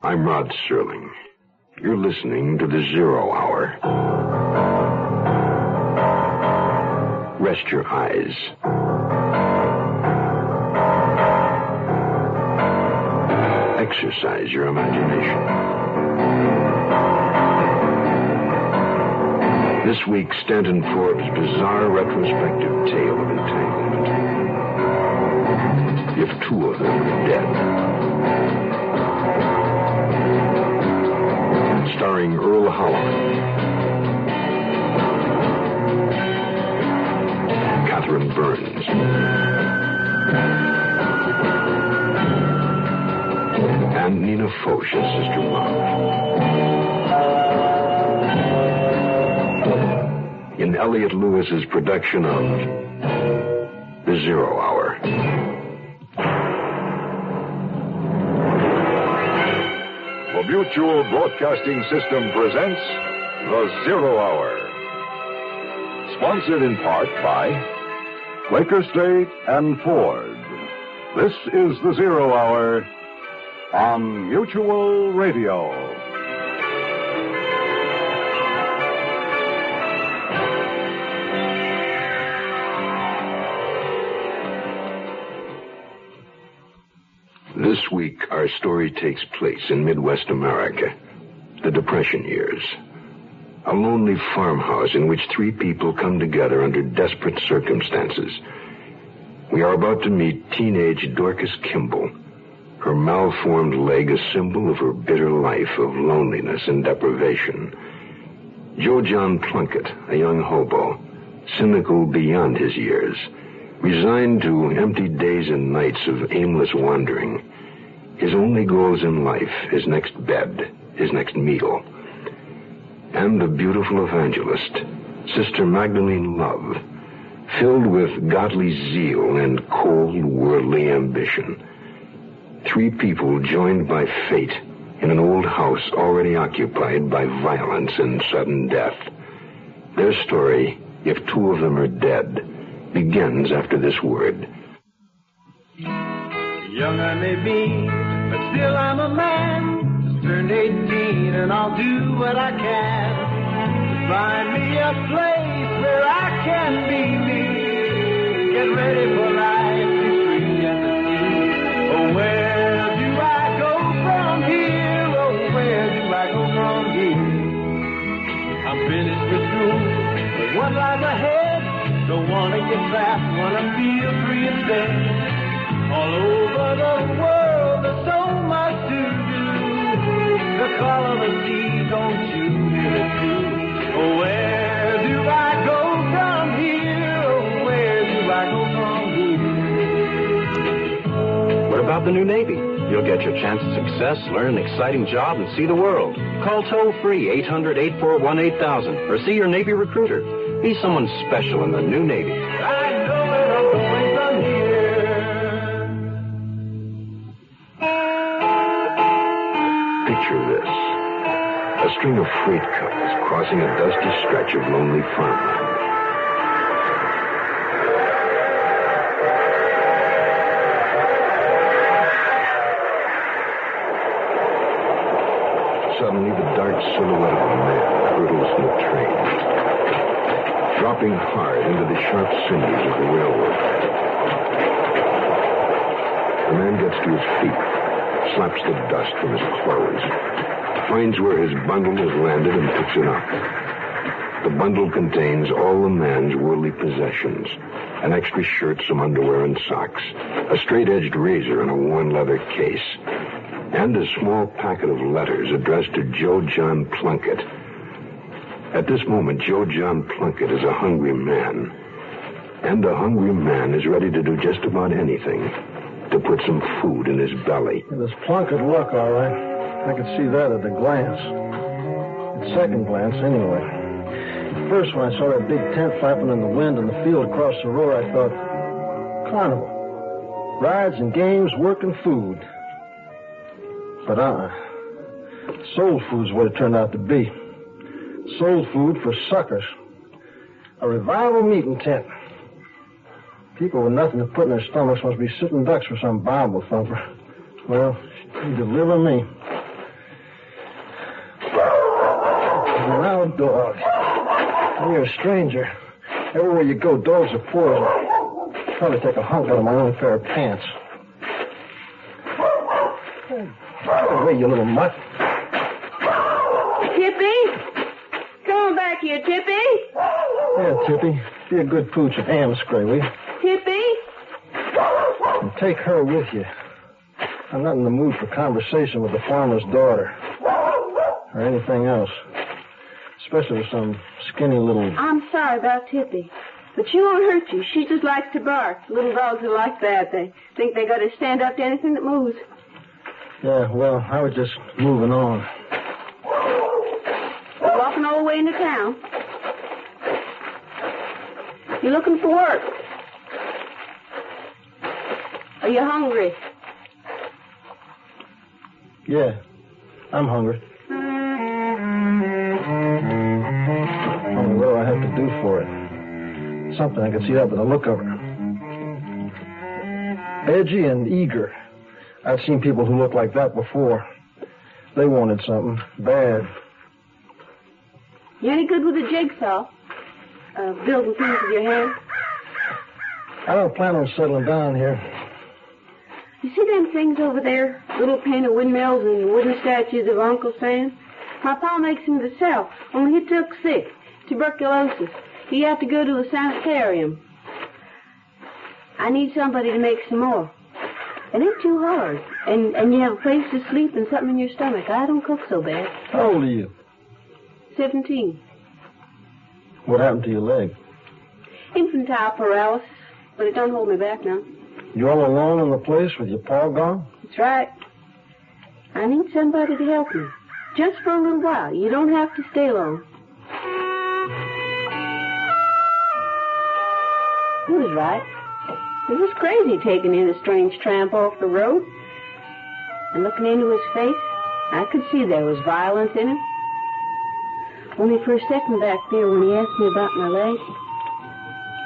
I'm Rod Serling. You're listening to the 0 Hour. Rest your eyes. Exercise your imagination. This week, Stanton Forbes' bizarre retrospective tale of entanglement. If two of them are dead. Starring Earl Howard, Catherine Burns, and Nina Foch as Sister Love. In Elliot Lewis's production of The 0 Hour. The Mutual Broadcasting System presents The 0 Hour. Sponsored in part by Quaker State and Ford. This is The 0 Hour on Mutual Radio. This week, our story takes place in Midwest America, the Depression years. A lonely farmhouse in which three people come together under desperate circumstances. We are about to meet teenage Dorcas Kimball, her malformed leg a symbol of her bitter life of loneliness and deprivation. Joe John Plunkett, a young hobo, cynical beyond his years, resigned to empty days and nights of aimless wandering. His only goals in life, his next bed, his next meal. And the beautiful evangelist, Sister Magdalene Love, filled with godly zeal and cold worldly ambition. Three people joined by fate in an old house already occupied by violence and sudden death. Their story, if two of them are dead, begins after this word. Young I may be, but still I'm a man. Just turned 18 and I'll do what I can to find me a place where I can be me. Get ready for life, be free and to see. Oh, where do I go from here? Oh, where do I go from here? I'm finished with school, but what lies ahead? Don't wanna get trapped, wanna feel free instead. All over the world, there's so much to do. The call of the sea, don't you hear it too? Oh, where do I go from here? Oh, where do I go from here? What about the new Navy? You'll get your chance at success, learn an exciting job, and see the world. Call toll-free 800-841-8000 or see your Navy recruiter. Be someone special in the new Navy. I know where I'm going from here. Picture this. A string of freight cars crossing a dusty stretch of lonely farmland. Suddenly, the dark silhouette of a man hurtles from the train, dropping hard into the sharp sinews of the railroad. The man gets to his feet, slaps the dust from his clothes, finds where his bundle has landed and picks it up. The bundle contains all the man's worldly possessions, an extra shirt, some underwear and socks, a straight-edged razor in a worn leather case, and a small packet of letters addressed to Joe John Plunkett. At this moment, Joe John Plunkett is a hungry man. And a hungry man is ready to do just about anything to put some food in his belly. It was Plunkett look, all right. I could see that at a glance. At second glance, anyway. At first, when I saw that big tent flapping in the wind in the field across the road, I thought, carnival. Rides and games, work and food. But soul food's what it turned out to be. Soul food for suckers. A revival meeting tent. People with nothing to put in their stomachs must be sitting ducks for some Bible thumper. Well, you deliver me. dog. And you're a stranger. Everywhere you go, dogs are poison. Probably take a hunk out of my only pair of pants. Get away, you little mutt. Tippy? Come on back here, Tippy. Yeah, Tippy. Be a good pooch of Amscray, will you? Tippy? And take her with you. I'm not in the mood for conversation with the farmer's daughter. Or anything else. Especially with some skinny little... I'm sorry about Tippy. But she won't hurt you. She just likes to bark. Little dogs are like that. They think they got to stand up to anything that moves. Yeah, well, I was just moving on. You're walking all the way into town. You're looking for work. Are you hungry? Yeah, I'm hungry. Only what do I have to do for it? Something I can see up at the look of her. Edgy and eager. I've seen people who look like that before. They wanted something bad. You any good with a jigsaw? Building things with your hands? I don't plan on settling down here. You see them things over there? Little painted windmills and wooden statues of Uncle Sam? My pa makes them to sell. Only he took sick. Tuberculosis. He had to go to a sanitarium. I need somebody to make some more. It ain't too hard. And you have a place to sleep and something in your stomach. I don't cook so bad. How old are you? 17. What happened to your leg? Infantile paralysis. But it don't hold me back now. You all alone in the place with your paw gone? That's right. I need somebody to help me. Just for a little while. You don't have to stay long. He was right. It was crazy taking in a strange tramp off the road. And looking into his face, I could see there was violence in him. Only for a second back there when he asked me about my leg,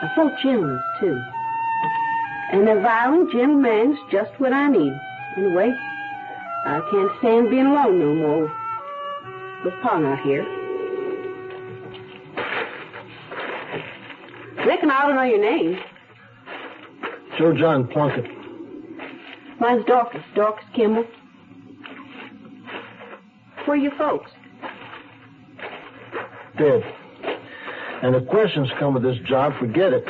I felt gentleness, too. And a violent, gentle man's just what I need. Anyway, I can't stand being alone no more. With Pa not here. Reckon I don't know your name. Joe John Plunkett. Mine's Dorcas Kimball. Where are your folks? Dead. And if questions come with this job, forget it.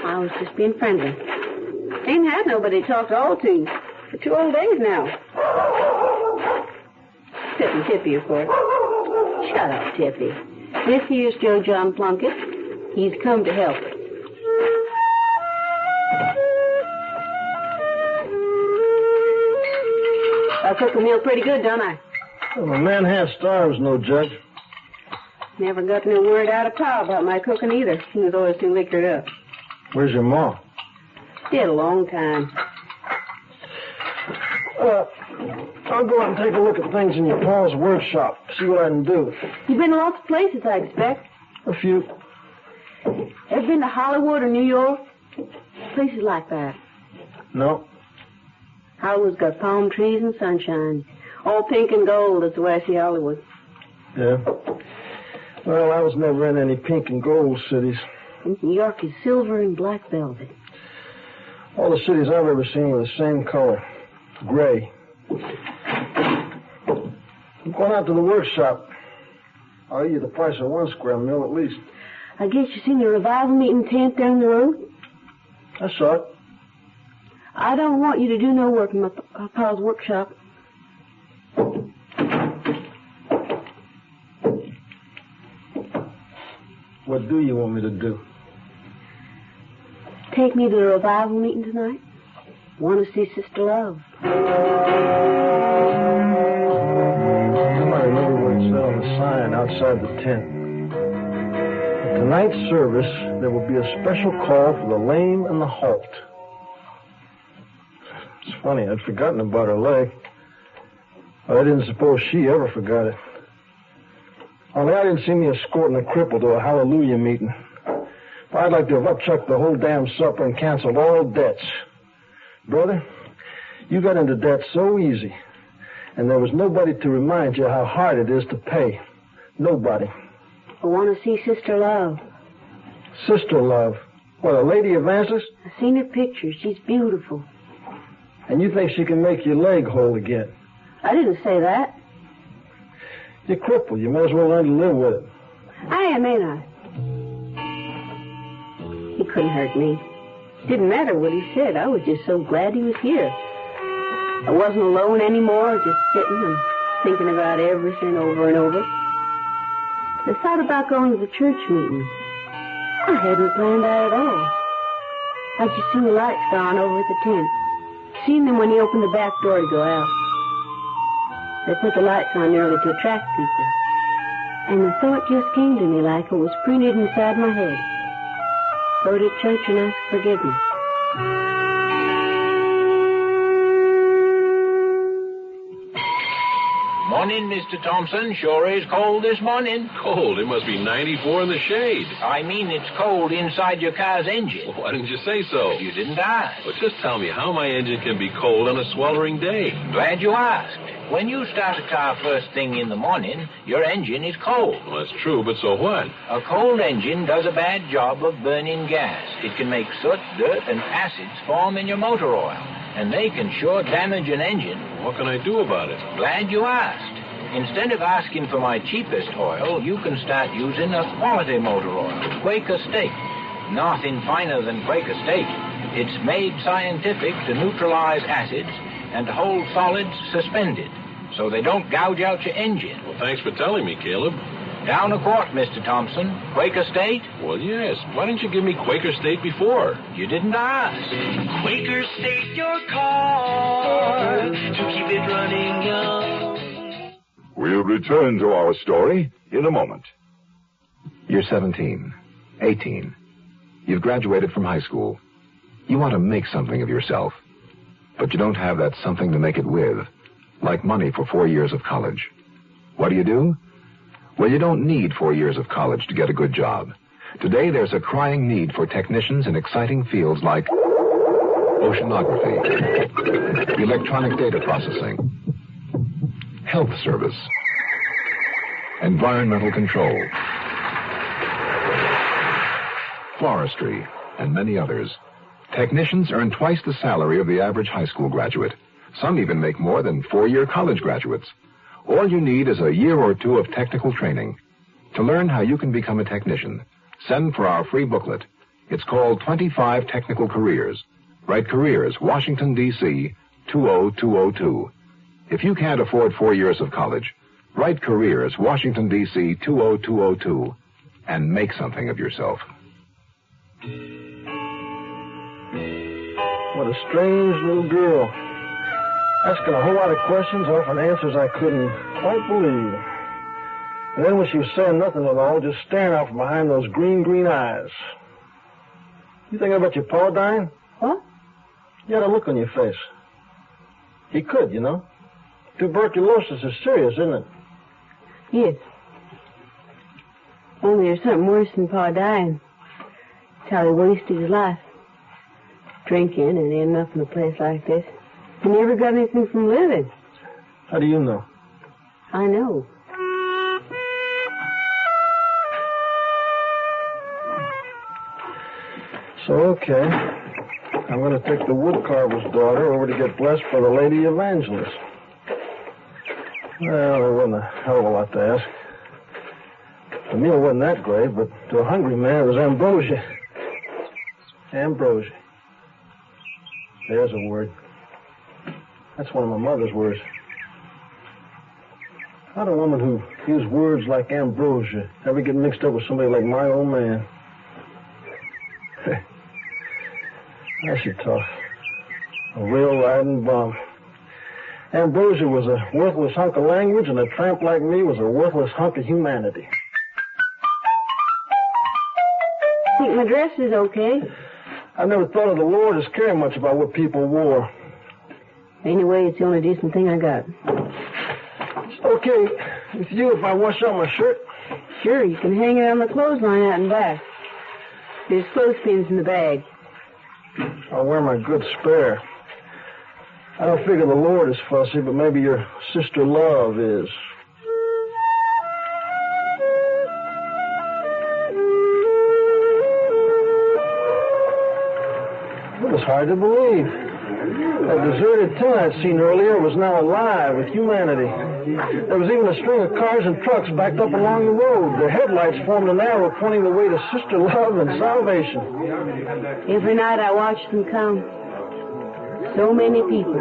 I was just being friendly. Ain't had nobody to talk all to for 2 old days now. Except Tippy, of course. Shut up, Tippy. This here's Joe John Plunkett. He's come to help. I cook a meal pretty good, don't I? Well, a man half starves, no judge. Never got no word out of Pa about my cooking either. He was always too liquored up. Where's your ma? Did a long time. I'll go out and take a look at things in your pa's workshop, see what I can do. You've been to lots of places, I expect. A few. Ever been to Hollywood or New York? Places like that. No. Hollywood's got palm trees and sunshine. All pink and gold is the way I see Hollywood. Yeah. Well, I was never in any pink and gold cities. New York is silver and black velvet. All the cities I've ever seen were the same color. Gray. I'm going out to the workshop. I'll owe you the price of 1 square mil at least. I guess you seen the revival meeting tent down the road? I saw it. I don't want you to do no work in my pa's workshop. What do you want me to do? Take me to the revival meeting tonight. Want to see Sister Love. I might remember what it said on the sign outside the tent. At tonight's service, there will be a special call for the lame and the halt. It's funny, I'd forgotten about her leg. But I didn't suppose she ever forgot it. Only I didn't see me escorting a cripple to a hallelujah meeting. But I'd like to have upchucked the whole damn supper and canceled all debts. Brother, you got into debt so easy, and there was nobody to remind you how hard it is to pay. Nobody. I want to see Sister Love. Sister Love? What, a lady of Kansas? I've seen her picture. She's beautiful. And you think she can make your leg whole again? I didn't say that. You're crippled. You might as well learn to live with it. I am, ain't I? He couldn't hurt me. Didn't matter what he said. I was just so glad he was here. I wasn't alone anymore, just sitting and thinking about everything over and over. I thought about going to the church meeting. I hadn't planned that at all. I just seen the lights go on over at the tent. Seen them when he opened the back door to go out. They put the lights on early to attract people. And the thought just came to me like it was printed inside my head. Go to church and ask forgiveness. Morning, Mr. Thompson. Sure is cold this morning. Cold? It must be 94 in the shade. I mean, it's cold inside your car's engine. Well, why didn't you say so? You didn't ask. Well, just tell me how my engine can be cold on a sweltering day. Glad you asked. When you start a car first thing in the morning, your engine is cold. Well, that's true, but so what? A cold engine does a bad job of burning gas. It can make soot, dirt, and acids form in your motor oil, and they can sure damage an engine. What can I do about it? Glad you asked. Instead of asking for my cheapest oil, you can start using a quality motor oil, Quaker State. Nothing finer than Quaker State. It's made scientific to neutralize acids and to hold solids suspended, so they don't gouge out your engine. Well, thanks for telling me, Caleb. Down a quart, Mr. Thompson. Quaker State? Well, yes. Why didn't you give me Quaker State before? You didn't ask. Quaker State your car to keep it running young. We'll return to our story in a moment. You're 17, 18. You've graduated from high school. You want to make something of yourself, but you don't have that something to make it with, like money for 4 years of college. What do? Well, you don't need 4 years of college to get a good job. Today, there's a crying need for technicians in exciting fields like oceanography, electronic data processing, health service, environmental control, forestry, and many others. Technicians earn twice the salary of the average high school graduate. Some even make more than 4-year college graduates. All you need is a year or two of technical training. To learn how you can become a technician, send for our free booklet. It's called 25 Technical Careers. Write Careers, Washington, D.C., 20202. If you can't afford 4 years of college, write Careers, Washington, D.C., 20202, and make something of yourself. What a strange little girl. Asking a whole lot of questions, offering answers I couldn't quite believe. And then when she was saying nothing at all, just staring out from behind those green eyes. You thinking about your pa dying? What? You had a look on your face. He could, you know. Tuberculosis is serious, isn't it? Yes. Only there's something worse than Pa dying. It's how he wasted his life. Drinking and ending up in a place like this. He never got anything from living. How do you know? I know. So, okay. I'm going to take the woodcarver's daughter over to get blessed for the Lady Evangelist. Well, there wasn't a hell of a lot to ask. The meal wasn't that great, but to a hungry man, it was ambrosia. Ambrosia. There's a word. That's one of my mother's words. How do a woman who uses words like ambrosia ever get mixed up with somebody like my old man? I should talk. A real riding bum. Ambrosia was a worthless hunk of language, and a tramp like me was a worthless hunk of humanity. Think my dress is okay? I never thought of the Lord as caring much about what people wore. Anyway, it's the only decent thing I got. It's okay with you if I wash out my shirt? Sure, you can hang it on the clothesline out in back. There's clothespins in the bag. I'll wear my good spare. I don't figure the Lord is fussy, but maybe your sister Love is. was hard to believe. That deserted tent I'd seen earlier was now alive with humanity. There was even a string of cars and trucks backed up along the road. Their headlights formed an arrow pointing the way to sister love and salvation. Every night I watched them come. So many people.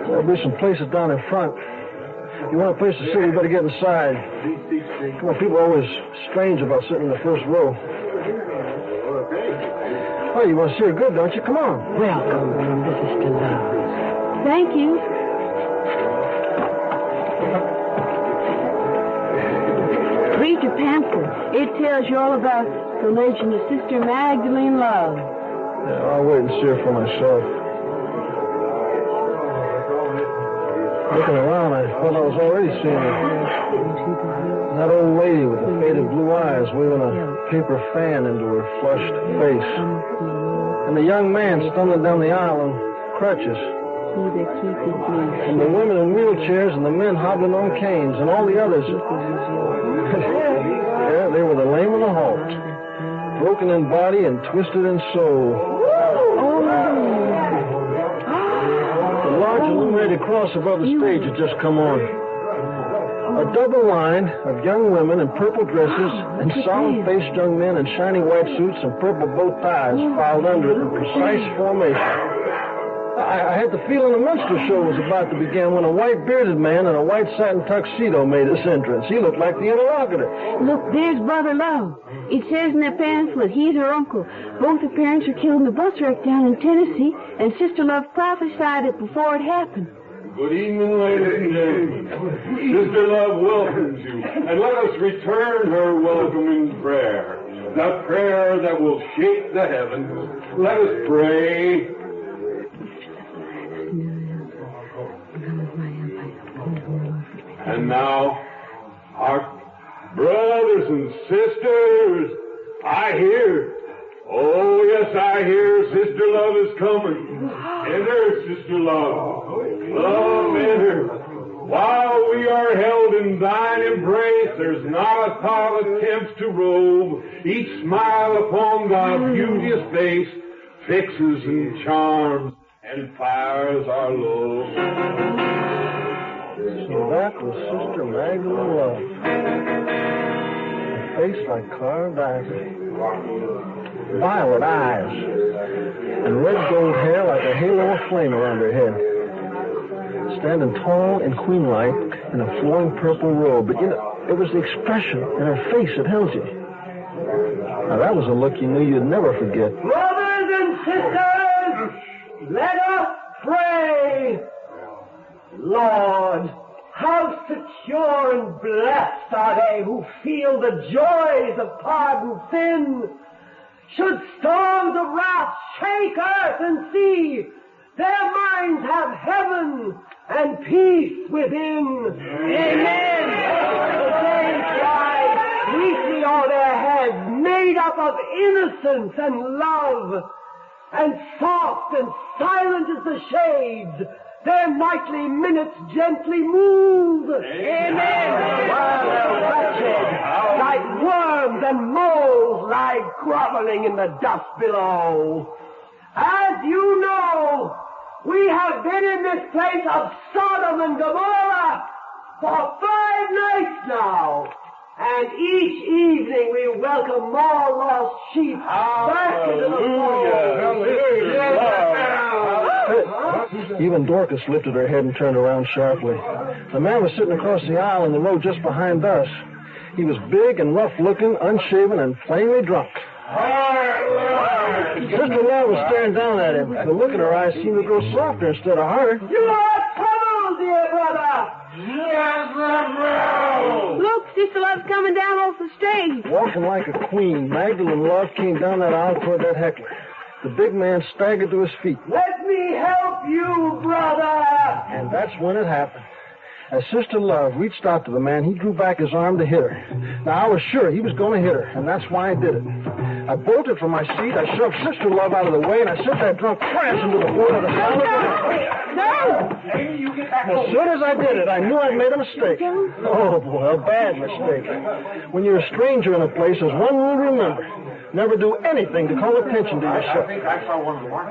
There'll be some places down in front. If you want a place to sit, you better get inside. Come on, people are always strange about sitting in the first row. Oh, you want to see her good, don't you? Come on. Welcome, Sister Love. Thank you. Read your pamphlet. It tells you all about the legend of Sister Magdalene Love. Yeah, I'll wait and see her for myself. Looking around, I thought I was already seeing her. That old lady with the faded blue eyes waving a paper fan into her flushed face. And the young man stumbling down the aisle on crutches. And the women in wheelchairs and the men hobbling on canes and all the others. Yeah, they were the lame and the halt. Broken in body and twisted in soul. The large illuminated cross above the stage had just come on. A double line of young women in purple dresses and solemn-faced young men in shiny white suits and purple bow ties filed under it in precise formation. I had the feeling the minstrel show was about to begin when a white-bearded man in a white satin tuxedo made his entrance. He looked like the interlocutor. Look, there's Brother Love. It says in the pamphlet he's her uncle. Both her parents were killed in the bus wreck down in Tennessee, and Sister Love prophesied it before it happened. Good evening, ladies and gentlemen. Sister Love welcomes you, and let us return her welcome in prayer. The prayer that will shake the heavens. Let us pray. And now, our brothers and sisters, I hear. Oh, yes, I hear Sister Love is coming. Enter, Sister Love. Love, enter. While we are held in thine embrace, there's not a thought attempts to rove. Each smile upon thy beauteous face fixes and charms and fires our love. So that was Sister Magdalene Love. A face like carved ivory. Violet eyes. And red gold hair like a halo of flame around her head. Standing tall and queen-like in a flowing purple robe. But, you know, it was the expression in her face that held you. Now, that was a look you knew you'd never forget. Brothers and sisters, let us pray. Lord, how secure and blessed are they who feel the joys of pardoned sin. Should storms of wrath shake earth and sea, their minds have heaven and peace within. Amen. The saints lie sweetly on their heads, made up of innocence and love, and soft and silent as the shades, their nightly minutes gently move. Amen. While they're wretched, like worms and moles, lie groveling in the dust below. As you know, we have been in this place of Sodom and Gomorrah for 5 nights now. And each evening we welcome more lost sheep back into the fold. Even Dorcas lifted her head and turned around sharply. The man was sitting across the aisle in the road just behind us. He was big and rough-looking, unshaven, and plainly drunk. Sister Love was staring down at him. The look in her eyes seemed to grow softer instead of harder. You are troubled, dear brother. Yes, brother. Look, Sister Love's coming down off the stage. Walking like a queen, Magdalene Love came down that aisle toward that heckler. The big man staggered to his feet. Let me help you, brother. And that's when it happened. As Sister Love reached out to the man, he drew back his arm to hit her. Now, I was sure he was going to hit her, and that's why I did it. I bolted from my seat, I shoved Sister Love out of the way, and I sent that drunk crash into the floor of the house. No! As soon as I did it, I knew I'd made a mistake. Oh, boy, a bad mistake. When you're a stranger in a place, there's one rule to remember. Never do anything to call attention to yourself.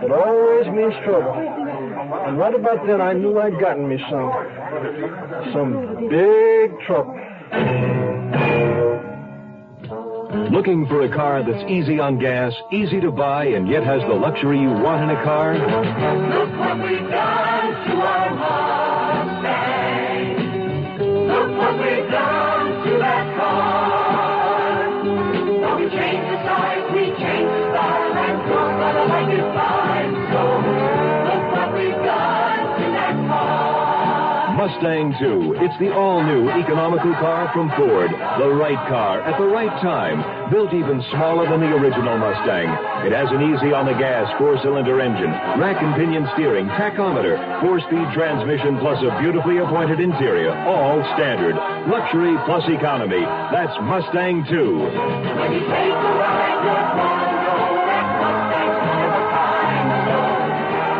It always means trouble. And right about then, I knew I'd gotten me some big trouble. Looking for a car that's easy on gas, easy to buy, and yet has the luxury you want in a car? Look what we've done to our Mustang. Look what we've done to that car. Well, we changed the size, we changed the style, and you're gonna like it fine. So look what we've done to that car. Mustang 2. It's the all-new economical car from Ford. The right car at the right time. Built even smaller than the original Mustang. It has an easy-on-the-gas 4-cylinder engine, rack and pinion steering, tachometer, 4-speed transmission, plus a beautifully appointed interior. All standard. Luxury plus economy. That's Mustang 2. When you take the ride, you're gonna know that Mustang's one of a kind. So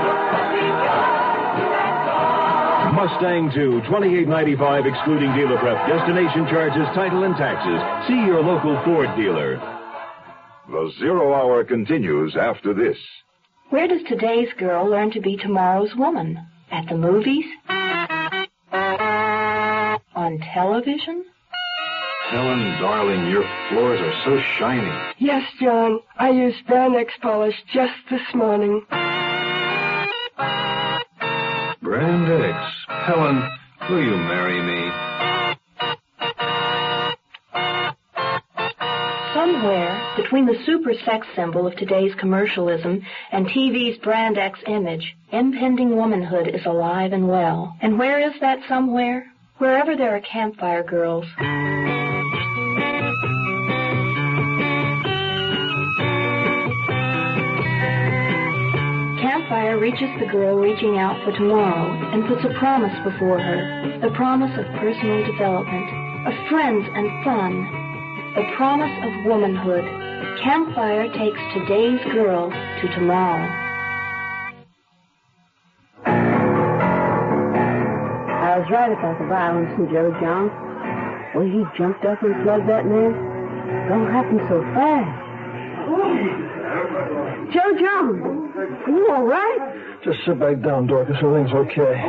look what we've done to that car. Mustang 2, $28.95 excluding dealer prep, destination charges, title, and taxes. See your local Ford dealer. The Zero Hour continues after this. Where does today's girl learn to be tomorrow's woman? At the movies? On television? Helen, darling, your floors are so shiny. Yes, John. I used Brandex polish just this morning. Brandex. Helen, will you marry me? Somewhere between the super sex symbol of today's commercialism and TV's Brandex image, impending womanhood is alive and well. And where is that somewhere? Wherever there are campfire girls. Campfire reaches the girl reaching out for tomorrow and puts a promise before her. The promise of personal development, of friends and fun. The promise of womanhood. Campfire takes today's girl to tomorrow. I was right about the violence in Joe John. Well, he jumped up and slugged that man. It all happened so fast. Joe John, you all right? Just sit back down, Dorcas. Everything's okay.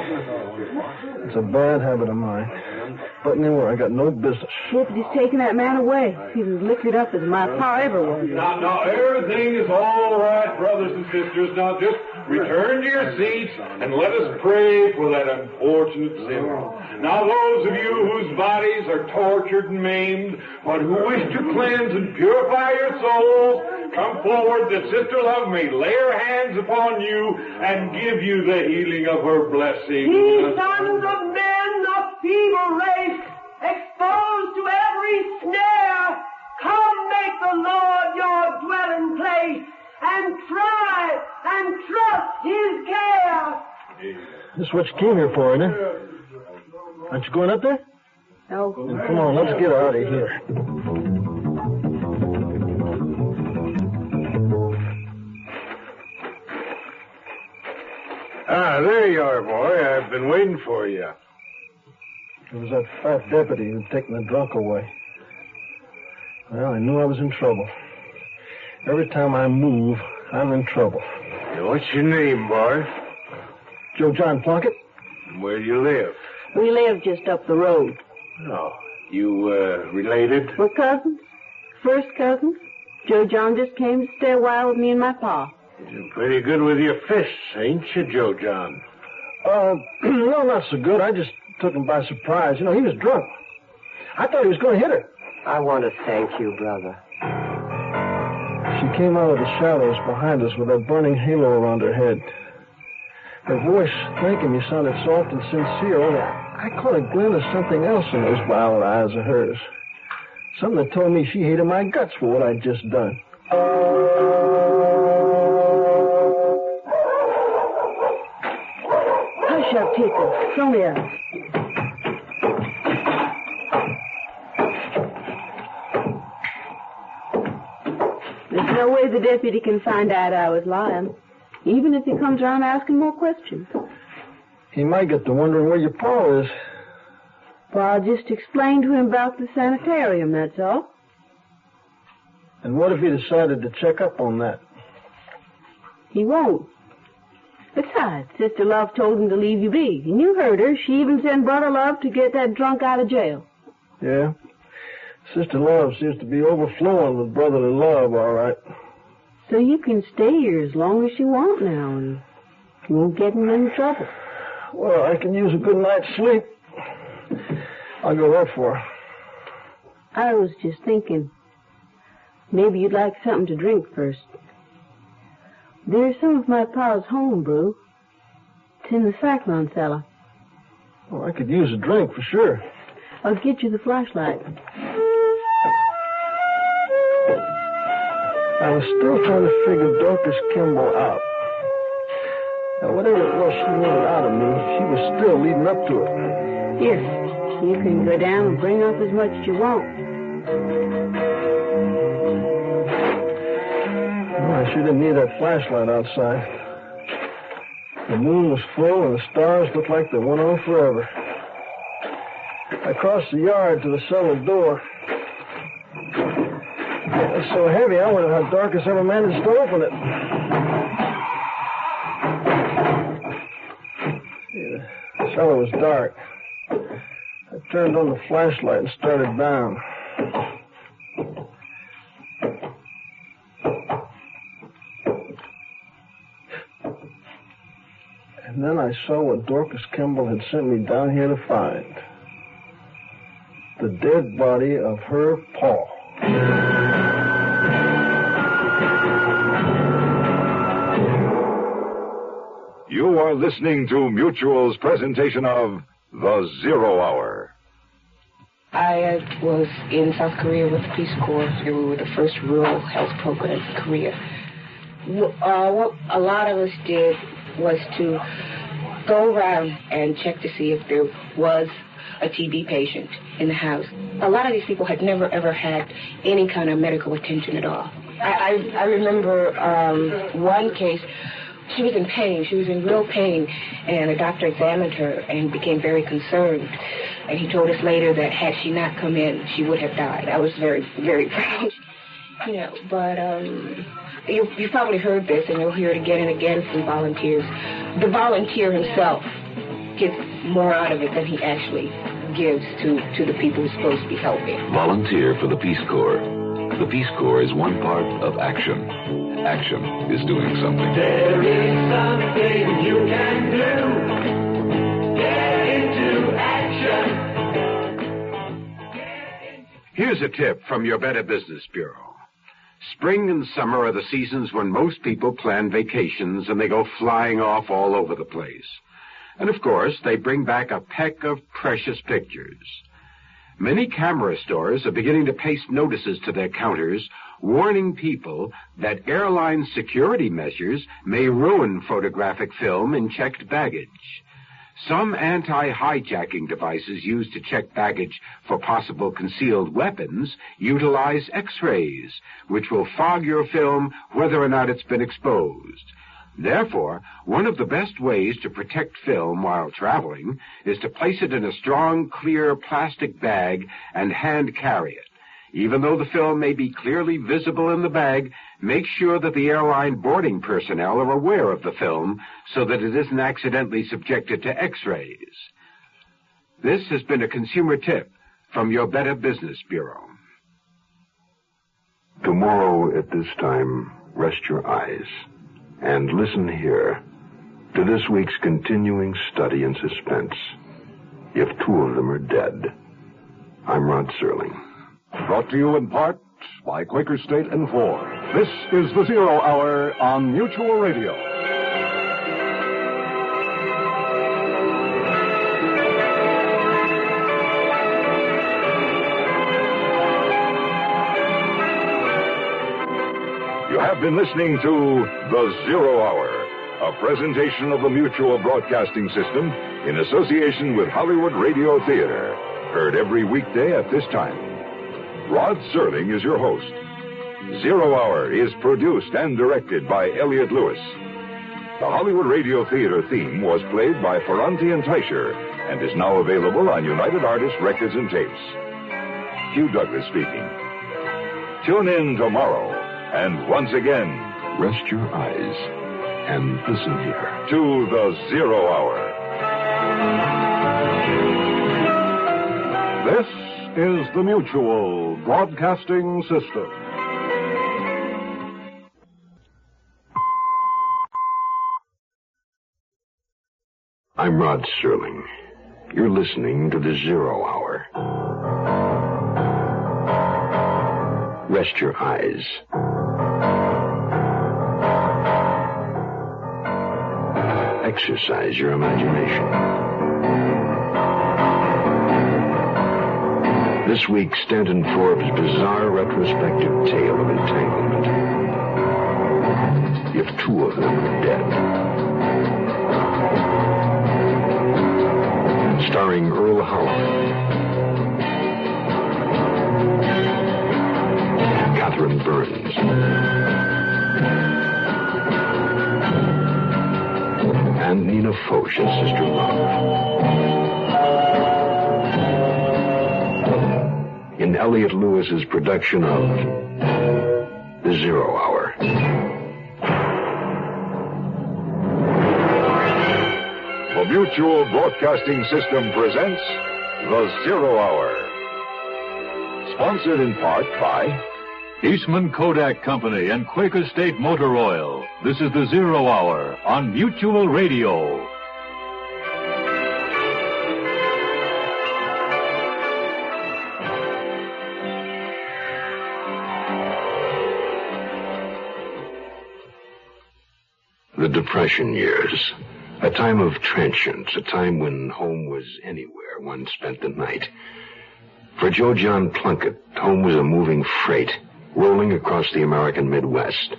It's a bad habit of mine. Butting in where I got no business. If he's taking that man away, he's as liquored up as my pa ever was. Now, everything is all right, brothers and sisters. Now, just return to your seats and let us pray for that unfortunate sinner. Now, those of you whose bodies are tortured and maimed, but who wish to cleanse and purify your souls, come forward that Sister Love may lay her hands upon you and give you the healing of her blessing. Ye sons of men of feeble race, exposed to every snare, come make the Lord your dwelling place, and try and trust his care. This is what you came here for, isn't it? Aren't you going up there? No. Then come on, let's get out of here. Ah, there you are, boy. I've been waiting for you. It was that fat deputy who'd taken the drunk away. Well, I knew I was in trouble. Every time I move, I'm in trouble. What's your name, boy? Joe John Plunkett. Where do you live? We live just up the road. Oh, you, related? We're cousins. First cousins. Joe John just came to stay a while with me and my pa. You're pretty good with your fists, ain't you, Joe John? No, not so good. I just took him by surprise. You know, he was drunk. I thought he was going to hit her. I want to thank you, brother. She came out of the shadows behind us with that burning halo around her head. Her voice, thanking me, sounded soft and sincere, only I caught a glint of something else in those violet eyes of hers. Something that told me she hated my guts for what I'd just done. Hush up, Tico. Show me up. There's no way the deputy can find out I was lying, even if he comes around asking more questions. He might get to wondering where your pa is. Pa just explained to him about the sanitarium, that's all. And what if he decided to check up on that? He won't. Besides, Sister Love told him to leave you be. And you heard her. She even sent Brother Love to get that drunk out of jail. Yeah? Sister Love seems to be overflowing with brotherly love, all right. So you can stay here as long as you want now, and you won't get in any trouble. Well, I can use a good night's sleep. I'll go look for her. I was just thinking, maybe you'd like something to drink first. There's some of my pa's home brew. It's in the cyclone cellar. Well, I could use a drink for sure. I'll get you the flashlight. I was still trying to figure Dorcas Kimball out. Now, whatever it was she wanted out of me, she was still leading up to it. Here, you can go down and bring up as much as you want. Well, I sure didn't need that flashlight outside. The moon was full and the stars looked like they went on forever. I crossed the yard to the cellar door. It was so heavy, I wondered how Dorcas ever managed to open it. The cellar was dark. I turned on the flashlight and started down. And then I saw what Dorcas Kimball had sent me down here to find. The dead body of her pa. You are listening to Mutual's presentation of The Zero Hour. I was in South Korea with the Peace Corps. We were the first rural health program in Korea. What a lot of us did was to go around and check to see if there was a TB patient in the house. A lot of these people had never, ever had any kind of medical attention at all. I remember one case. She was in pain. She was in real pain, and the doctor examined her and became very concerned. And he told us later that had she not come in, she would have died. I was very, very proud, But you probably heard this, and you'll hear it again and again from volunteers. The volunteer himself gets more out of it than he actually gives to the people he's supposed to be helping. Volunteer for the Peace Corps. The Peace Corps is one part of action. Action is doing something. There is something you can do. Get into action. Here's a tip from your Better Business Bureau. Spring and summer are the seasons when most people plan vacations and they go flying off all over the place. And of course, they bring back a peck of precious pictures. Many camera stores are beginning to paste notices to their counters warning people that airline security measures may ruin photographic film in checked baggage. Some anti-hijacking devices used to check baggage for possible concealed weapons utilize X-rays, which will fog your film whether or not it's been exposed. Therefore, one of the best ways to protect film while traveling is to place it in a strong, clear plastic bag and hand carry it. Even though the film may be clearly visible in the bag, make sure that the airline boarding personnel are aware of the film so that it isn't accidentally subjected to X-rays. This has been a consumer tip from your Better Business Bureau. Tomorrow at this time, rest your eyes and listen here to this week's continuing study in suspense. If two of them are dead. I'm Rod Serling. Brought to you in part by Quaker State and Ford. This is the Zero Hour on Mutual Radio. You have been listening to The Zero Hour, a presentation of the Mutual Broadcasting System in association with Hollywood Radio Theater. Heard every weekday at this time. Rod Serling is your host. Zero Hour is produced and directed by Elliott Lewis. The Hollywood Radio Theater theme was played by Ferranti and Teicher and is now available on United Artists Records and Tapes. Hugh Douglas speaking. Tune in tomorrow. And once again, rest your eyes and listen here to the Zero Hour. This is the Mutual Broadcasting System. I'm Rod Serling. You're listening to the Zero Hour. Rest your eyes. Exercise your imagination. This week, Stanton Forbes' bizarre retrospective tale of entanglement. If two of them are dead. Starring Earl Howard, Catherine Burns, and Nina Foch as Sister Love. In Elliot Lewis's production of The Zero Hour. The Mutual Broadcasting System presents The Zero Hour. Sponsored in part by Eastman Kodak Company and Quaker State Motor Oil. This is The Zero Hour on Mutual Radio. The Depression years. A time of transience, a time when home was anywhere one spent the night. For Joe John Plunkett, home was a moving freight rolling across the American Midwest.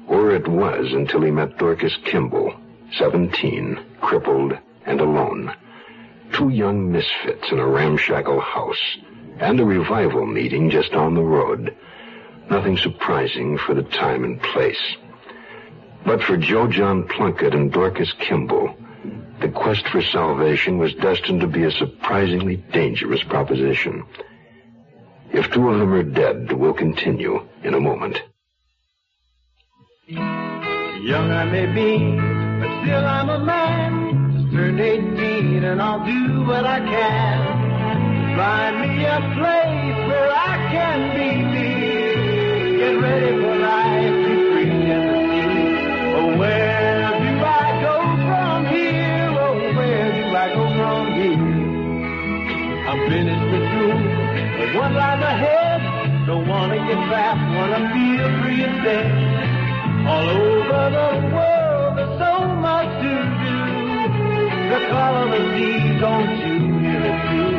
Or it was until he met Dorcas Kimball, 17, crippled and alone. Two young misfits in a ramshackle house, and a revival meeting just down the road. Nothing surprising for the time and place. But for Joe John Plunkett and Dorcas Kimball, the quest for salvation was destined to be a surprisingly dangerous proposition. If two of them are dead, we'll continue in a moment. Young I may be, but still I'm a man. Just turned 18 and I'll do what I can. Find me a place where I can be me. Get ready for life, be free as the sea. Oh, where do I go from here? Oh, where do I go from here? I'm finished with you, but one life ahead. Don't wanna get trapped, wanna feel free instead. All over the world, there's so much to do. The call of the sea, don't you hear it too?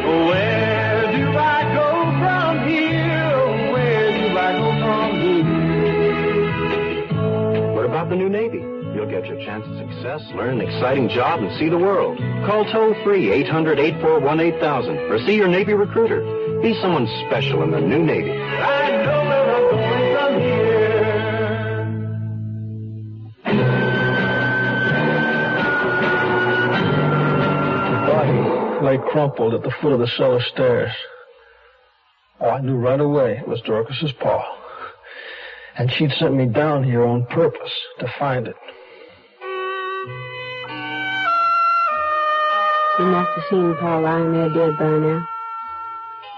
Oh, where do I go from here? Oh, where do I go from here? What about the new Navy? You'll get your chance at success, learn an exciting job, and see the world. Call toll-free 800-841-8000 or see your Navy recruiter. Be someone special in the new Navy. I know where I'm going from here. The body lay crumpled at the foot of the cellar stairs. Oh, I knew right away it was Dorcas's paw. And she'd sent me down here on purpose to find it. You must have seen Paul lying there dead by now.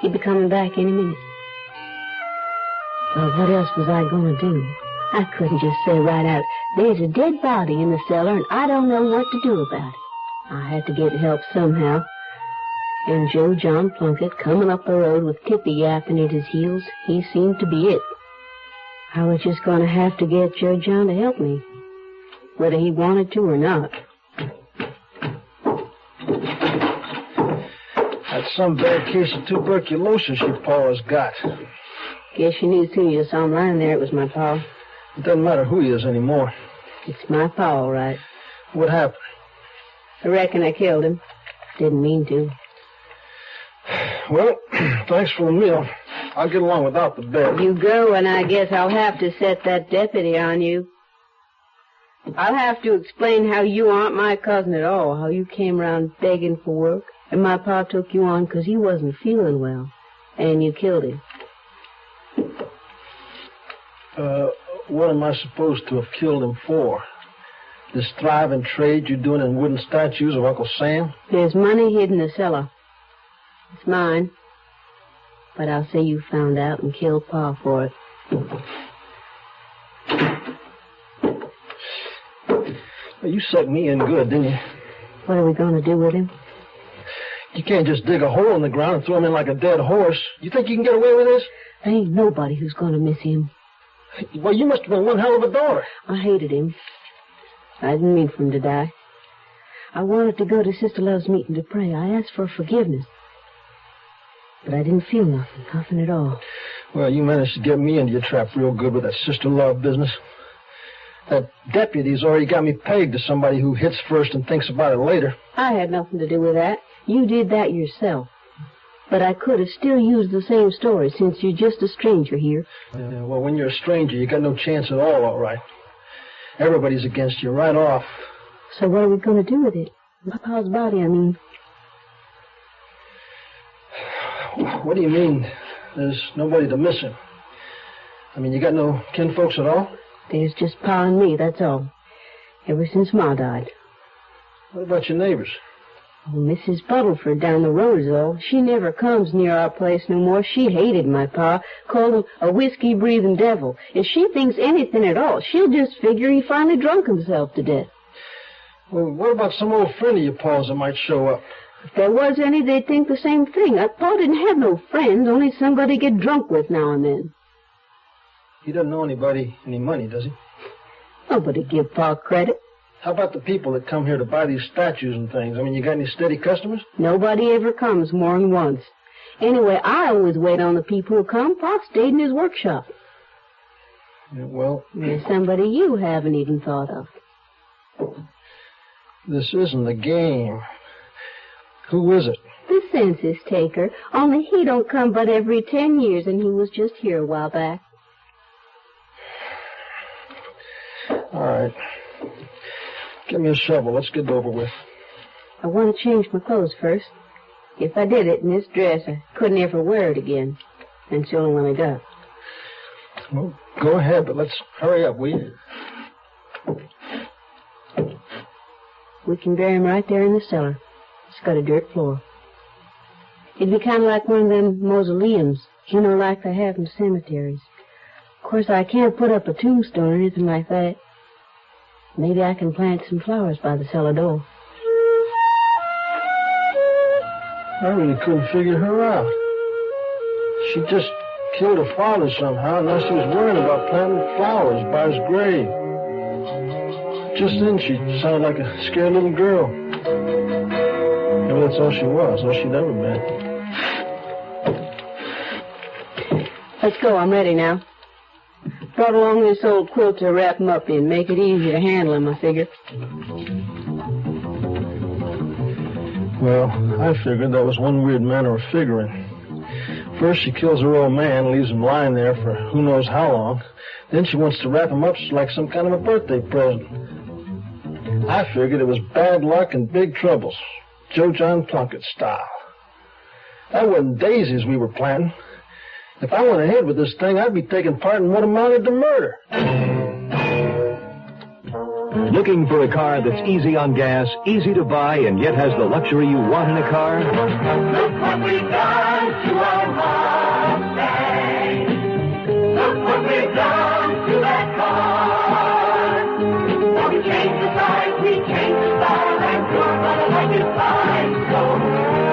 He'd be coming back any minute. Well, what else was I going to do? I couldn't just say right out, there's a dead body in the cellar and I don't know what to do about it. I had to get help somehow. And Joe John Plunkett coming up the road with Tippy yapping at his heels, he seemed to be it. I was just going to have to get Joe John to help me, whether he wanted to or not. That's some bad case of tuberculosis your pa has got. Guess you knew soon you saw him lying there it was my pa. It doesn't matter who he is anymore. It's my pa, all right. What happened? I reckon I killed him. Didn't mean to. Well, thanks for the meal. I'll get along without the bed. You go, and I guess I'll have to set that deputy on you. I'll have to explain how you aren't my cousin at all, how you came around begging for work, and my pa took you on because he wasn't feeling well, and you killed him. What am I supposed to have killed him for? This thriving trade you're doing in wooden statues of Uncle Sam? There's money hid in the cellar. It's mine. But I'll say you found out and killed Pa for it. Well, you sucked me in good, didn't you? What are we going to do with him? You can't just dig a hole in the ground and throw him in like a dead horse. You think you can get away with this? There ain't nobody who's going to miss him. Well, you must have been one hell of a daughter. I hated him. I didn't mean for him to die. I wanted to go to Sister Love's meeting to pray. I asked for forgiveness. But I didn't feel nothing at all. Well, you managed to get me into your trap real good with that Sister Love business. That deputy's already got me pegged to somebody who hits first and thinks about it later. I had nothing to do with that. You did that yourself. But I could have still used the same story since you're just a stranger here. Yeah, well, when you're a stranger, you got no chance at all right. Everybody's against you right off. So what are we going to do with it? Papa's body, I mean. What do you mean, there's nobody to miss him? I mean, you got no kinfolks at all? There's just Pa and me, that's all. Ever since Ma died. What about your neighbors? Oh, Mrs. Buttleford down the road is all. She never comes near our place no more. She hated my Pa, called him a whiskey-breathing devil. If she thinks anything at all, she'll just figure he finally drunk himself to death. Well, what about some old friend of your Pa's that might show up? If there was any, they'd think the same thing. Pa didn't have no friends, only somebody to get drunk with now and then. He doesn't owe anybody any money, does he? Nobody give Pa credit. How about the people that come here to buy these statues and things? I mean, you got any steady customers? Nobody ever comes more than once. Anyway, I always wait on the people who come. Pa stayed in his workshop. Yeah, well... There's somebody you haven't even thought of. This isn't a game. Who is it? The census taker. Only he don't come but every 10 years, and he was just here a while back. All right. Give me a shovel. Let's get it over with. I want to change my clothes first. If I did it in this dress, I couldn't ever wear it again. That's the only one I got. Well, go ahead, but let's hurry up, will you? We can bury him right there in the cellar. It's got a dirt floor. It'd be kind of like one of them mausoleums, you know, like they have in cemeteries. Of course, I can't put up a tombstone or anything like that. Maybe I can plant some flowers by the cellar door. I really couldn't figure her out. She just killed her father somehow, and now she was worrying about planting flowers by his grave. Just then, she sounded like a scared little girl. Maybe that's all she was, all she'd ever been. Let's go, I'm ready now. Brought along this old quilt to wrap him up in, make it easier to handle him, I figure. Well, I figured that was one weird manner of figuring. First, she kills her old man, leaves him lying there for who knows how long. Then she wants to wrap him up like some kind of a birthday present. I figured it was bad luck and big troubles, Joe John Plunkett style. That wasn't daisies we were planting. If I went ahead with this thing, I'd be taking part in what amounted to murder. Looking for a car that's easy on gas, easy to buy, and yet has the luxury you want in a car? Look what we've done to our Mustang. Look what we've done to that car. Now we changed the size, we changed the style, and you're gonna like it fine. So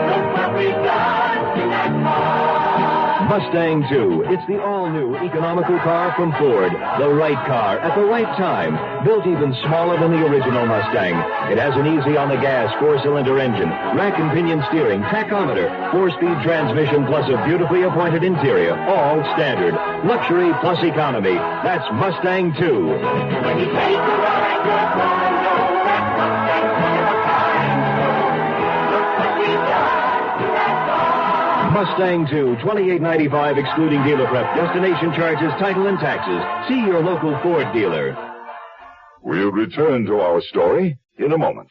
look what we've done to that car. Mustang 2. It's the all-new economical car from Ford. The right car at the right time. Built even smaller than the original Mustang. It has an easy-on-the-gas 4-cylinder engine, rack and pinion steering, tachometer, 4-speed transmission, plus a beautifully appointed interior. All standard. Luxury plus economy. That's Mustang 2. When you take a ride, you're gonna know that Mustang's one of a kind. Look what we've done to that car. Mustang 2, $28.95 excluding dealer prep, destination charges, title, and taxes. See your local Ford dealer. We'll return to our story in a moment.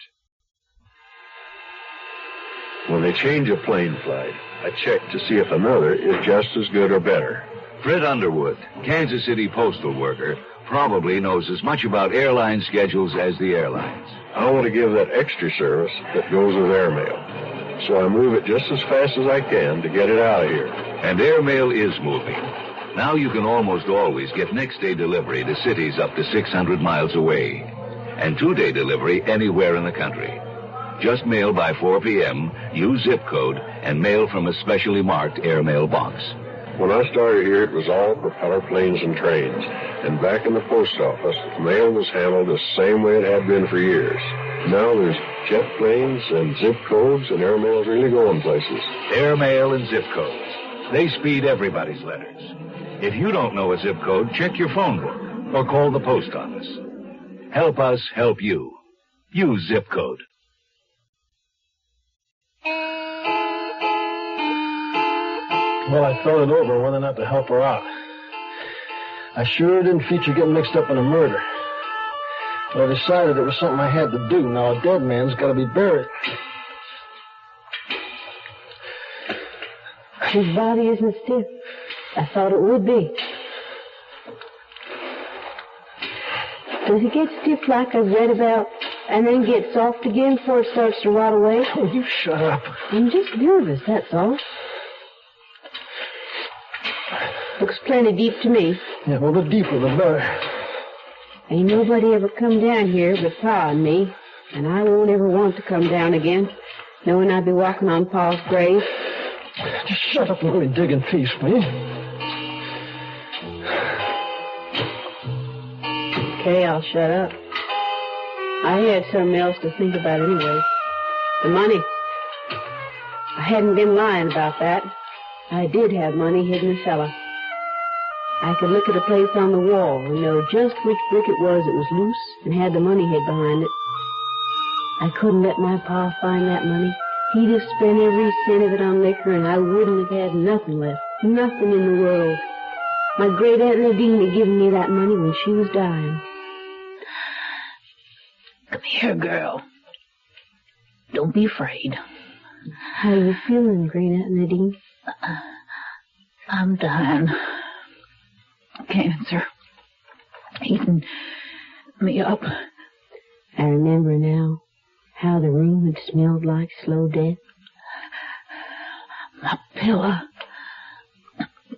When they change a plane flight, I check to see if another is just as good or better. Fred Underwood, Kansas City postal worker, probably knows as much about airline schedules as the airlines. I want to give that extra service that goes with airmail. So I move it just as fast as I can to get it out of here. And airmail is moving. Now you can almost always get next-day delivery to cities up to 600 miles away. And two-day delivery anywhere in the country. Just mail by 4 p.m., use zip code, and mail from a specially marked airmail box. When I started here, it was all propeller planes and trains. And back in the post office, mail was handled the same way it had been for years. Now there's jet planes and zip codes, and airmail's really going places. Airmail and zip codes. They speed everybody's letters. If you don't know a zip code, check your phone book or call the post office. Help us help you. Use zip code. Well, I thought it over whether or not to help her out. I sure didn't feature getting mixed up in a murder. But I decided it was something I had to do. Now, a dead man's got to be buried. His body isn't stiff. I thought it would be. Does he get stiff like I've read about and then get soft again before it starts to rot away? Oh, you shut up. I'm just nervous, that's all. Looks plenty deep to me. Yeah, well, the deeper the better. Ain't nobody ever come down here but Pa and me, and I won't ever want to come down again, knowing I'd be walking on Pa's grave. Just shut up and let me dig in peace, will you? Okay, I'll shut up. I had something else to think about anyway. The money. I hadn't been lying about that. I did have money hid in the cellar. I could look at a place on the wall and know just which brick it was loose and had the money hid behind it. I couldn't let my Pa find that money. He'd have spent every cent of it on liquor, and I wouldn't have had nothing left. Nothing in the world. My great Aunt Nadine had given me that money when she was dying. Come here, girl. Don't be afraid. How you feeling, great Aunt Nadine? I'm dying. Cancer. Eating me up. I remember now how the room had smelled like slow death. My pillow.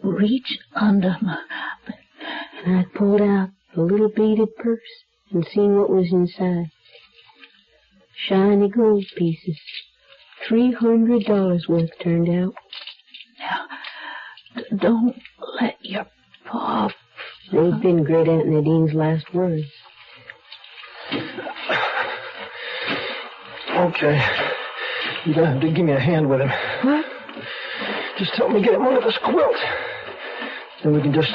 Reach under my bed. And I pulled out the little beaded purse and seen what was inside. Shiny gold pieces. $300 worth turned out. Now, don't let your Pa... They've been great Aunt Nadine's last words. Okay. You're going to have to give me a hand with him. What? Just help me get him under this quilt. Then we can just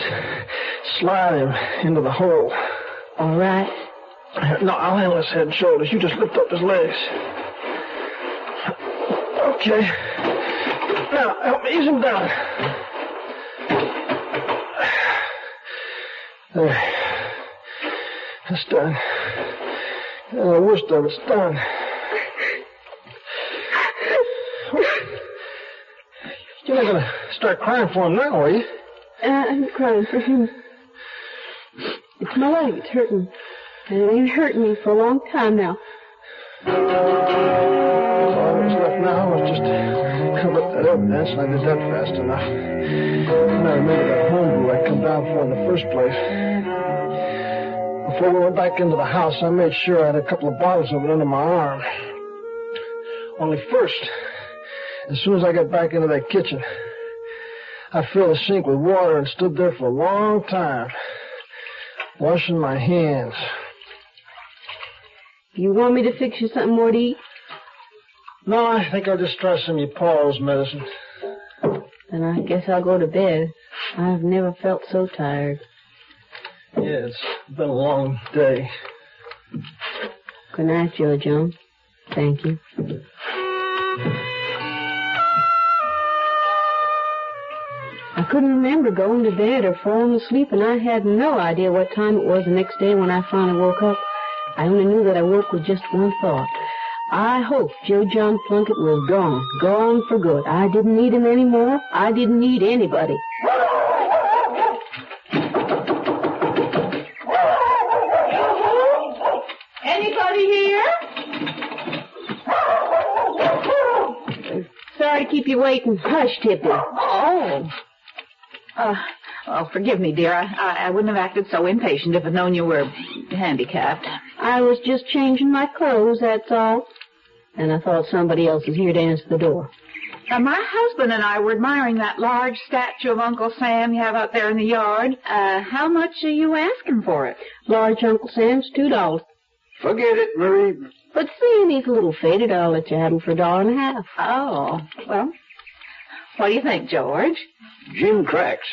slide him into the hole. All right. No, I'll handle his head and shoulders. You just lift up his legs. Okay. Now, help me ease him down. There. That's done. The worst of it's done. You're not going to start crying for him now, are you? I'm crying for him. It's my leg. It's hurting. And it ain't hurting me for a long time now. All that's left now was just to cover up that evidence, and I did that fast enough. And I remember that homebrew I'd come down for in the first place. Before we went back into the house, I made sure I had a couple of bottles of it under my arm. Only first, as soon as I got back into that kitchen, I filled the sink with water and stood there for a long time, washing my hands. You want me to fix you something more to eat? No, I think I'll just try some of your Paul's medicine. Then I guess I'll go to bed. I've never felt so tired. Yeah, it's been a long day. Good night, Joe John. Thank you. I couldn't remember going to bed or falling asleep, and I had no idea what time it was the next day when I finally woke up. I only knew that I woke with just one thought. I hoped Joe John Plunkett was gone for good. I didn't need him anymore. I didn't need anybody. keep you waiting. Hush, Tippy. Oh. Forgive me, dear. I wouldn't have acted so impatient if I'd known you were handicapped. I was just changing my clothes, that's all. And I thought somebody else was here to answer the door. My husband and I were admiring that large statue of Uncle Sam you have out there in the yard. How much are you asking for it? Large Uncle Sam's $2. Forget it, Marie. But seeing he's a little faded, I'll let you have him for $1.50. Oh, well, what do you think, George? Jim cracks.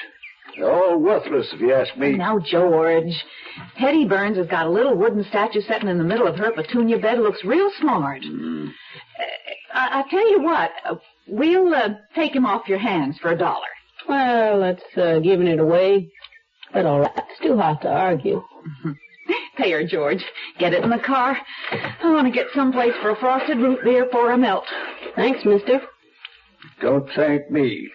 They're all worthless, if you ask me. Now, George, Hetty Burns has got a little wooden statue sitting in the middle of her petunia bed. It looks real smart. I'll tell you what, we'll take him off your hands for $1. Well, that's giving it away. But all right, it's too hot to argue. Pay her, George. Get it in the car. I want to get someplace for a frosted root beer for a melt. Thanks, mister. Don't thank me.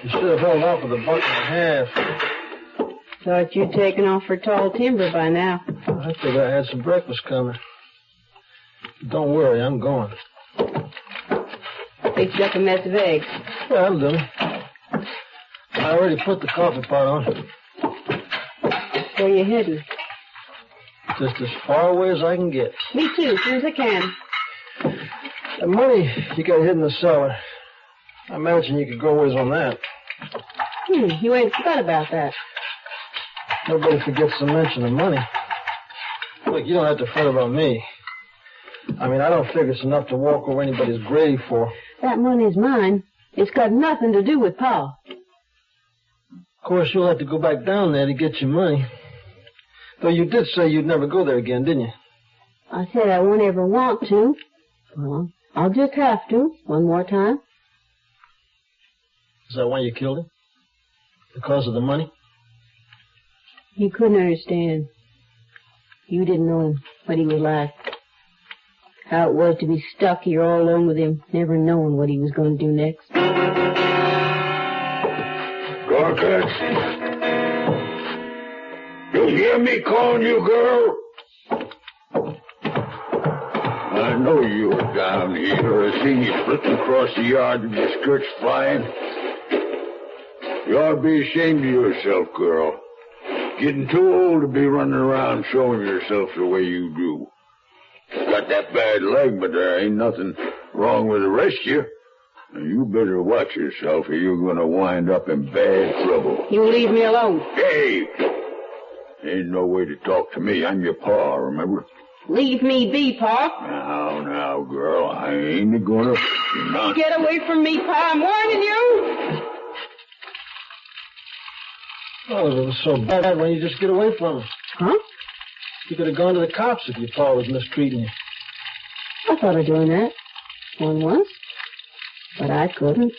You should have held off with $1.50. Thought you'd taken off for tall timber by now. I figured I had some breakfast coming. Don't worry, I'm going. Fixed up a mess of eggs. Yeah, that'll do. I already put the coffee pot on. Where you heading? Just as far away as I can get. Me too, as soon as I can. The money you got hid in the cellar. I imagine you could go ways on that. You ain't forgot about that. Nobody forgets to mention the money. Look, you don't have to fret about me. I mean, I don't figure it's enough to walk over anybody's grave for. That money's mine. It's got nothing to do with Pa. Of course, you'll have to go back down there to get your money. Though you did say you'd never go there again, didn't you? I said I won't ever want to. Well, I'll just have to, one more time. Is that why you killed him? Because of the money? You couldn't understand. You didn't know him, what he was like. How it was to be stuck here all alone with him, never knowing what he was going to do next. Gorkats, you hear me calling you, girl? I know you were down here. I seen you flitting across the yard with your skirts flying. You ought to be ashamed of yourself, girl. Getting too old to be running around showing yourself the way you do. You got that bad leg, but there ain't nothing wrong with the rest of you. You better watch yourself or you're going to wind up in bad trouble. You leave me alone. Hey! Ain't no way to talk to me. I'm your pa, remember? Leave me be, Pa. Now, girl, I ain't gonna... Get away from me, Pa. I'm warning you. Oh, it was so bad when you just get away from him. Huh? You could have gone to the cops if your pa was mistreating you. I thought of doing that. Once. But I couldn't.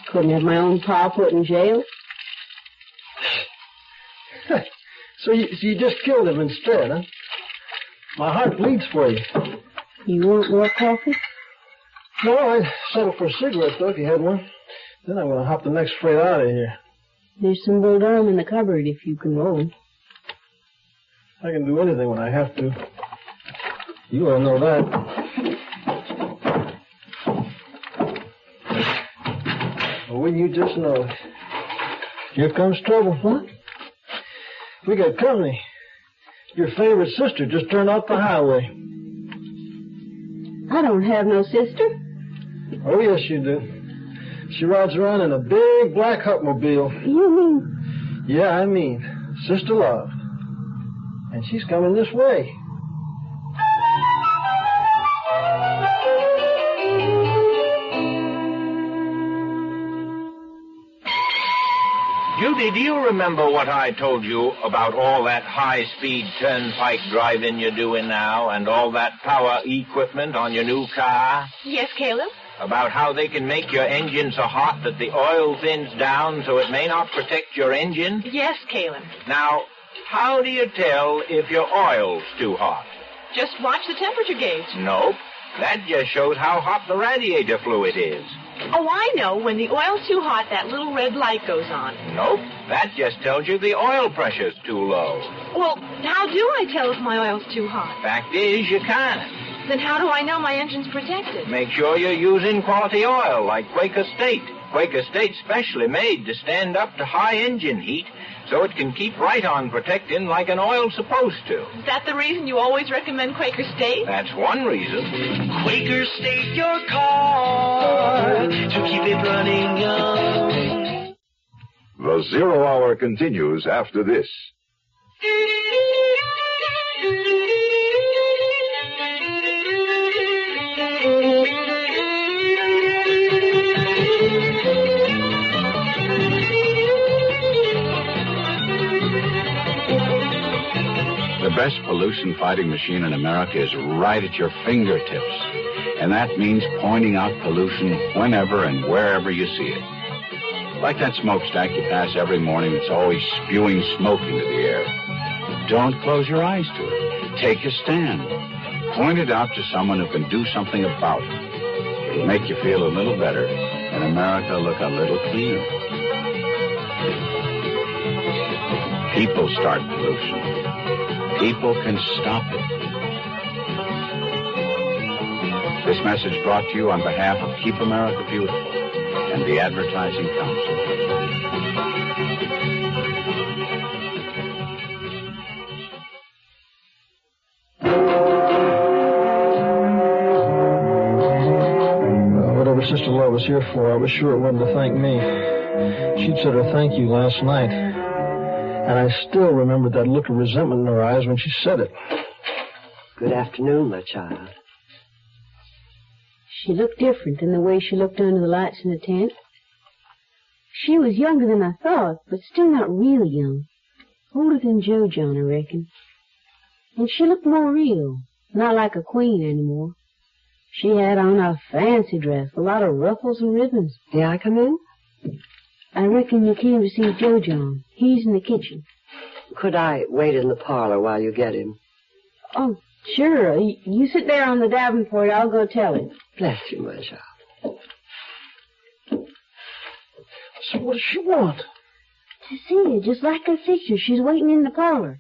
Couldn't have my own pa put in jail. So you just killed him instead, huh? My heart bleeds for you. You want more coffee? No, I'd settle for a cigarette, though, if you had one. Then I'm going to hop the next freight out of here. There's some Bull Durham in the cupboard if you can roll. I can do anything when I have to. You all know that. Well, wouldn't you just know it? Here comes trouble. What? We got company. Your favorite sister just turned off the highway. I don't have no sister. Oh, yes, you do. She rides around in a big black Hupmobile. You mean? Yeah, I mean. Sister Love. And she's coming this way. Judy, do you remember what I told you about all that high-speed turnpike driving you're doing now and all that power equipment on your new car? Yes, Caleb? About how they can make your engine so hot that the oil thins down so it may not protect your engine? Yes, Caleb. Now, how do you tell if your oil's too hot? Just watch the temperature gauge. Nope. That just shows how hot the radiator fluid is. Oh, I know. When the oil's too hot, that little red light goes on. Nope. That just tells you the oil pressure's too low. Well, how do I tell if my oil's too hot? Fact is, you can't. Then how do I know my engine's protected? Make sure you're using quality oil like Quaker State. Quaker State's specially made to stand up to high engine heat so it can keep right on protecting like an oil's supposed to. Is that the reason you always recommend Quaker State? That's one reason. Quaker State your car to keep it running young. The Zero Hour continues after this. The best pollution-fighting machine in America is right at your fingertips. And that means pointing out pollution whenever and wherever you see it. Like that smokestack you pass every morning that's always spewing smoke into the air. Don't close your eyes to it. Take a stand. Point it out to someone who can do something about it. It'll make you feel a little better and America look a little cleaner. People start pollution. People can stop it. This message brought to you on behalf of Keep America Beautiful and the Advertising Council. Whatever Sister Love was here for, I was sure it wasn't to thank me. She'd said her thank you last night. And I still remember that look of resentment in her eyes when she said it. Good afternoon, my child. She looked different than the way she looked under the lights in the tent. She was younger than I thought, but still not really young. Older than Joe John, I reckon. And she looked more real, not like a queen anymore. She had on a fancy dress, a lot of ruffles and ribbons. May I come in? I reckon you came to see Joe John. He's in the kitchen. Could I wait in the parlor while you get him? Oh, sure. You sit there on the davenport. I'll go tell him. Bless you, my child. So what does she want? To see you, just like I said to you. She's waiting in the parlor.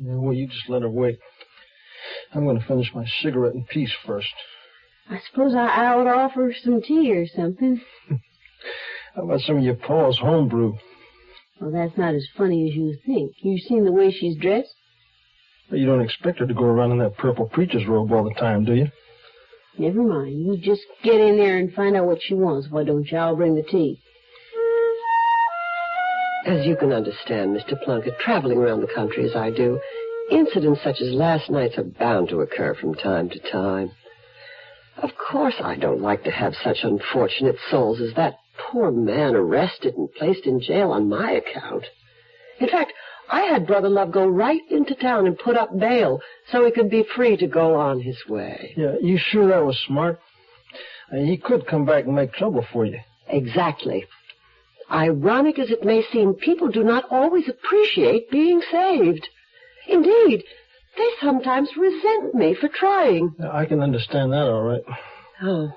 Yeah, well, you just let her wait. I'm going to finish my cigarette in peace first. I suppose I ought to offer some tea or something. How about some of your Paul's homebrew? Well, that's not as funny as you think. You've seen the way she's dressed? Well, you don't expect her to go around in that purple preacher's robe all the time, do you? Never mind. You just get in there and find out what she wants. Why don't you? I'll bring the tea. As you can understand, Mr. Plunkett, traveling around the country as I do, incidents such as last night's are bound to occur from time to time. Of course I don't like to have such unfortunate souls as that poor man arrested and placed in jail on my account. In fact, I had Brother Love go right into town and put up bail so he could be free to go on his way. Yeah, you sure that was smart? I mean, he could come back and make trouble for you. Exactly. Ironic as it may seem, people do not always appreciate being saved. Indeed, they sometimes resent me for trying. Yeah, I can understand that all right. Oh,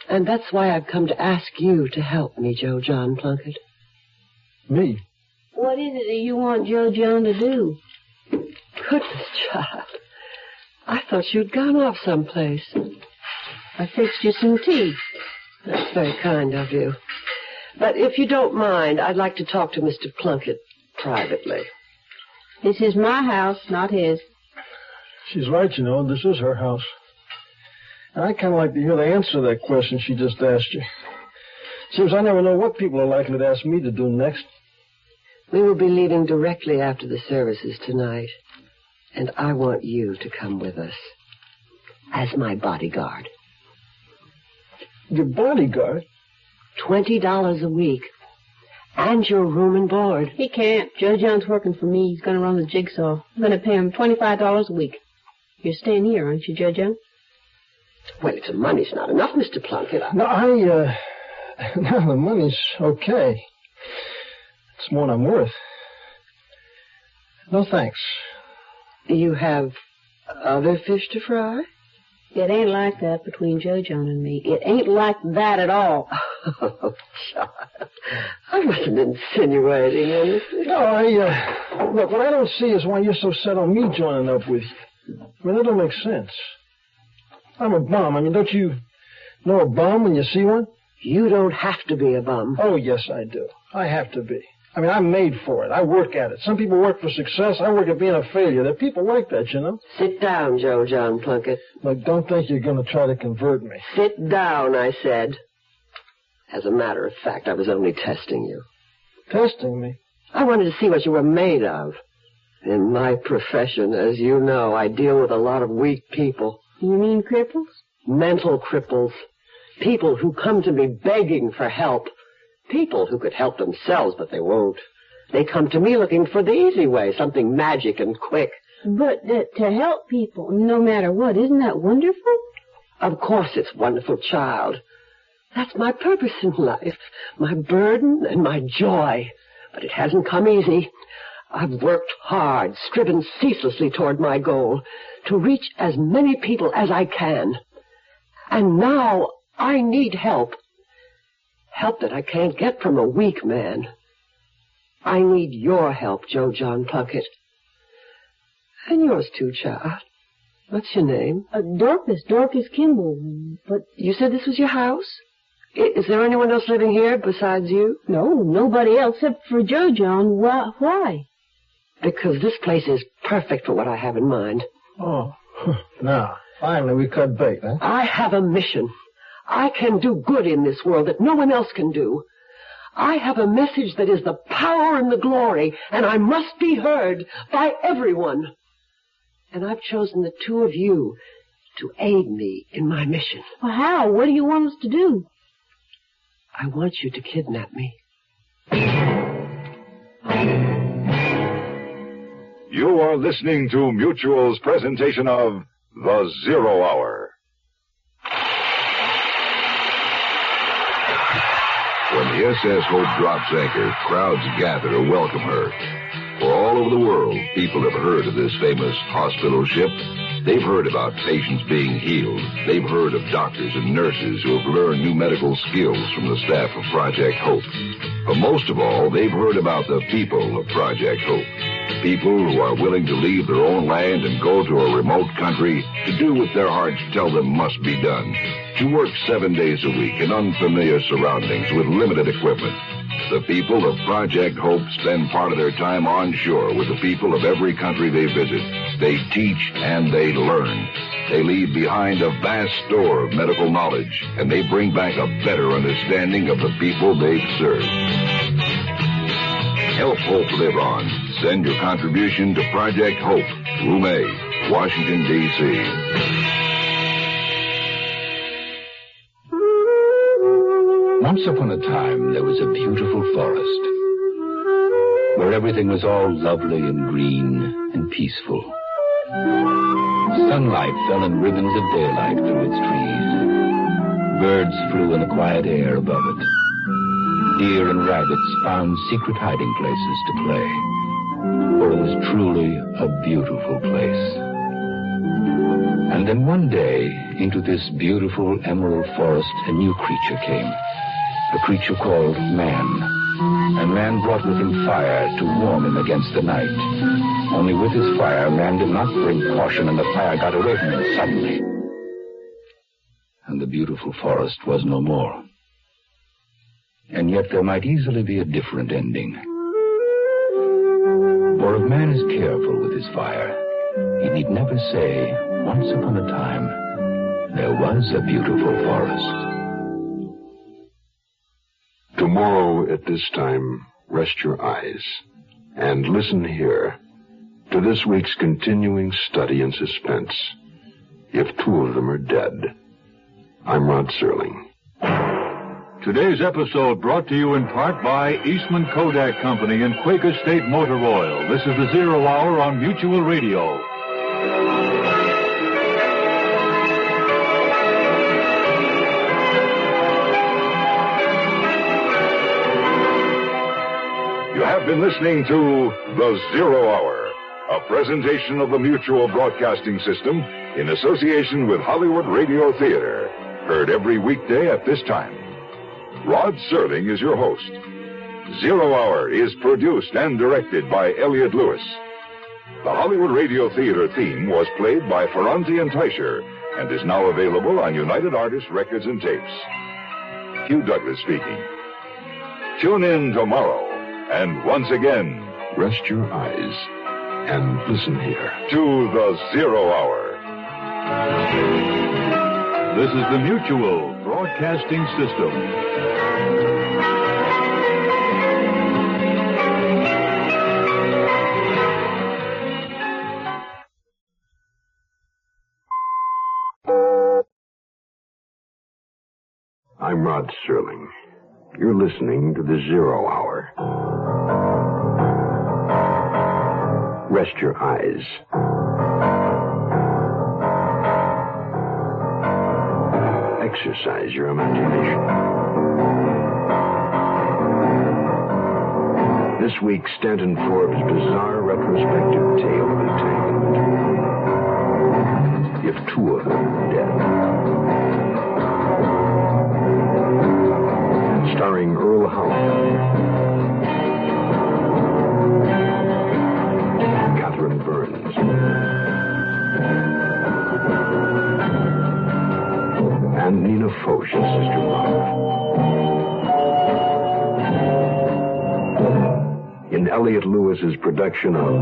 and that's why I've come to ask you to help me, Joe John Plunkett. Me? What is it that you want Joe John to do? Goodness, child. I thought you'd gone off someplace. I fixed you some tea. That's very kind of you. But if you don't mind, I'd like to talk to Mr. Plunkett privately. This is my house, not his. She's right, you know. This is her house. And I kind of like to hear the answer to that question she just asked you. Seems I never know what people are likely to ask me to do next. We will be leaving directly after the services tonight. And I want you to come with us. As my bodyguard. Your bodyguard? $20 a week. And your room and board. He can't. Joe John's working for me. He's going to run the jigsaw. I'm going to pay him $25 a week. You're staying here, aren't you, Joe John? Well, if the money's not enough, Mr. Plunkett. No, no, the money's okay. It's more than I'm worth. No, thanks. You have other fish to fry? It ain't like that between Joe John and me. It ain't like that at all. Oh, child. I wasn't insinuating anything. No, look, what I don't see is why you're so set on me joining up with you. I mean, that don't make sense. I'm a bum. I mean, don't you know a bum when you see one? You don't have to be a bum. Oh, yes, I do. I have to be. I mean, I'm made for it. I work at it. Some people work for success. I work at being a failure. There are people like that, you know. Sit down, Joe John Plunkett. Look, don't think you're going to try to convert me. Sit down, I said. As a matter of fact, I was only testing you. Testing me? I wanted to see what you were made of. In my profession, as you know, I deal with a lot of weak people. You mean cripples? Mental cripples. People who come to me begging for help. People who could help themselves, but they won't. They come to me looking for the easy way, something magic and quick. But to help people, no matter what, isn't that wonderful? Of course it's wonderful, child. That's my purpose in life, my burden and my joy. But it hasn't come easy. I've worked hard, striven ceaselessly toward my goal, to reach as many people as I can. And now I need help. Help that I can't get from a weak man. I need your help, Joe John Plunkett. And yours too, child. What's your name? Dorcas Kimball. But you said this was your house? Is there anyone else living here besides you? No, nobody else except for Joe John. Why? Because this place is perfect for what I have in mind. Oh, now, finally we cut bait, huh? I have a mission. I can do good in this world that no one else can do. I have a message that is the power and the glory, and I must be heard by everyone. And I've chosen the two of you to aid me in my mission. Well, how? What do you want us to do? I want you to kidnap me. You are listening to Mutual's presentation of The Zero Hour. When the SS Hope drops anchor, crowds gather to welcome her. For all over the world, people have heard of this famous hospital ship. They've heard about patients being healed. They've heard of doctors and nurses who have learned new medical skills from the staff of Project Hope. But most of all, they've heard about the people of Project Hope. People who are willing to leave their own land and go to a remote country to do what their hearts tell them must be done. To work 7 days a week in unfamiliar surroundings with limited equipment. The people of Project Hope spend part of their time on shore with the people of every country they visit. They teach and they learn. They leave behind a vast store of medical knowledge, and they bring back a better understanding of the people they've served. Help Hope live on. Send your contribution to Project Hope, Room A, Washington, D.C. Once upon a time, there was a beautiful forest where everything was all lovely and green and peaceful. Sunlight fell in ribbons of daylight through its trees. Birds flew in the quiet air above it. Deer and rabbits found secret hiding places to play, for it was truly a beautiful place. And then one day, into this beautiful emerald forest, a new creature came. A creature called man. And man brought with him fire to warm him against the night. Only with his fire, man did not bring caution, and the fire got away from him suddenly. And the beautiful forest was no more. And yet there might easily be a different ending. For if man is careful with his fire, he need never say, once upon a time, there was a beautiful forest. Tomorrow at this time, rest your eyes and listen here to this week's continuing study in suspense. If two of them are dead. I'm Rod Serling. Today's episode brought to you in part by Eastman Kodak Company and Quaker State Motor Oil. This is the Zero Hour on Mutual Radio. You have been listening to The Zero Hour, a presentation of the Mutual Broadcasting System, in association with Hollywood Radio Theater, heard every weekday at this time. Rod Serling is your host. 0 Hour is produced and directed by Elliott Lewis. The Hollywood Radio Theater theme was played by Ferranti and Teicher and is now available on United Artists Records and Tapes. Hugh Douglas speaking. Tune in tomorrow, and once again, rest your eyes and listen here to the 0 Hour. This is the Mutual Broadcasting System. I'm Rod Serling. You're listening to the 0 Hour. Rest your eyes. Exercise your imagination. This week, Stanton Forbes' bizarre retrospective tale of entanglement. If two of them are dead. Starring Earl Howard, Catherine Burns, and Nina Foch as Sister Love. In Elliott Lewis's production of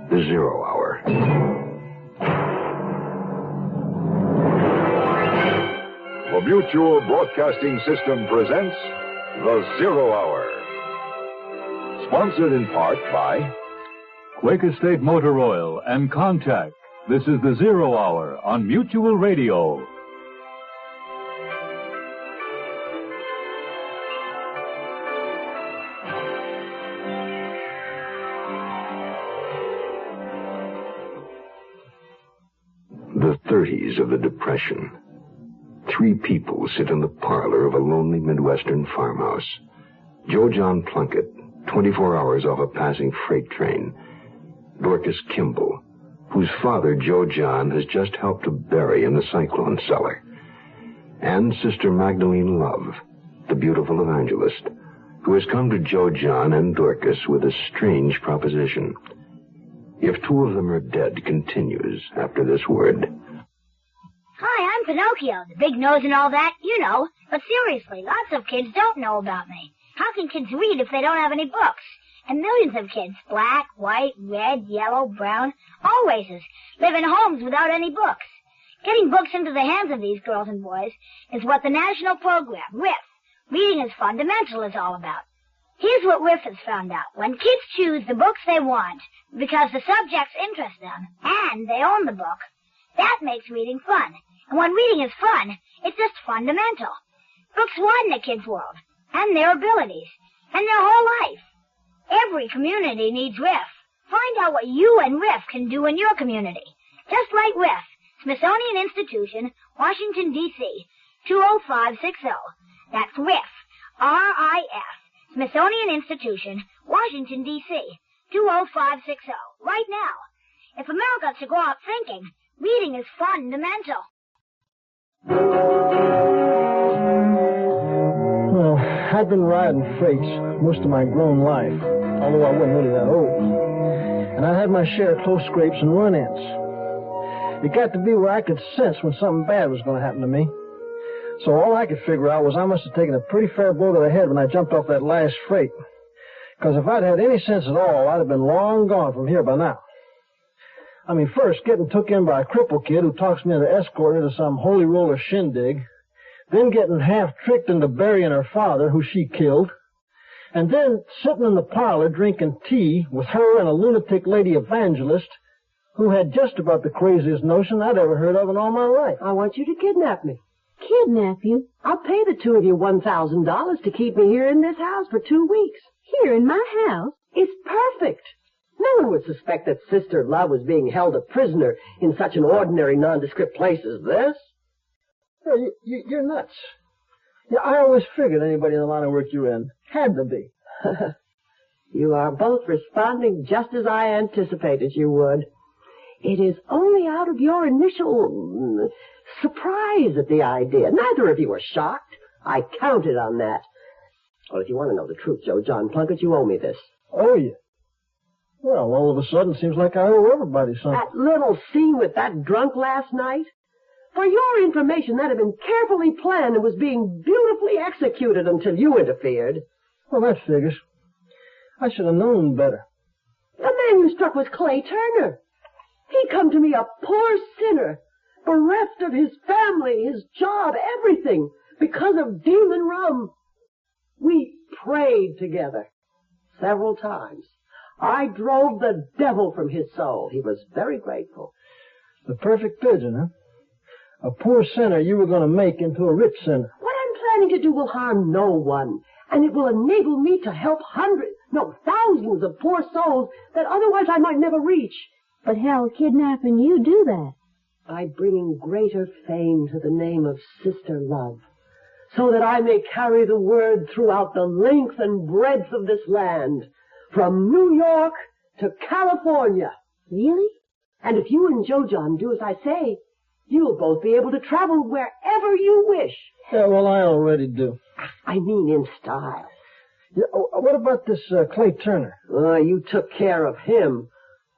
The 0 Hour. The Mutual Broadcasting System presents The 0 Hour. Sponsored in part by Quaker State Motor Oil and Contact. This is the 0 Hour on Mutual Radio. The 30s of the Depression. 3 people sit in the parlor of a lonely Midwestern farmhouse. Joe John Plunkett, 24 hours off a passing freight train. Dorcas Kimball, whose father, Joe John, has just helped to bury in the cyclone cellar. And Sister Magdalene Love, the beautiful evangelist, who has come to Joe John and Dorcas with a strange proposition. If two of them are dead continues after this word. Hi, I'm Pinocchio, the big nose and all that, you know. But seriously, lots of kids don't know about me. How can kids read if they don't have any books? And millions of kids, black, white, red, yellow, brown, all races, live in homes without any books. Getting books into the hands of these girls and boys is what the national program, RIF, Reading is Fundamental, is all about. Here's what RIF has found out. When kids choose the books they want because the subjects interest them and they own the book, that makes reading fun. And when reading is fun, it's just fundamental. Books widen a kid's world, and their abilities, and their whole life. Every community needs RIF. Find out what you and RIF can do in your community. Just like RIF, Smithsonian Institution, Washington, D.C., 20560. That's RIF, R-I-F, Smithsonian Institution, Washington, D.C., 20560. Right now. If America is to go out thinking, reading is fundamental. Well, I've been riding freights most of my grown life, although I wasn't really that old. And I had my share of close scrapes and run-ins. It got to be where I could sense when something bad was going to happen to me. So all I could figure out was I must have taken a pretty fair blow to the head when I jumped off that last freight. Because if I'd had any sense at all, I'd have been long gone from here by now. I mean, first, getting took in by a cripple kid who talks me into escorting to some holy roller shindig, then getting half-tricked into burying her father, who she killed, and then sitting in the parlor drinking tea with her and a lunatic lady evangelist who had just about the craziest notion I'd ever heard of in all my life. I want you to kidnap me. Kidnap you? I'll pay the two of you $1,000 to keep me here in this house for 2 weeks. Here in my house? It's perfect. No one would suspect that Sister Love was being held a prisoner in such an ordinary, nondescript place as this. You're nuts. Yeah, I always figured anybody in the line of work you're in had to be. You are both responding just as I anticipated you would. It is only out of your initial surprise at the idea. Neither of you are shocked. I counted on that. Well, if you want to know the truth, Joe John Plunkett, you owe me this. Oh, you? Well, all of a sudden, it seems like I owe everybody something. That little scene with that drunk last night? For your information, that had been carefully planned and was being beautifully executed until you interfered. Well, that figures. I should have known better. The man you struck was Clay Turner. He come to me a poor sinner, bereft of his family, his job, everything, because of demon rum. We prayed together several times. I drove the devil from his soul. He was very grateful. The perfect pigeon, huh? A poor sinner you were going to make into a rich sinner. What I'm planning to do will harm no one, and it will enable me to help hundreds, no, thousands of poor souls that otherwise I might never reach. But how kidnapping you do that? By bringing greater fame to the name of Sister Love, so that I may carry the word throughout the length and breadth of this land, from New York to California. Really? And if you and Joe John do as I say, you'll both be able to travel wherever you wish. Yeah, well, I already do. I mean in style. Yeah, what about this Clay Turner? You took care of him.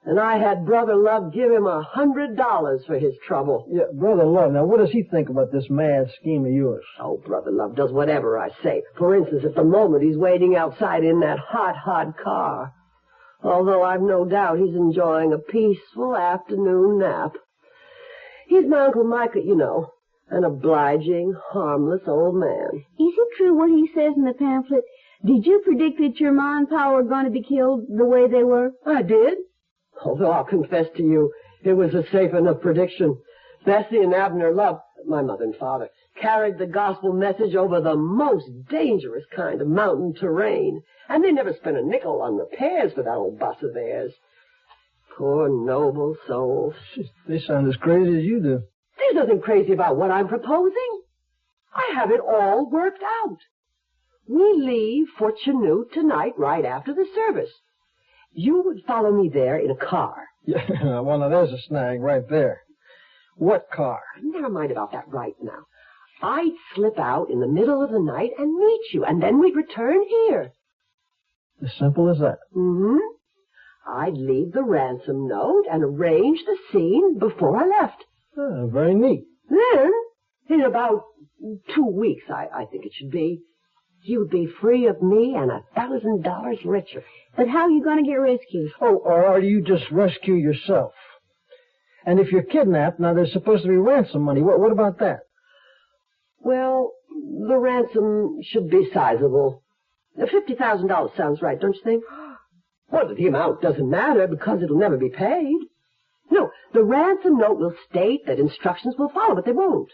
And I had Brother Love give him $100 for his trouble. Yeah, Brother Love. Now, what does he think about this mad scheme of yours? Oh, Brother Love does whatever I say. For instance, at the moment, he's waiting outside in that hot, hot car. Although I've no doubt he's enjoying a peaceful afternoon nap. He's my Uncle Micah, you know. An obliging, harmless old man. Is it true what he says in the pamphlet? Did you predict that your ma and pa were going to be killed the way they were? I did. Although I'll confess to you, it was a safe enough prediction. Bessie and Abner Love, my mother and father, carried the gospel message over the most dangerous kind of mountain terrain, and they never spent a nickel on repairs for that old bus of theirs. Poor noble souls. They sound as crazy as you do. There's nothing crazy about what I'm proposing. I have it all worked out. We leave for Chanute tonight right after the service. You would follow me there in a car. Yeah, well, now there's a snag right there. What car? Never mind about that right now. I'd slip out in the middle of the night and meet you, and then we'd return here. As simple as that? Mm-hmm. I'd leave the ransom note and arrange the scene before I left. Very neat. Then, in about 2 weeks, I think it should be, you'd be free of me and $1,000 richer. But how are you going to get rescued? Oh, or do you just rescue yourself? And if you're kidnapped, now there's supposed to be ransom money. What about that? Well, the ransom should be sizable. $50,000 sounds right, don't you think? Well, the amount doesn't matter because it'll never be paid. No, the ransom note will state that instructions will follow, but they won't.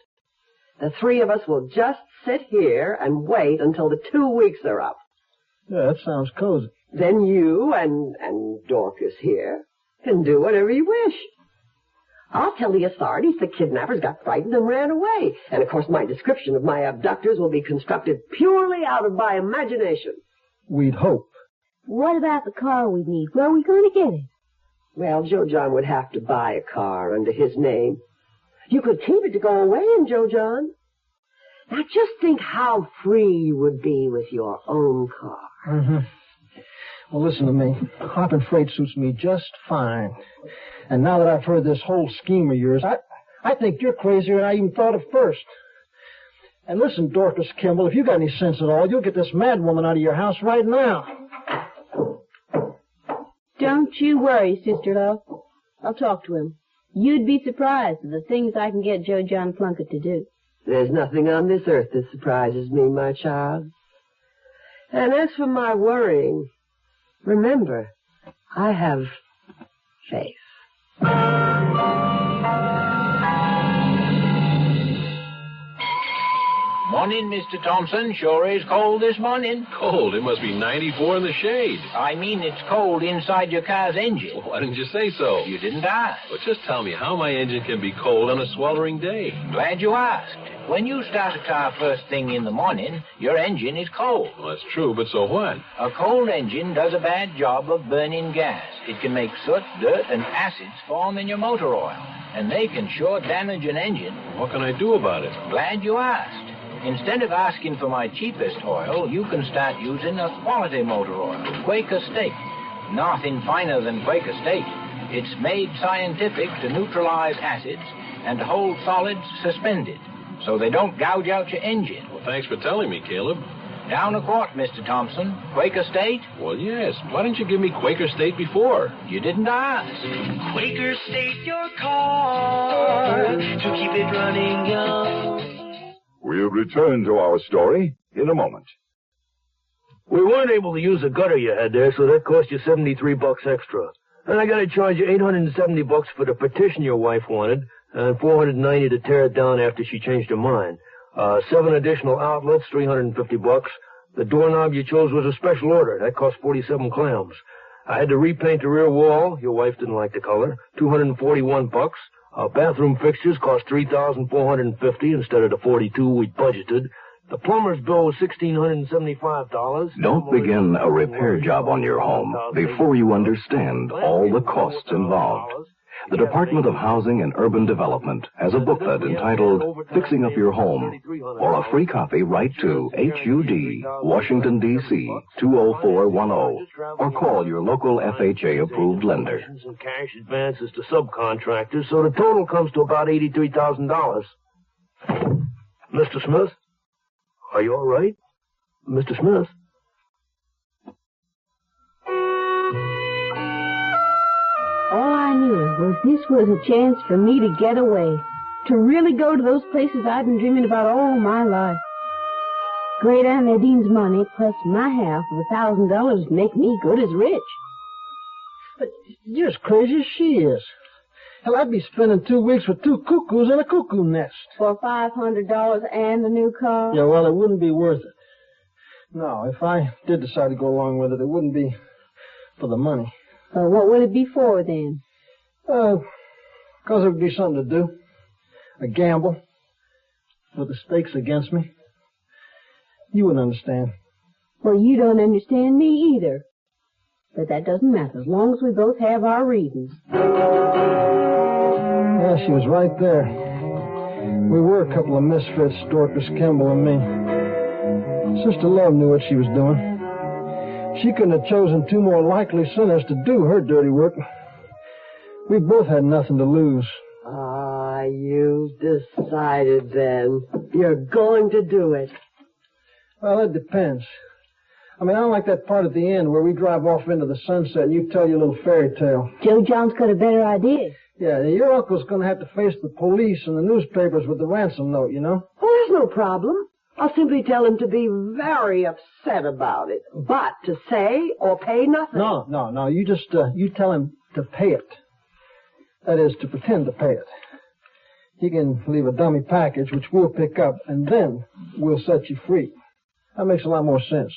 The three of us will just sit here and wait until the 2 weeks are up. Yeah, that sounds cozy. Then you and Dorcas here can do whatever you wish. I'll tell the authorities the kidnappers got frightened and ran away. And, of course, my description of my abductors will be constructed purely out of my imagination. We'd hope. What about the car we need? Where are we going to get it? Well, Joe John would have to buy a car under his name. You could keep it to go away in, Joe John. Now, just think how free you would be with your own car. Mm-hmm. Well, listen to me. Hopping freight suits me just fine. And now that I've heard this whole scheme of yours, I think you're crazier than I even thought at first. And listen, Dorcas Kimball, if you got any sense at all, you'll get this mad woman out of your house right now. Don't you worry, Sister Love. I'll talk to him. You'd be surprised at the things I can get Joe John Plunkett to do. There's nothing on this earth that surprises me, my child. And as for my worrying, remember, I have faith. Morning, Mr. Thompson. Sure is cold this morning. Cold? It must be 94 in the shade. I mean it's cold inside your car's engine. Well, why didn't you say so? You didn't ask. Well, just tell me how my engine can be cold on a sweltering day. Glad you asked. When you start a car first thing in the morning, your engine is cold. Well, that's true, but so what? A cold engine does a bad job of burning gas. It can make soot, dirt, and acids form in your motor oil, and they can sure damage an engine. What can I do about it? Glad you asked. Instead of asking for my cheapest oil, you can start using a quality motor oil, Quaker State. Nothing finer than Quaker State. It's made scientific to neutralize acids and to hold solids suspended, so they don't gouge out your engine. Well, thanks for telling me, Caleb. Down a quart, Mr. Thompson. Quaker State? Well, yes. Why didn't you give me Quaker State before? You didn't ask. Quaker State your car to keep it running young. We'll return to our story in a moment. We weren't able to use the gutter you had there, so that cost you $73 extra. And I gotta charge you $870 for the partition your wife wanted, and $490 to tear it down after she changed her mind. 7 additional outlets, $350. The doorknob you chose was a special order. That cost 47 clams. I had to repaint the rear wall. Your wife didn't like the color. $241. Bathroom fixtures cost $3,450 instead of the $42 we budgeted. The plumber's bill was $1,675. Don't begin a repair job on your home before you understand all the costs involved. The Department of Housing and Urban Development has a booklet entitled Fixing Up Your Home. For a free copy, write to HUD, Washington, D.C., 20410, or call your local FHA-approved lender. And cash advances to subcontractors, so the total comes to about $83,000. Mr. Smith? Are you all right? Mr. Smith? All I knew was this was a chance for me to get away, to really go to those places I'd been dreaming about all my life. Great Aunt Nadine's money plus my half of $1,000 would make me good as rich. But you're as crazy as she is. Hell, I'd be spending 2 weeks with 2 cuckoos in a cuckoo nest. For $500 and a new car? Yeah, well, it wouldn't be worth it. No, if I did decide to go along with it, it wouldn't be for the money. What would it be for, then? Because it would be something to do. A gamble. With the stakes against me. You wouldn't understand. Well, you don't understand me either. But that doesn't matter, as long as we both have our reasons. Yeah, she was right there. We were a couple of misfits, Dorcas, Kimball, and me. Sister Love knew what she was doing. She couldn't have chosen 2 more likely sinners to do her dirty work. We both had nothing to lose. Ah, you've decided then. You're going to do it. Well, it depends. I mean, I don't like that part at the end where we drive off into the sunset and you tell your little fairy tale. Joe John's got a better idea. Yeah, your uncle's going to have to face the police and the newspapers with the ransom note, you know? Oh, there's no problem. I'll simply tell him to be very upset about it, but to say or pay nothing. No. You just, you tell him to pay it. That is, to pretend to pay it. He can leave a dummy package, which we'll pick up, and then we'll set you free. That makes a lot more sense.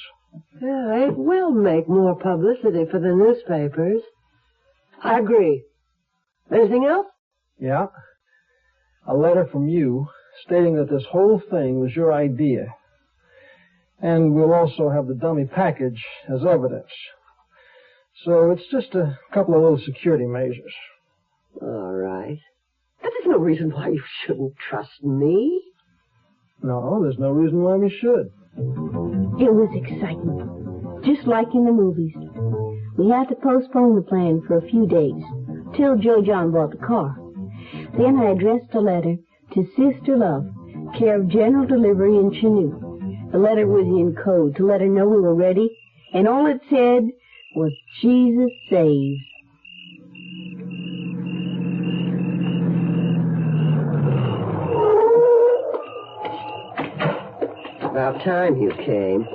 Yeah, it will make more publicity for the newspapers. I agree. Anything else? Yeah. A letter from you stating that this whole thing was your idea. And we'll also have the dummy package as evidence. So it's just a couple of little security measures. All right. But there's no reason why you shouldn't trust me. No, there's no reason why we should. It was exciting. Just like in the movies. We had to postpone the plan for a few days, till Joe John bought the car. Then I addressed a letter to Sister Love, care of General Delivery in Chanute. The letter was in code to let her know we were ready, and all it said was, Jesus saves. About time you came.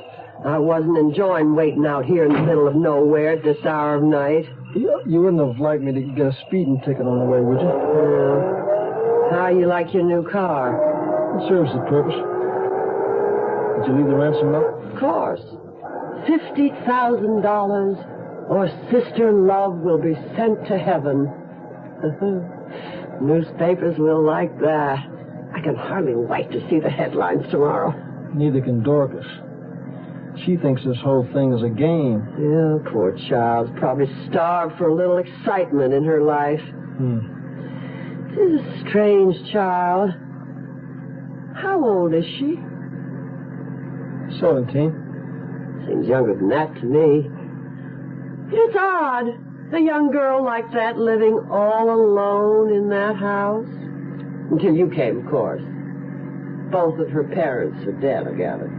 I wasn't enjoying waiting out here in the middle of nowhere at this hour of night. You wouldn't have liked me to get a speeding ticket on the way, would you? How you like your new car? It serves the purpose. Did you leave the ransom note? Of course. $50,000 or Sister Love will be sent to heaven. Newspapers will like that. I can hardly wait to see the headlines tomorrow. Neither can Dorcas. She thinks this whole thing is a game. Yeah, poor child's probably starved for a little excitement in her life. She's a strange child. How old is she? 17. Seems younger than that to me. It's odd. A young girl like that living all alone in that house. Until you came, of course. Both of her parents are dead, I gather.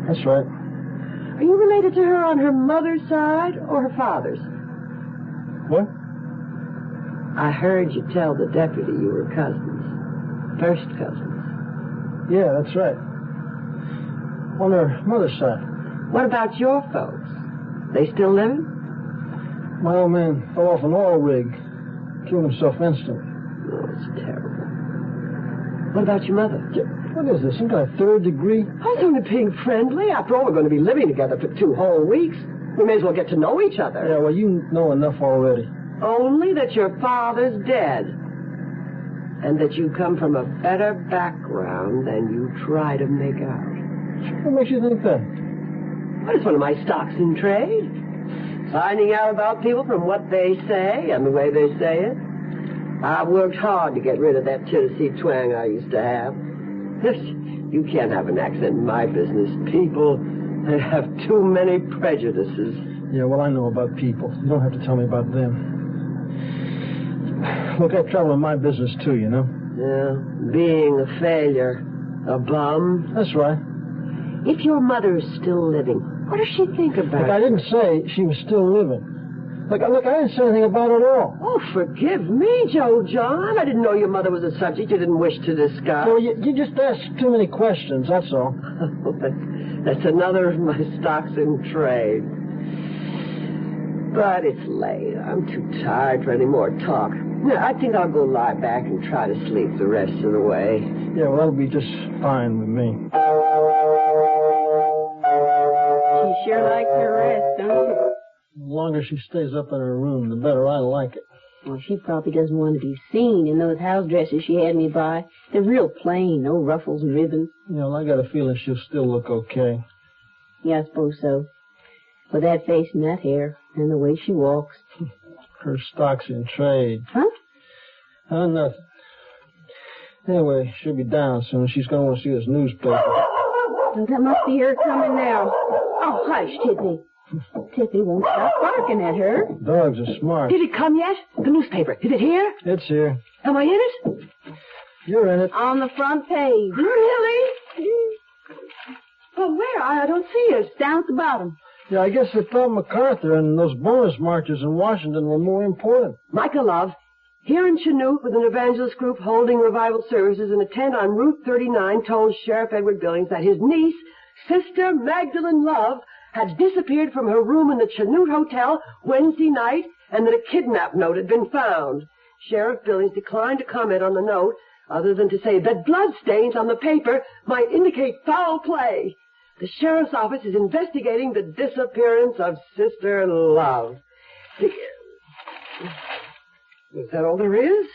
That's right. Are you related to her on her mother's side or her father's? What? I heard you tell the deputy you were cousins. First cousins. Yeah, that's right. On her mother's side. What about your folks? They still living? My old man fell off an oil rig. Killed himself instantly. Oh, it's terrible. What about your mother? What is this, some kind of third degree? I was only being friendly. After all, we're going to be living together for 2 whole weeks. We may as well get to know each other. Yeah, well, you know enough already. Only that your father's dead. And that you come from a better background than you try to make out. What makes you think that? Well, it's one of my stocks in trade. Finding out about people from what they say and the way they say it. I've worked hard to get rid of that Tennessee twang I used to have. You can't have an accent in my business. People, they have too many prejudices. Yeah, well, I know about people. You don't have to tell me about them. Look, I travel in my business, too, you know? Yeah, being a failure. A bum. That's right. If your mother is still living, what does she think about Look, I didn't say she was still living. Look, I didn't say anything about it at all. Oh, forgive me, Joe John. I didn't know your mother was a subject you didn't wish to discuss. Well, you just asked too many questions, that's all. That's another of my stocks in trade. But it's late. I'm too tired for any more talk. I think I'll go lie back and try to sleep the rest of the way. Yeah, well, that'll be just fine with me. She sure likes her rest, don't she? The longer she stays up in her room, the better I like it. Well, she probably doesn't want to be seen in those house dresses she had me buy. They're real plain, no ruffles and ribbons. You know, I got a feeling she'll still look okay. Yeah, I suppose so. With that face and that hair, and the way she walks. Her stock's in trade. Huh? Nothing. Anyway, she'll be down soon. She's going to want to see this newspaper. Well, that must be her coming now. Oh, hush, Tippy. Tippy won't stop barking at her. Dogs are smart. Did it come yet? The newspaper. Is it here? It's here. Am I in it? You're in it. On the front page. Really? Well, where? I don't see it. It's down at the bottom. Yeah, I guess they thought MacArthur and those bonus marches in Washington were more important. Micah Love, here in Chanute with an evangelist group holding revival services in a tent on Route 39, told Sheriff Edward Billings that his niece, Sister Magdalene Love, had disappeared from her room in the Chanute Hotel Wednesday night and that a kidnap note had been found. Sheriff Billings declined to comment on the note other than to say that bloodstains on the paper might indicate foul play. The sheriff's office is investigating the disappearance of Sister Love. Is that all there is?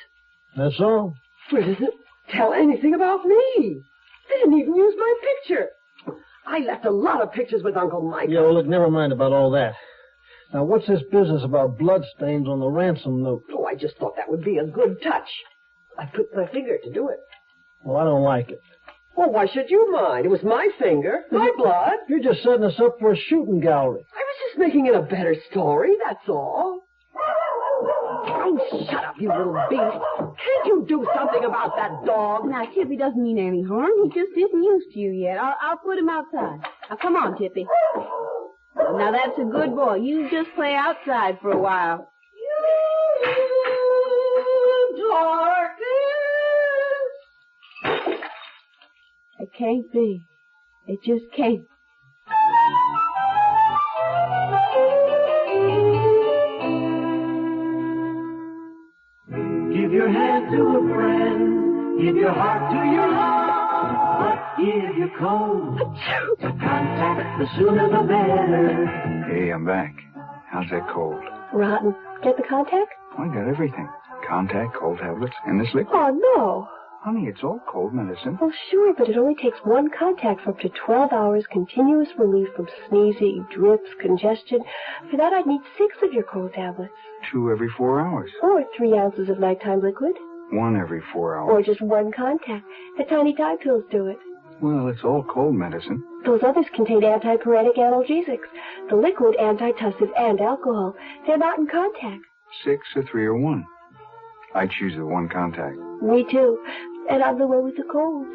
That's all. Well, it doesn't tell anything about me. They didn't even use my picture. I left a lot of pictures with Uncle Mike. Yeah, well, look, never mind about all that. Now, what's this business about bloodstains on the ransom note? Oh, I just thought that would be a good touch. I put my finger to do it. Well, I don't like it. Well, why should you mind? It was my finger, my blood. You're just setting us up for a shooting gallery. I was just making it a better story, that's all. Oh, shut up, you little beast. Can't you do something about that dog? Now, Tippy doesn't mean any harm. He just isn't used to you yet. I'll put him outside. Now, come on, Tippy. Now, that's a good boy. You just play outside for a while. You darkness. It can't be. It just can't. Give your hand to a friend. Give your heart to your love. But if you're cold, contact, the sooner the better. Hey, I'm back. How's that cold? Rotten. Get the contact? I got everything. Contact, cold tablets, and this liquid. Oh, no. Honey, it's all cold medicine. Well, sure, but it only takes one contact for up to 12 hours continuous relief from sneezing, drips, congestion. For that, I'd need 6 of your cold tablets. 2 every 4 hours. Or 3 ounces of nighttime liquid. 1 every 4 hours. Or just 1 contact. The tiny Tide pills do it. Well, it's all cold medicine. Those others contain antipyretic analgesics. The liquid, antitussive, and alcohol. They're not in contact. 6 or 3 or 1. I choose the 1 contact. Me too. And I'm the one with the cold.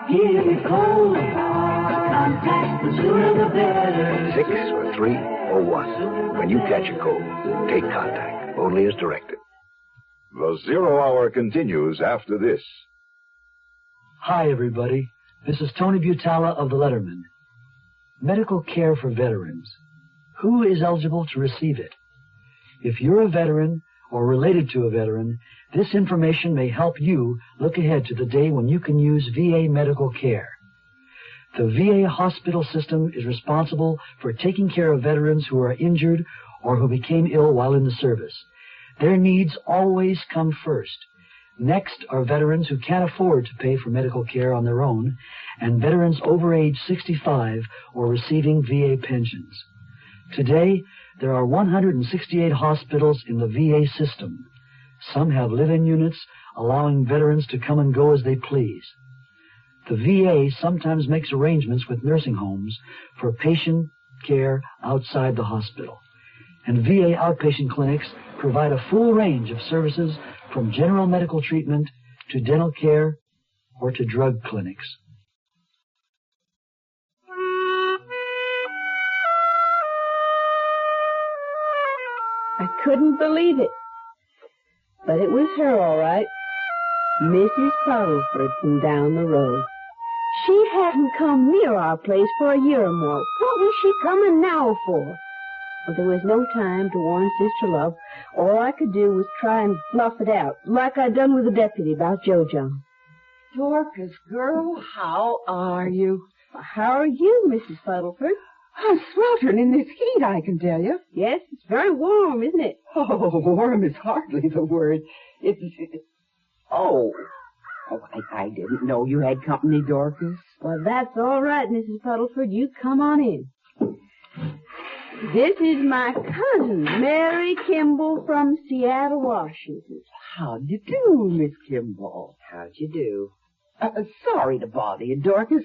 Give it cold. Contact, the sooner the better. 6 or 3 or 1. When you catch a cold, take contact. Only as directed. The Zero Hour continues after this. Hi, everybody. This is Tony Butala of the Letterman. Medical care for veterans. Who is eligible to receive it? If you're a veteran or related to a veteran, this information may help you look ahead to the day when you can use VA medical care. The VA hospital system is responsible for taking care of veterans who are injured or who became ill while in the service. Their needs always come first. Next are veterans who can't afford to pay for medical care on their own, and veterans over age 65 or receiving VA pensions. Today, there are 168 hospitals in the VA system. Some have live-in units, allowing veterans to come and go as they please. The VA sometimes makes arrangements with nursing homes for patient care outside the hospital. And VA outpatient clinics provide a full range of services from general medical treatment to dental care or to drug clinics. I couldn't believe it. But it was her, all right. Mrs. Puddleford from down the road. She hadn't come near our place for a year or more. What was she coming now for? Well, there was no time to warn Sister Love. All I could do was try and bluff it out, like I'd done with the deputy about Joe John. Dorcas, girl, how are you? How are you, Mrs. Puddleford? I'm sweltering in this heat, I can tell you. Yes, it's very warm, isn't it? Oh, warm is hardly the word. Oh, I didn't know you had company, Dorcas. Well, that's all right, Mrs. Puddleford. You come on in. This is my cousin, Mary Kimball from Seattle, Washington. How'd you do, Miss Kimball? How'd you do? Sorry to bother you, Dorcas,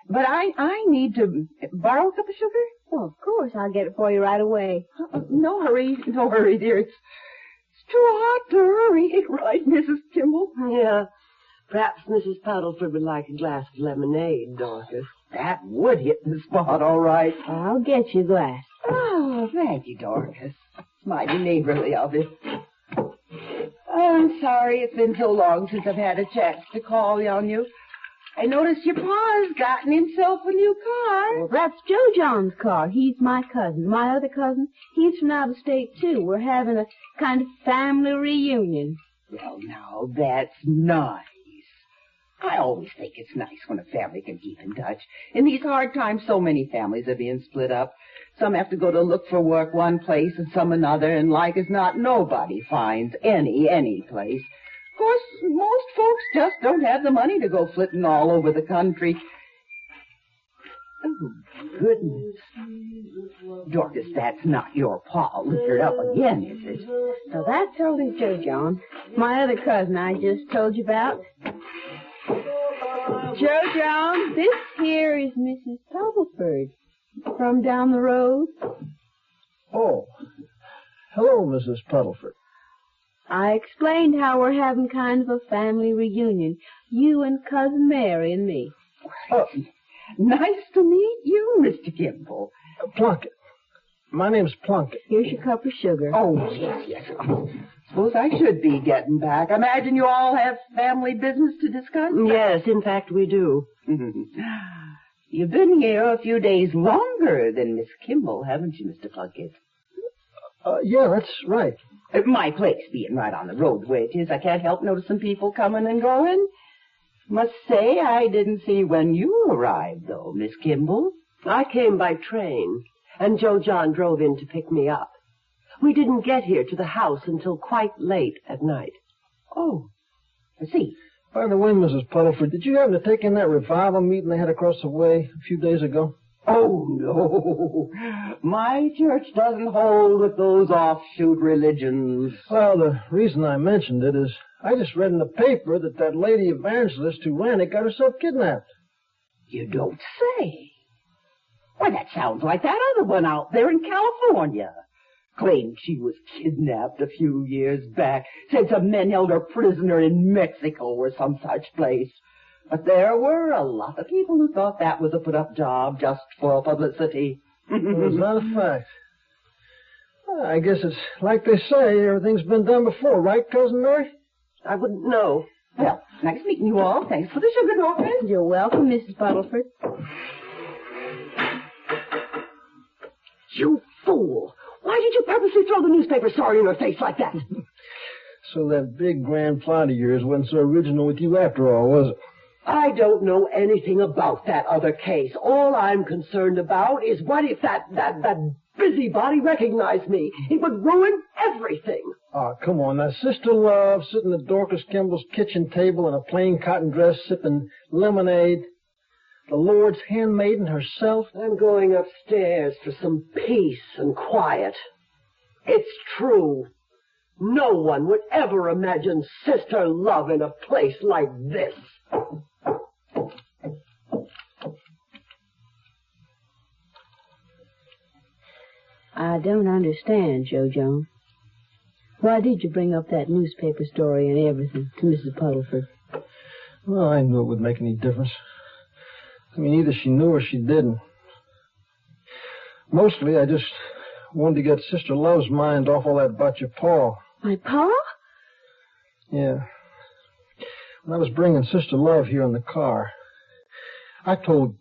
but I need to borrow a cup of sugar. Well, of course, I'll get it for you right away. No hurry, dear. It's too hot to hurry, right, Mrs. Kimball? Yeah. Perhaps Mrs. Puddleford would like a glass of lemonade, Dorcas. That would hit the spot, all right. I'll get you a glass. Oh, thank you, Dorcas. It's mighty neighborly of you. I'm sorry it's been so long since I've had a chance to call on you. I noticed your pa's gotten himself a new car. Well, that's Joe John's car. He's my cousin. My other cousin, he's from out of state, too. We're having a kind of family reunion. Well, now, that's nice. I always think it's nice when a family can keep in touch. In these hard times, so many families are being split up. Some have to go to look for work one place and some another, and like as not, nobody finds any place. Of course, most folks just don't have the money to go flitting all over the country. Oh, goodness. Dorcas, that's not your pa liquored up again, is it? So that's only Joe John, my other cousin I just told you about. Joe John, this here is Mrs. Puddleford from down the road. Oh, hello, Mrs. Puddleford. I explained how we're having kind of a family reunion. You and Cousin Mary and me. Oh, nice to meet you, Mr. Kimball. Plunkett. My name's Plunkett. Here's your cup of sugar. Oh, yes. Suppose I should be getting back. I imagine you all have family business to discuss? Yes, in fact, we do. You've been here a few days longer than Miss Kimball, haven't you, Mr. Plunkett? Yeah, that's right. My place being right on the road where it is, I can't help noticing people coming and going. Must say I didn't see when you arrived, though, Miss Kimball. I came by train, and Joe John drove in to pick me up. We didn't get here to the house until quite late at night. Oh, I see. By the way, Mrs. Puddleford, did you happen to take in that revival meeting they had across the way a few days ago? Oh, no. My church doesn't hold with those offshoot religions. Well, the reason I mentioned it is I just read in the paper that lady evangelist who ran it got herself kidnapped. You don't say. Why, that sounds like that other one out there in California. Claimed she was kidnapped a few years back. Said some men held her prisoner in Mexico or some such place. But there were a lot of people who thought that was a put-up job just for publicity. Well, it's not a fact. I guess it's like they say, everything's been done before, right, Cousin Mary? I wouldn't know. Well, nice meeting you all. Thanks for the sugar, Dorcas. You're welcome, Mrs. Puddleford. You fool! Why did you purposely throw the newspaper story in her face like that? So that big grand plot of yours wasn't so original with you after all, was it? I don't know anything about that other case. All I'm concerned about is what if that busybody recognized me? It would ruin everything. Oh, come on. Now, Sister Love sitting at Dorcas Kimball's kitchen table in a plain cotton dress sipping lemonade. The Lord's handmaiden herself. I'm going upstairs for some peace and quiet. It's true. No one would ever imagine Sister Love in a place like this. I don't understand, Joe John. Why did you bring up that newspaper story and everything to Mrs. Puddleford? Well, I knew it wouldn't make any difference. I mean, either she knew or she didn't. Mostly, I just wanted to get Sister Love's mind off all that about your pa. My pa? Yeah. When I was bringing Sister Love here in the car, I told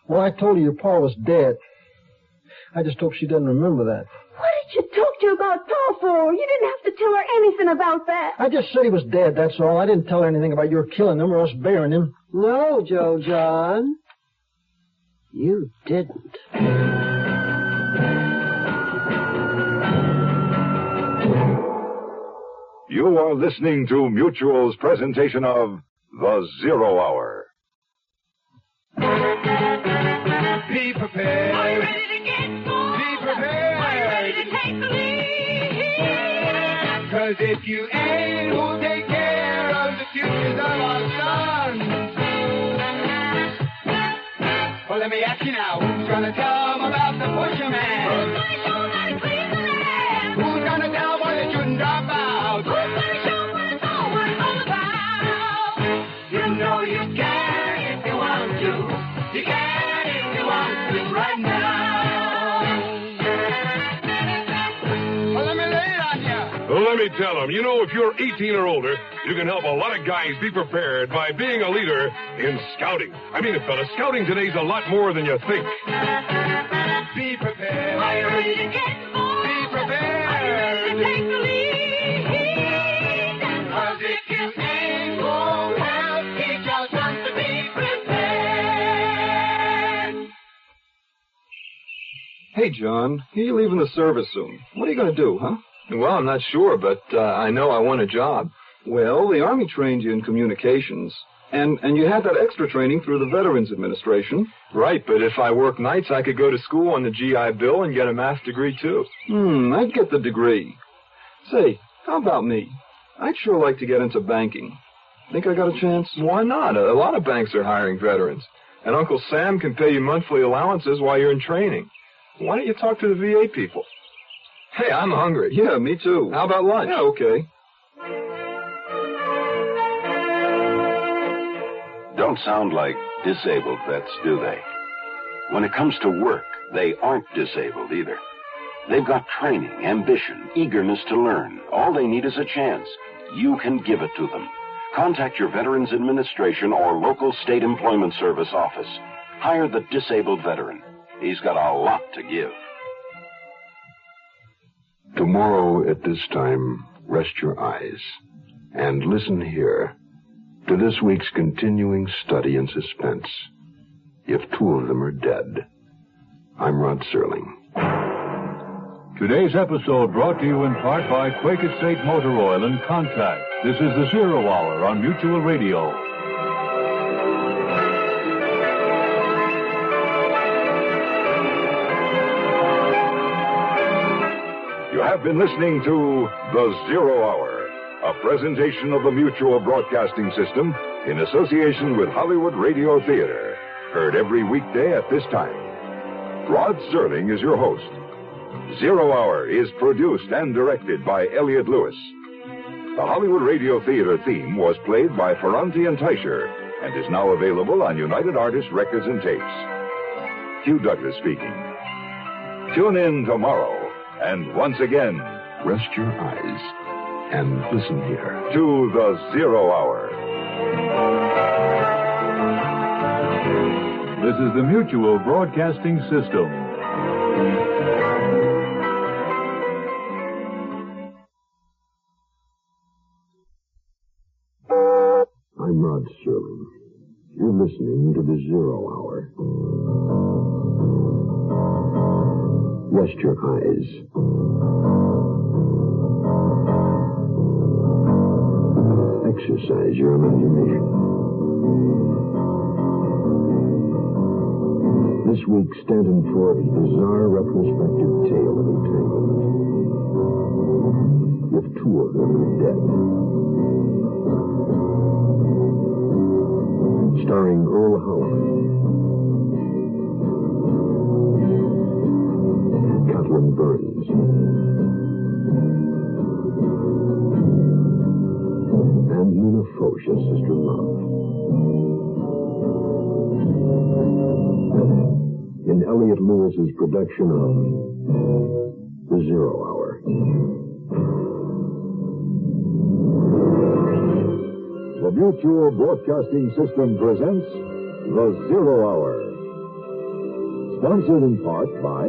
her your pa was dead. I just hope she doesn't remember that. What did you talk to about Pa for? You didn't have to tell her anything about that. I just said he was dead, that's all. I didn't tell her anything about your killing him or us burying him. No, Joe John. You didn't. You are listening to Mutual's presentation of The Zero Hour. Be prepared. Are you ready to get more? Be prepared. Are you ready to take the lead? 'Cause if you ain't, who'll take care of the futures of our sons? Well, let me ask you now, who's gonna tell them about the pusher man? Who's gonna show them how to clean the land? Who's gonna tell boys they shouldn't drop out? Who's gonna show them what it's all about? You know you can if you want to. You can if you want to right now. Well, let me lay it on you. Well, let me tell them, if you're 18 or older, you can help a lot of guys be prepared by being a leader in scouting. I mean it, fella, scouting today's a lot more than you think. Be prepared. Are you ready to get more? Be prepared. Are you ready to take the lead? 'Cause if you ain't, won't help teach us once to be prepared. Hey, John, you're leaving the service soon. What are you going to do, huh? Well, I'm not sure, but I know I want a job. Well, the Army trained you in communications, and you had that extra training through the Veterans Administration. Right, but if I work nights, I could go to school on the GI Bill and get a math's degree, too. I'd get the degree. Say, how about me? I'd sure like to get into banking. Think I got a chance? Why not? A lot of banks are hiring veterans, and Uncle Sam can pay you monthly allowances while you're in training. Why don't you talk to the VA people? Hey, I'm hungry. Yeah, me too. How about lunch? Yeah, okay. Don't sound like disabled vets, do they? When it comes to work, they aren't disabled either. They've got training, ambition, eagerness to learn. All they need is a chance. You can give it to them. Contact your Veterans Administration or local state employment service office. Hire the disabled veteran. He's got a lot to give. Tomorrow at this time, rest your eyes and listen here to this week's continuing study in suspense. If two of them are dead. I'm Rod Serling. Today's episode brought to you in part by Quaker State Motor Oil and Contact. This is the Zero Hour on Mutual Radio. You have been listening to The Zero Hour, a presentation of the Mutual Broadcasting System in association with Hollywood Radio Theater. Heard every weekday at this time. Rod Serling is your host. Zero Hour is produced and directed by Elliott Lewis. The Hollywood Radio Theater theme was played by Ferranti and Teicher and is now available on United Artists Records and Tapes. Hugh Douglas speaking. Tune in tomorrow, and once again, rest your eyes and listen here to The Zero Hour. This is the Mutual Broadcasting System. I'm Rod Serling. You're listening to The Zero Hour. Rest your eyes. Exercise your imagination. This week, Stanton Forbes' bizarre retrospective tale of entanglement. If two of them are dead. Starring Earl Howard, Kathleen Burns, and Nina Foch as Sister Love. In Elliott Lewis's production of The Zero Hour. The Mutual Broadcasting System presents The Zero Hour. Sponsored in part by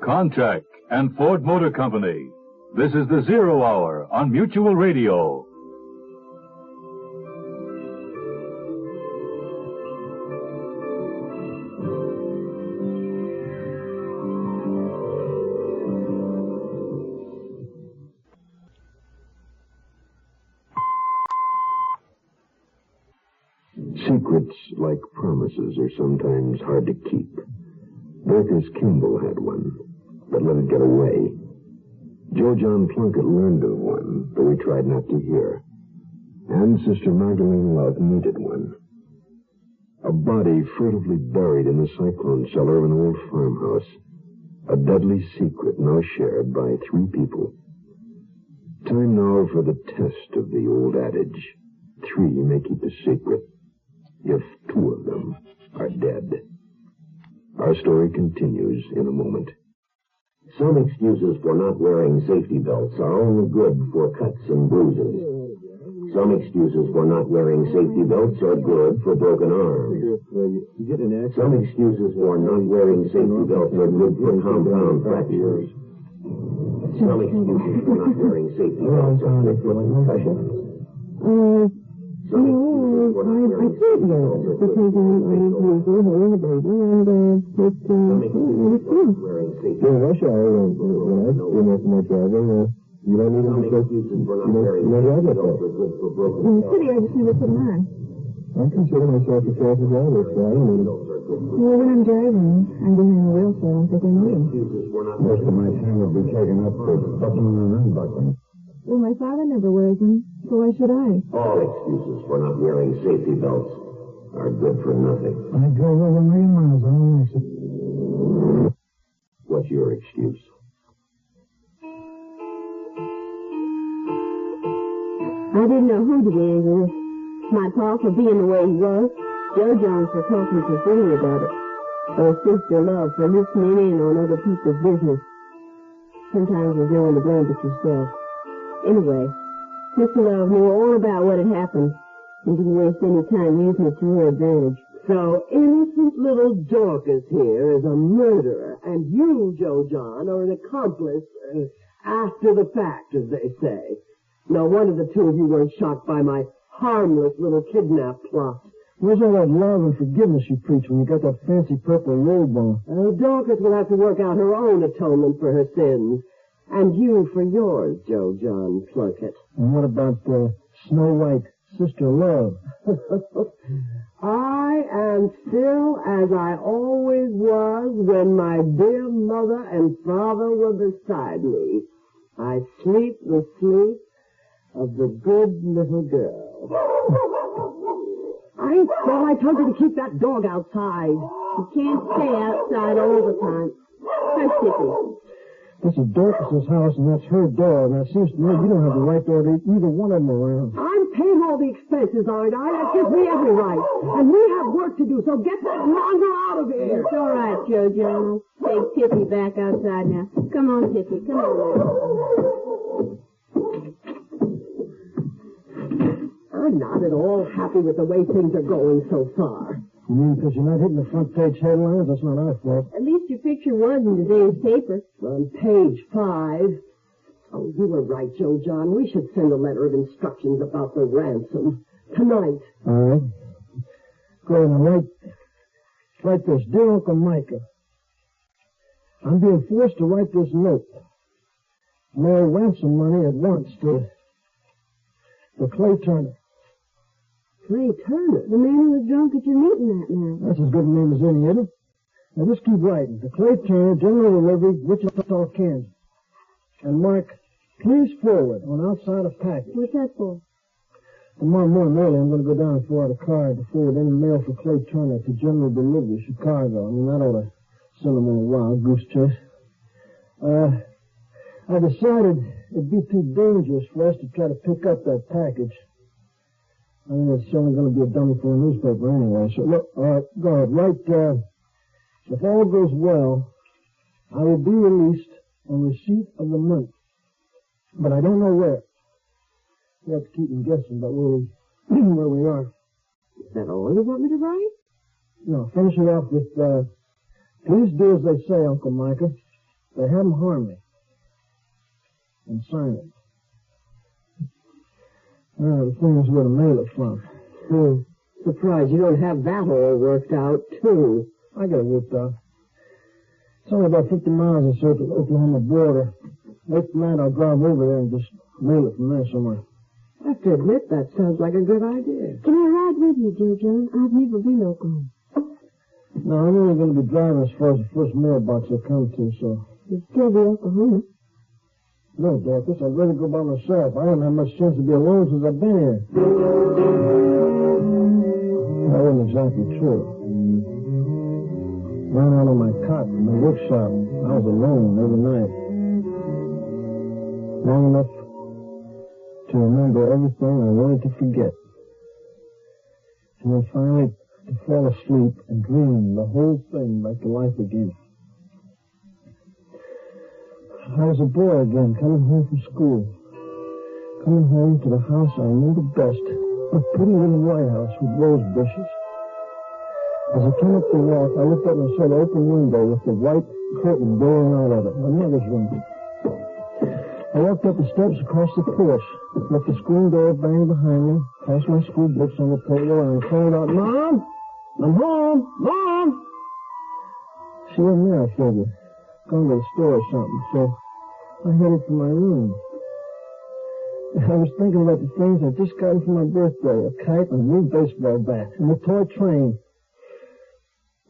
Contact and Ford Motor Company. This is the Zero Hour on Mutual Radio. Secrets, like promises, are sometimes hard to keep. Breakers Kimball had one, but let it get away. Joe John Plunkett learned of one, though he tried not to hear. And Sister Magdalene Love needed one. A body furtively buried in the cyclone cellar of an old farmhouse. A deadly secret now shared by three people. Time now for the test of the old adage. Three may keep a secret if two of them are dead. Our story continues in a moment. Some excuses for not wearing safety belts are only good for cuts and bruises. Some excuses for not wearing safety belts are good for broken arms. Some excuses for not wearing safety belts are good for compound fractures. Some excuses for not wearing safety belts are good for concussions. I can't wear it because I'm holding a baby and it's rush hour when I do most of my traveling. You don't need to be so you don't drive that far. In the city, I just never put them on. I consider myself a careful driver, so I don't need it. Well, when I'm driving, I'm behind the wheel, so I don't think I need them. Most of my time will be taken up for buckling and unbuckling. Well, my father never wears them, so why should I? All excuses for not wearing safety belts are good for nothing. I drove over 1 million miles on an accident. What's your excuse? I didn't know who to be angry with. My pa for being the way he was, Joe Jones for talking to Cindy about it, or Sister Love for listening in on other people's business. Sometimes there's no one to blame but yourself. Anyway, Sister Love knew all about what had happened and didn't waste any time using it to her advantage. So innocent little Dorcas here is a murderer, and you, Joe John, are an accomplice after the fact, as they say. No wonder the two of you weren't shocked by my harmless little kidnap plot. Where's all that love and forgiveness you preach when you got that fancy purple robe on? Dorcas will have to work out her own atonement for her sins. And you for yours, Joe John Plunkett. And what about Snow White, Sister Love? I am still as I always was when my dear mother and father were beside me. I sleep the sleep of the good little girl. I told you to keep that dog outside. You can't stay outside all the time. Hi, Tippy. This is Dorcas's house, and that's her dog. Now, it seems to me you don't have the right to order either one of them around. I'm paying all the expenses, aren't I? That gives me every right. And we have work to do, so get that mongrel out of here. It's all right, Jojo. Take Tippy back outside now. Come on, Tippy. Come on. I'm not at all happy with the way things are going so far. You mean because you're not hitting the front page headlines? That's not our fault. At least your picture was in today's paper. On page 5. Oh, you were right, Joe John. We should send a letter of instructions about the ransom. Tonight. All right. Go ahead and write this. Dear Uncle Micah, I'm being forced to write this note. Mail ransom money at once to Clay Turner. Clay Turner? The man who was drunk at your meeting that night. That's as good a name as any, isn't it? Now, just keep writing. To Clay Turner, General Delivery, Wichita, Kansas. And mark, please forward on outside of package. What's that for? Tomorrow morning early, I'm going to go down and fill out a card to forward any mail for Clay Turner to General Delivery, Chicago. I mean, that ought to send them on a wild goose chase. I decided it'd be too dangerous for us to try to pick up that package. I mean, it's only going to be a dummy for a newspaper anyway. So, look, go ahead. Write, if all goes well, I will be released on receipt of the money. But I don't know where. We have to keep them guessing about where we are. Is that all you want me to write? No, finish it off with, please do as they say, Uncle Micah. They haven't harmed me. And sign it. The thing is where to mail it from. Surprised you don't have that all worked out, too. I got it worked out. It's only about 50 miles or so to the Oklahoma border. Next night I'll drive over there and just mail it from there somewhere. I have to admit, that sounds like a good idea. Can I ride with you, Joe John? I've never been to Oklahoma. No, I'm only going to be driving as far as the first mailbox I come to, so... You'll still be Oklahoma. No, Dorcas, I'd rather go by myself. I haven't had much chance to be alone since I've been here. That wasn't exactly true. Lying out on my cot in the workshop, I was alone every night. Long enough to remember everything I wanted to forget. And then finally to fall asleep and dream the whole thing back to life again. I was a boy again, coming home from school. Coming home to the house I remember best, a pretty little white house with rose bushes. As I came up the walk, I looked up and saw the open window with the white curtain blowing out of it, my mother's room. I walked up the steps across the porch, let the screen door bang behind me, passed my school books on the table, and I called out, Mom! I'm home! Mom! She wasn't there, I figured. Gone to the store or something, so I headed for my room. I was thinking about the things I'd just gotten for my birthday, a kite and a new baseball bat, and a toy train.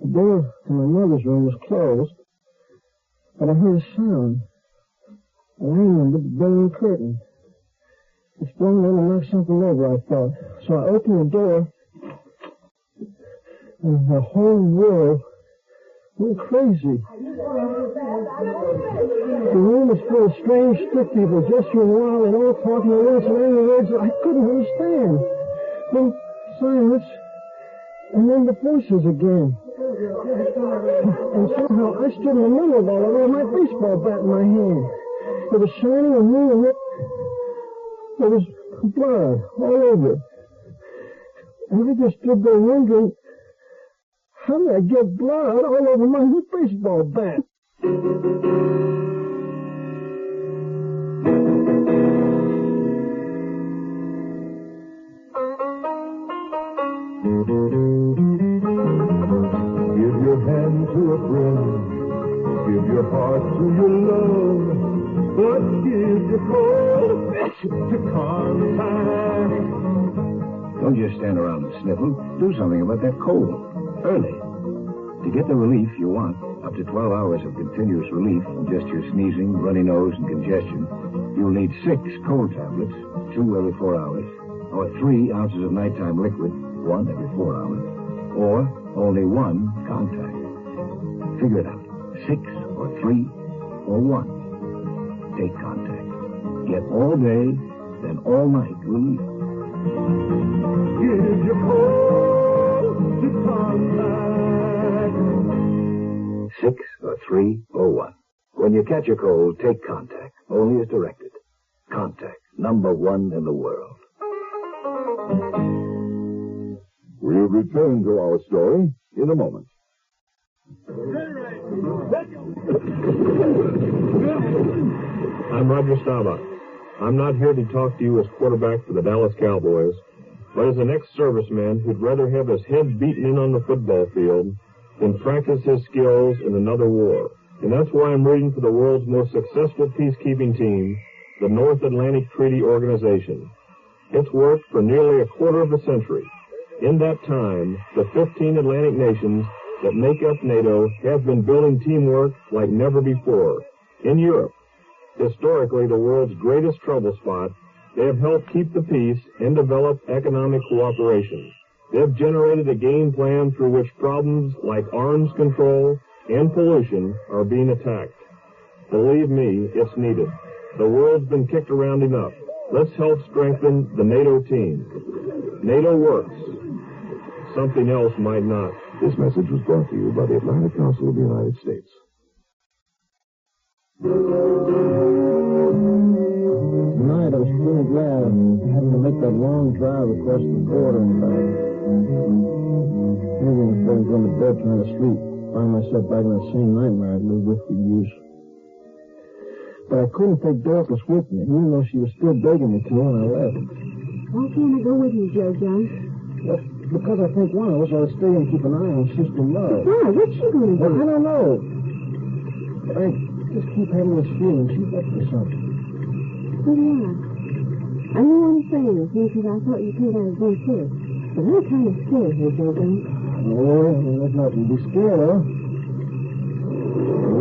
The door to my mother's room was closed, but I heard a sound. I remembered the banging curtain. It's blown in and knocked something over, I thought. So I opened the door, and the whole world went crazy. The room was full of strange stick people gesturing wild and all talking at once in angry words that I couldn't understand. Then silence, and then the voices again. And somehow I stood in the middle of all of it with my baseball bat in my hand. It was shining and moving it. There was blood all over it. And I just stood there wondering, how did I get blood all over my new baseball bat? Give your hand to a friend. Give your heart to your love. But give your cold affection to contact. Don't just stand around and sniffle. Do something about that cold. Early. To get the relief you want, up to 12 hours of continuous relief from just your sneezing, runny nose, and congestion, you'll need 6 cold tablets, 2 every 4 hours, or 3 ounces of nighttime liquid, 1 every 4 hours, or only 1 contact. Figure it out. 6 or 3 or 1. Take contact. Get all day, then all night relief. Give your cold to contact. 6 or 3 or 1. When you catch a cold, take contact. Only as directed. Contact. #1 in the world. We'll return to our story in a moment. I'm Roger Staubach. I'm not here to talk to you as quarterback for the Dallas Cowboys, but as an ex-serviceman who'd rather have his head beaten in on the football field than practice his skills in another war. And that's why I'm rooting for the world's most successful peacekeeping team, the North Atlantic Treaty Organization. It's worked for nearly a quarter of a century. In that time, the 15 Atlantic nations that make up NATO have been building teamwork like never before. In Europe, historically the world's greatest trouble spot, they have helped keep the peace and develop economic cooperation. They have generated a game plan through which problems like arms control and pollution are being attacked. Believe me, it's needed. The world's been kicked around enough. Let's help strengthen the NATO team. NATO works. Something else might not. This message was brought to you by the Atlantic Council of the United States. Tonight I was really glad having to make that long drive across the border and back. Maybe instead of going to bed trying to sleep, find myself back in that same nightmare I'd lived with for years. But I couldn't take Dorcas with me, even though she was still begging me to when I left. Why can't I go with you, Joe John? Well, because I think one of us ought to stay and keep an eye on Sister Love. Why? What's she going to do? Well, I don't know. But I just keep having this feeling she's up to something. So do I. I knew what I'm saying with you because I thought you think I was going to. But I'm kind of scared here, Joe John. Oh, there's nothing to be scared of.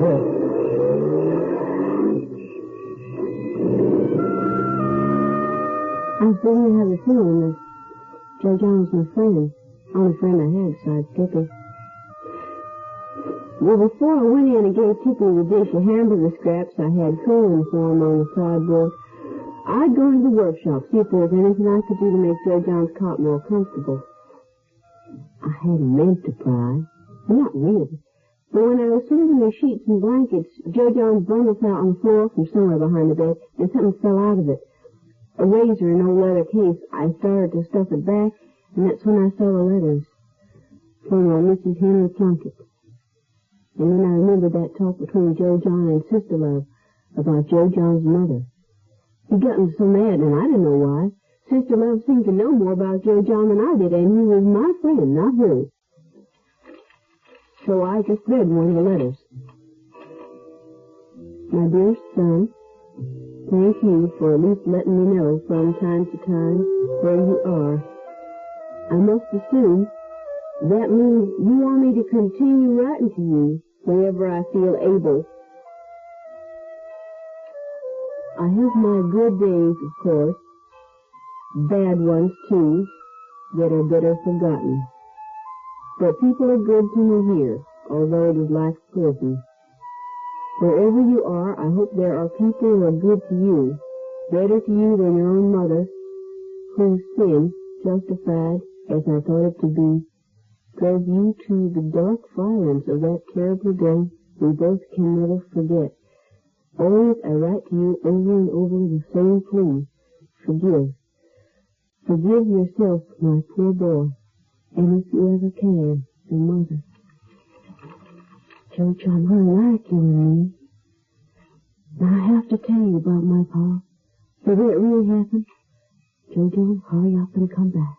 Yeah. I was beginning to have a feeling that Joe John was my friend. Only friend I had besides Tippy. Well, before I went in and gave Tippy the dish of hamburger scraps I had cooling for him on the sideboard, I'd go into the workshop, see if there was anything I could do to make Joe John's cot more comfortable. I hadn't meant to pry. Not really. But when I was smoothing the sheets and blankets, Joe John's bundle fell on the floor from somewhere behind the bed, and something fell out of it. A razor in an old leather case. I started to stuff it back, and that's when I saw the letters from Mrs. Henry Plunkett. And then I remembered that talk between Joe John and Sister Love about Joe John's mother. He got me so mad, and I didn't know why. Sister Love seemed to know more about Joe John than I did, and he was my friend, not hers. So I just read one of the letters. My dear son, thank you for at least letting me know from time to time where you are. I must assume that means you want me to continue writing to you whenever I feel able. I have my good days, of course, bad ones too, that are better forgotten. But people are good to me here, although it is like prison. Wherever you are, I hope there are people who are good to you, better to you than your own mother, whose sin, justified as I thought it to be, drove you to the dark violence of that terrible day we both can never forget. Always I write to you over and over the same plea. Forgive. Forgive yourself, my poor boy, and if you ever can, your mother. Joe John, I like you and me. Now I have to tell you about my pa. Did it really happen? Joe John, hurry up and come back.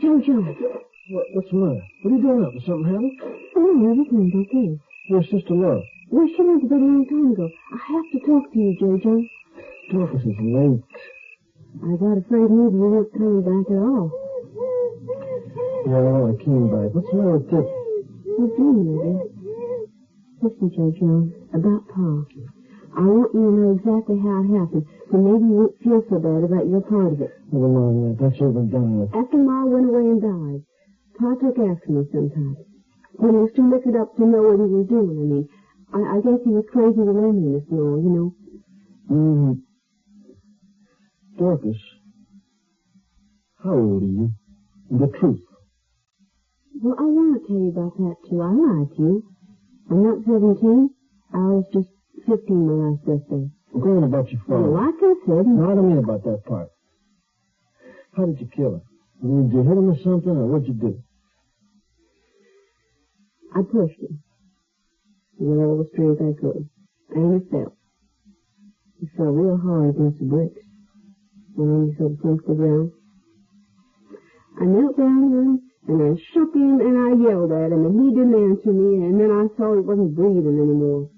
Jojo. What's the matter? What are you doing up? Is something happened? Oh, everything's okay. Where's Sister Love? Well, she went to bed a long time ago. I have to talk to you, Jojo. Dorcas is late. I got afraid maybe you weren't coming back at all. Yeah, well, I came back. What's the matter with Tip? What's wrong, I guess? Listen, Jojo, about Pa. I want you to know exactly how it happened, so maybe you won't feel so bad about your part of it. Never mind that. That's over and done with. After Ma went away and died, Pa took after me sometimes. When he was too wicked up to know what he was doing, I mean. I guess he was crazy with loneliness and all, you know. Mm-hmm. Dorcas, how old are you? The truth. Well, I want to tell you about that, too. I lied to you. I'm not 17. I was just 15 my last birthday. Go on about your father. Well, like I said... No, I don't mean about that part. How did you kill her? I mean, did you hit him or something, or what'd you do? I pushed him with all the strength I could, and it fell. It fell real hard against the bricks, and then he sort of slumped to the ground. I knelt down to him, and I shook him, and I yelled at him, and he didn't answer me, and then I saw he wasn't breathing anymore.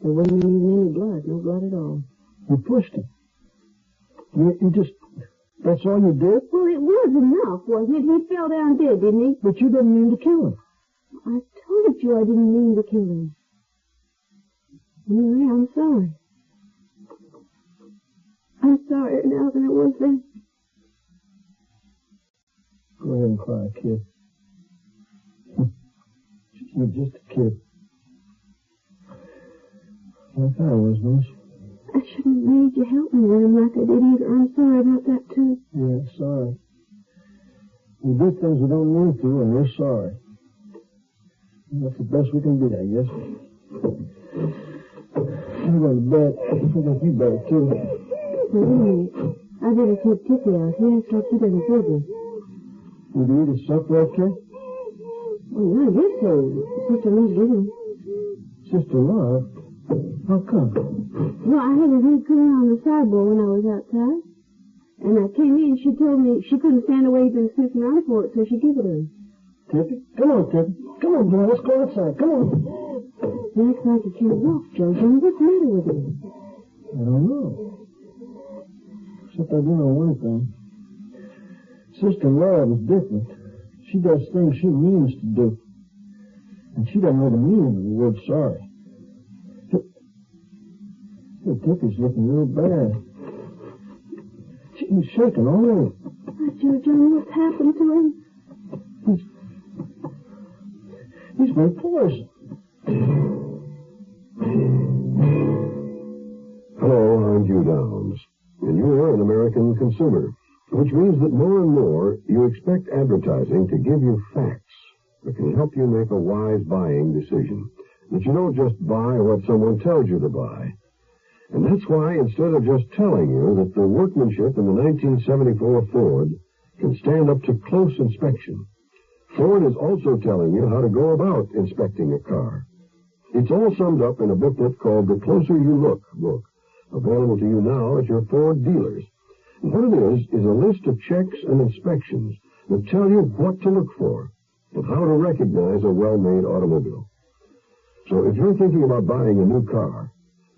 There wasn't even any blood, no blood at all. You pushed him. You just... That's all you did? Well, it was enough, wasn't it? He fell down dead, didn't he? But you didn't mean to kill him. I told you I didn't mean to kill him. Anyway, I'm sorry. I'm sorrier now than I was then. Go ahead and cry, kid. You're just a kid. Like I was, Miss. I shouldn't have made you help me with him like I did either. I'm sorry about that, too. Yeah, sorry. We do things we don't mean to, and we're sorry. That's the best we can be, I guess. I'm going to bed. I think you better, too. Wait a minute. I better take Tippy out here so she doesn't feel good. Did you eat his supper okay? Well, I guess so. Sister Love's giving. Sister Love? How come? Well, I had a big clean on the sideboard when I was outside. And I came in, she told me she couldn't stand the way he'd been sniffing around for it, so she gave it to her. Tippy? Come on, Tippy. Come on, boy. Let's go outside. Come on. He acts like he can't walk, Jojo. What's the matter with him? I don't know. Except I do know one thing. Sister Love is different. She does things she means to do. And she doesn't know the meaning of the word sorry. Hey, Tippy's looking real bad. He's shaking all over. Jojo, what's happened to him? He's been poisoned. Hello, I'm Hugh Downs, and you're an American consumer, which means that more and more you expect advertising to give you facts that can help you make a wise buying decision, that you don't just buy what someone tells you to buy. And that's why, instead of just telling you that the workmanship in the 1974 Ford can stand up to close inspection, Ford is also telling you how to go about inspecting a car. It's all summed up in a booklet called The Closer You Look book, available to you now at your Ford dealers. And what it is a list of checks and inspections that tell you what to look for and how to recognize a well-made automobile. So if you're thinking about buying a new car,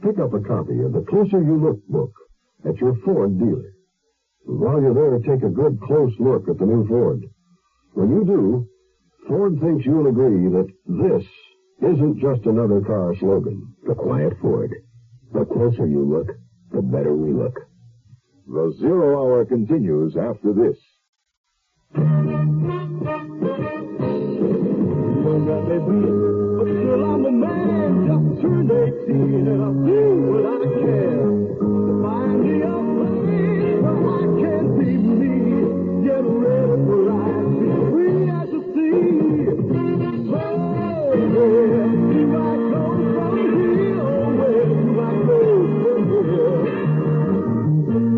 pick up a copy of The Closer You Look book at your Ford dealer. And while you're there, take a good close look at the new Ford. When you do, Ford thinks you'll agree that this isn't just another car slogan. The quiet Ford. The closer you look, the better we look. The Zero Hour continues after this. But still I'm a man, just turned 18, and I'll do what I can to find me a place where I can be me, get ready for life, be free as the sea. Oh, where do I go from here? Oh, where do I go from here?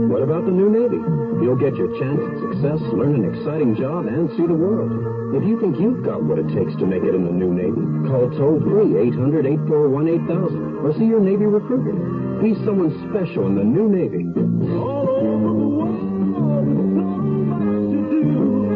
What about the new Navy? You'll get your chance at success, learn an exciting job, and see the world. If you think you've got what it takes to make it in the new Navy, call toll-free 800-841-8000 or see your Navy recruiter. Be someone special in the new Navy. All over the world, so much to do.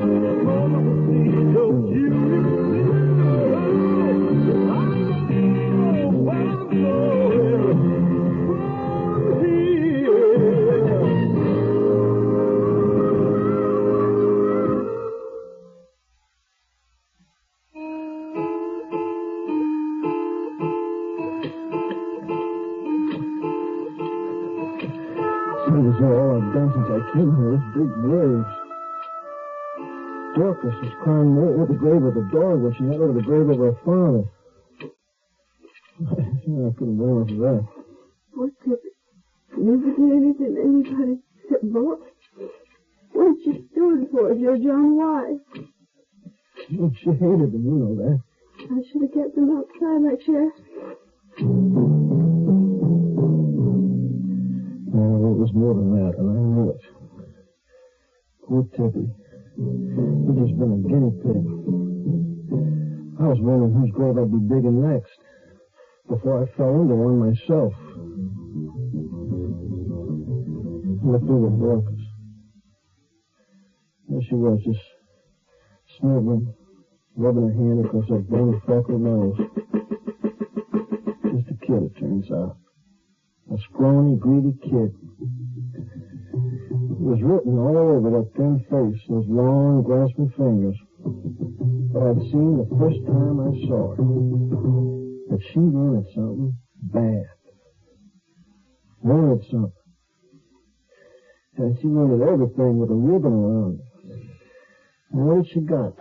all I've done since I came here is dig graves. Dorcas is crying over the grave of the dog when she had over the grave of her father. I couldn't blame her for that. What did it? Never did anything to anybody except Boy. What did she do it for, Joe John? Why? Well, she hated him, you know that. I should have kept him outside like she asked. No, it was more than that, and I knew it. Poor Tippy. He'd just been a guinea pig. I was wondering whose grave I'd be digging next, before I fell into one myself. I looked over at Dorcas. There she was, just sniveling, rubbing her hand across that bony, freckled nose. Just a kid, it turns out. A scrawny, greedy kid. It was written all over that thin face, those long, grasping fingers. But I'd seen the first time I saw her that she wanted something bad. Wanted something. And she wanted everything with a ribbon around it. And what had she got?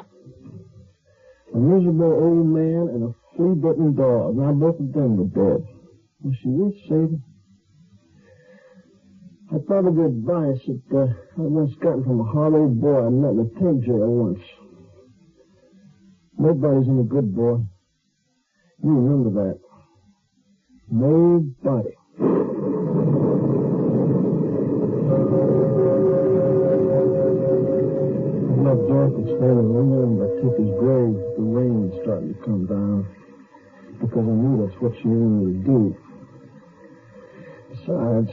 A miserable old man and a flea-bitten dog. Now both of them were dead. Was she worth saving? I thought of the advice that I once gotten from a hard old boy I met in a tank jail once. Nobody's any good, boy. You remember that. Nobody. I left Dorothy standing lingering by Tippy's grave with the rain starting to come down, because I knew that's what she wanted me to do. Besides,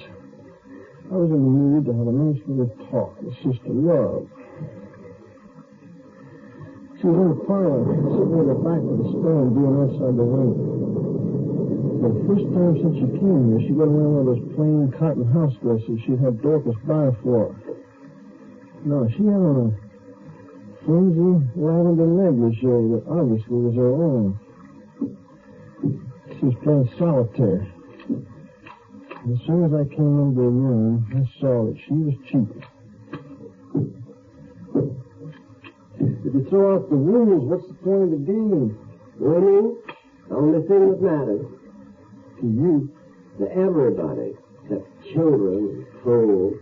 I was in the mood to have a nice little talk with Sister Love. She was in the parlor, sitting with her back to the stone, doing outside the window. For the first time since she came here, she went around with those plain cotton house dresses she'd had Dorcas buy for her. No, she had on a flimsy lavender negligee that obviously was her own. She was playing solitaire. As soon as I came into the room, I saw that she was cheating. If you throw out the rules, what's the point of the game? Winning, the only thing that matters. To you, to everybody, except children and fools.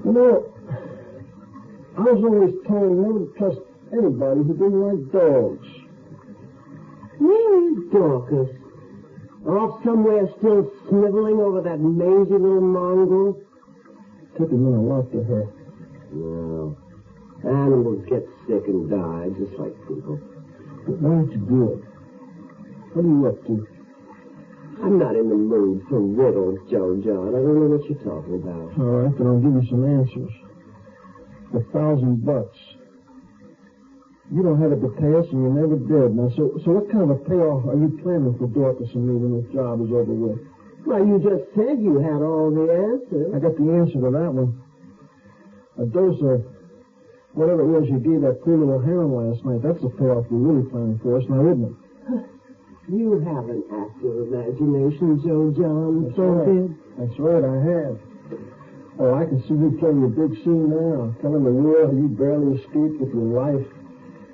You know, I was always told never to trust anybody who didn't like dogs. Where is Dorcas? Off somewhere still sniveling over that mangy little mongrel? Tippy meant a lot to her. No. Animals get sick and die, just like people. But why don't you do it? What are you up to? I'm not in the mood for riddles, Joe John. I don't know what you're talking about. All right, then I'll give you some answers. $1,000. You don't have it to pay us, and you never did. Now, so what kind of a payoff are you planning for Dorcas and me when this job is over with? Well, you just said you had all the answers. I got the answer to that one. A dose of whatever it was you gave that poor little heron last night. That's the payoff you're really planning for us now, isn't it? You have an active imagination, Joe John. That's right. That's right, I have. Oh, I can see you playing a big scene now, telling the world how you barely escaped with your life.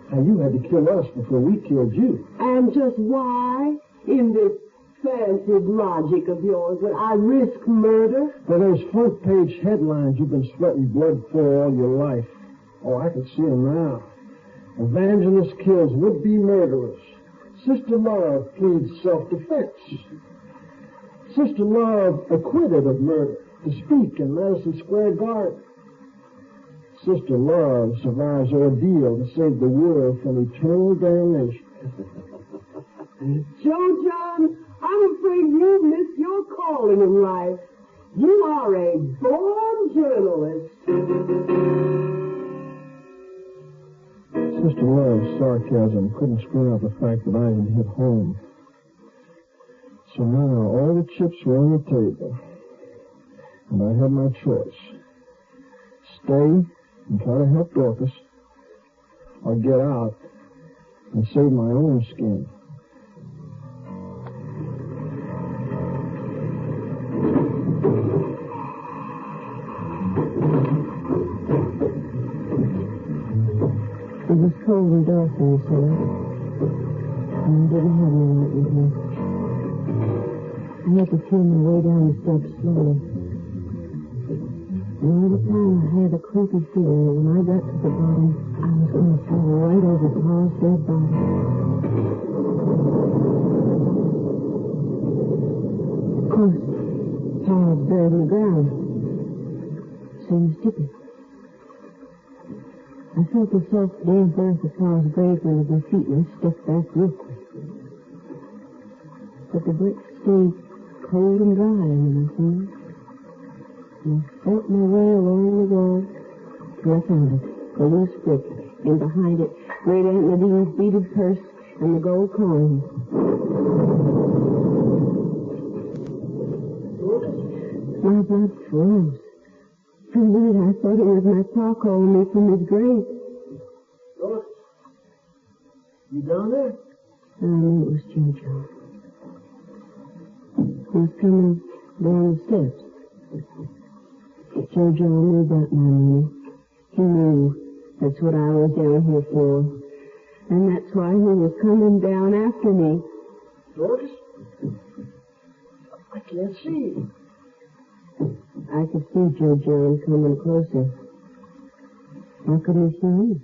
How you had to kill us before we killed you. And just why, in this fancied logic of yours, would I risk murder? For those front-page headlines you've been sweating blood for all your life. Oh, I can see them now. Evangelist kills would-be murderers. Sister Love pleads self-defense. Sister Love acquitted of murder to speak in Madison Square Garden. Sister Love survives ordeal to save the world from eternal damnation. Joe John, I'm afraid you missed your calling in life. You are a born journalist. Sister Love's sarcasm couldn't screen out the fact that I had hit home. So now all the chips were on the table. And I had my choice. Stay and try to help Dorcas, or get out and save my own skin. cold and dark in the cellar. And I didn't have any light in here. I had to feel my way down the steps slowly. And all the time I had a creepy feeling that when I got to the bottom, I was going to fall right over Paul's dead body. Of course, Paul was buried in the ground. Same as Tippy. I felt the soft, damp earth of Paul's grave under my feet and I stepped back real quick. But the bricks stayed cold and dry under my fingers. And I felt my way along the wall till I found it, a loose brick, and behind it, Great Aunt Nadine's beaded purse and the gold coins. My blood froze. For a minute I thought it was my pa calling me from his grave. Look, you down there? I knew it was Jojo. He was coming down the steps. Jojo knew about my money. He knew that's what I was down here for. And that's why he was coming down after me. Dorcas? I can't see. I could see Jojo coming closer. How couldn't he see me?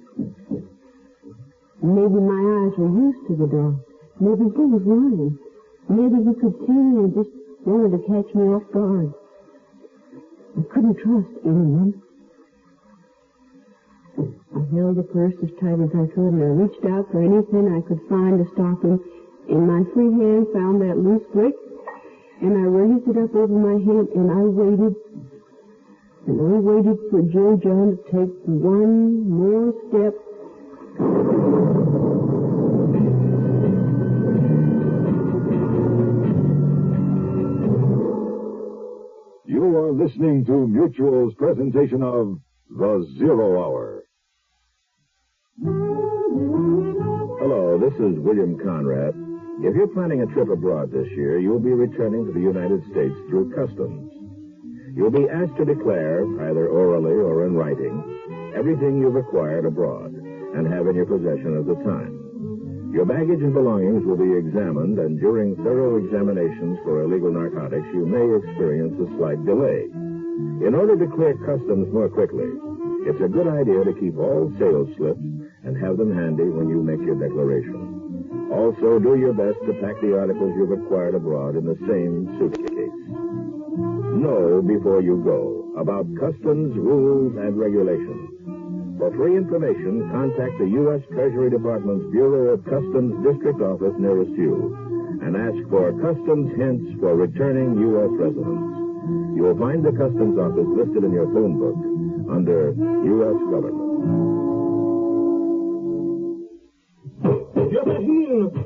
Maybe my eyes were used to the dark. Maybe he was lying. Maybe he could see me and just wanted to catch me off guard. I couldn't trust anyone. I held the purse as tight as I could, and I reached out for anything I could find to stop him. In my free hand, found that loose brick, and I raised it up over my head, and I waited. And I waited for Joe John to take one more step. You are listening to Mutual's presentation of The Zero Hour. Hello, this is William Conrad. If you're planning a trip abroad this year, you'll be returning to the United States through customs. You'll be asked to declare, either orally or in writing, everything you've acquired abroad and have in your possession at the time. Your baggage and belongings will be examined, and during thorough examinations for illegal narcotics, you may experience a slight delay. In order to clear customs more quickly, it's a good idea to keep all sales slips and have them handy when you make your declaration. Also, do your best to pack the articles you've acquired abroad in the same suitcase. Know before you go about customs rules and regulations. For free information, contact the U.S. Treasury Department's Bureau of Customs District Office nearest you and ask for customs hints for returning U.S. residents. You will find the Customs Office listed in your phone book under U.S. Government.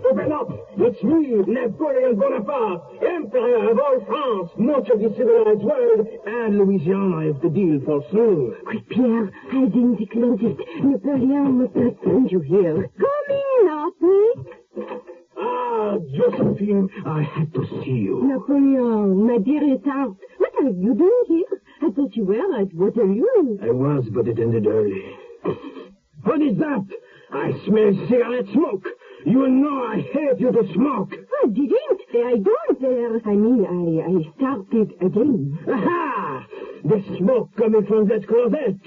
Open up! It's me, Napoleon Bonaparte, Emperor of all France, much of the civilized world, and Louisiana is the deal for soon. Quick, Pierre, hide in the closet. Napoleon must not find you here. Come in, Napoleon. Ah, Josephine, I had to see you. Napoleon, my dearest heart, what are you doing here? I thought you were at Waterloo. I was, but it ended early. What is that? I smell cigarette smoke. You know I hate you to smoke. I didn't. I don't. I started again. Aha! The smoke coming from that closet.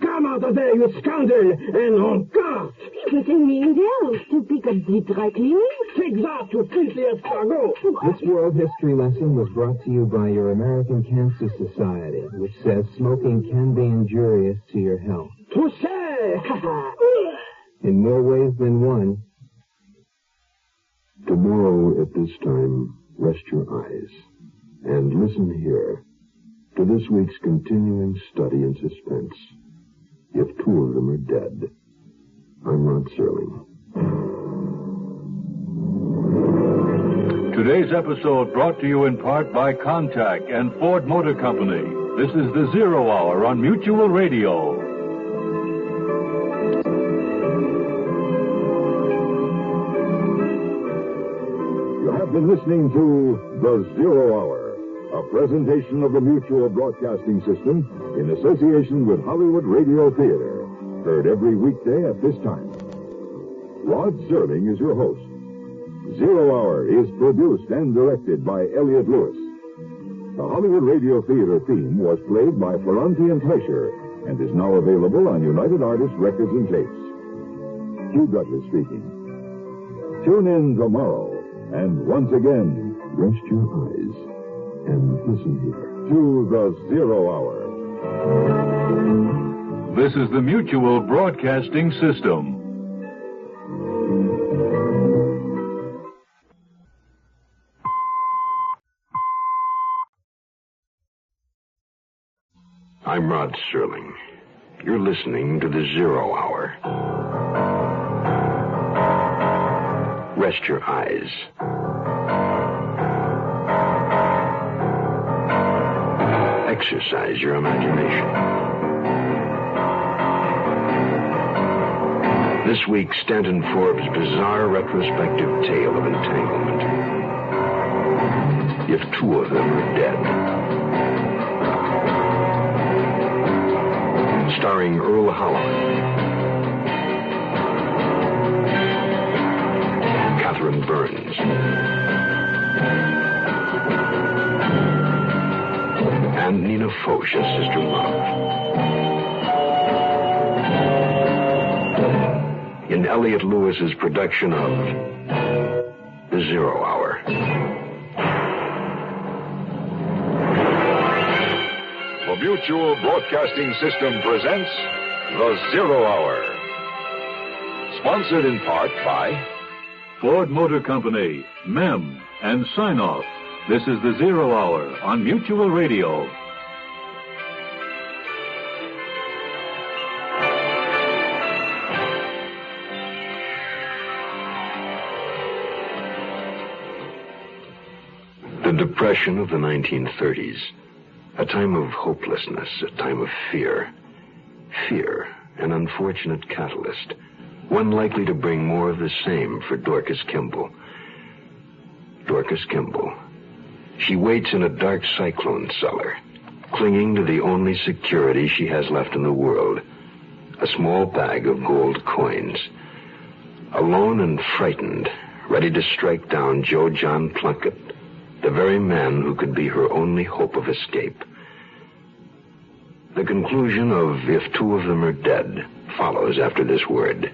Come out of there, you scoundrel, and on guard. Putting me in there to pick up the dry cleaning? Take that, you filthy escargot. This World History lesson was brought to you by your American Cancer Society, which says smoking can be injurious to your health. Touché! In more ways than one. Tomorrow at this time, rest your eyes and listen here to this week's continuing study in suspense. If two of them are dead. I'm Rod Serling. Today's episode brought to you in part by Contact and Ford Motor Company. This is the Zero Hour on Mutual Radio. Been listening to The Zero Hour, a presentation of the Mutual Broadcasting System in association with Hollywood Radio Theater. Heard every weekday at this time. Rod Serling is your host. 0 Hour is produced and directed by Elliott Lewis. The Hollywood Radio Theater theme was played by Ferranti and Fleischer and is now available on United Artists Records and Tapes. Hugh Douglas speaking. Tune in tomorrow, and once again, rest your eyes and listen here to the 0 Hour. This is the Mutual Broadcasting System. I'm Rod Serling. You're listening to the 0 Hour. Rest your eyes. Exercise your imagination. This week, Stanton Forbes' bizarre retrospective tale of entanglement. If two of them are dead. Starring Earl Holliman, Catherine Burns, and Nina Foch as Sister Love. In Elliott Lewis's production of The 0 Hour. The Mutual Broadcasting System presents The 0 Hour. Sponsored in part by Ford Motor Company, MEM, and Sign Off. This is the 0 Hour on Mutual Radio. The Depression of the 1930s. A time of hopelessness, a time of fear. Fear, an unfortunate catalyst. One likely to bring more of the same for Dorcas Kimball. Dorcas Kimball. She waits in a dark cyclone cellar, clinging to the only security she has left in the world. A small bag of gold coins. Alone and frightened, ready to strike down Joe John Plunkett, the very man who could be her only hope of escape. The conclusion of If Two of Them Are Dead follows after this word.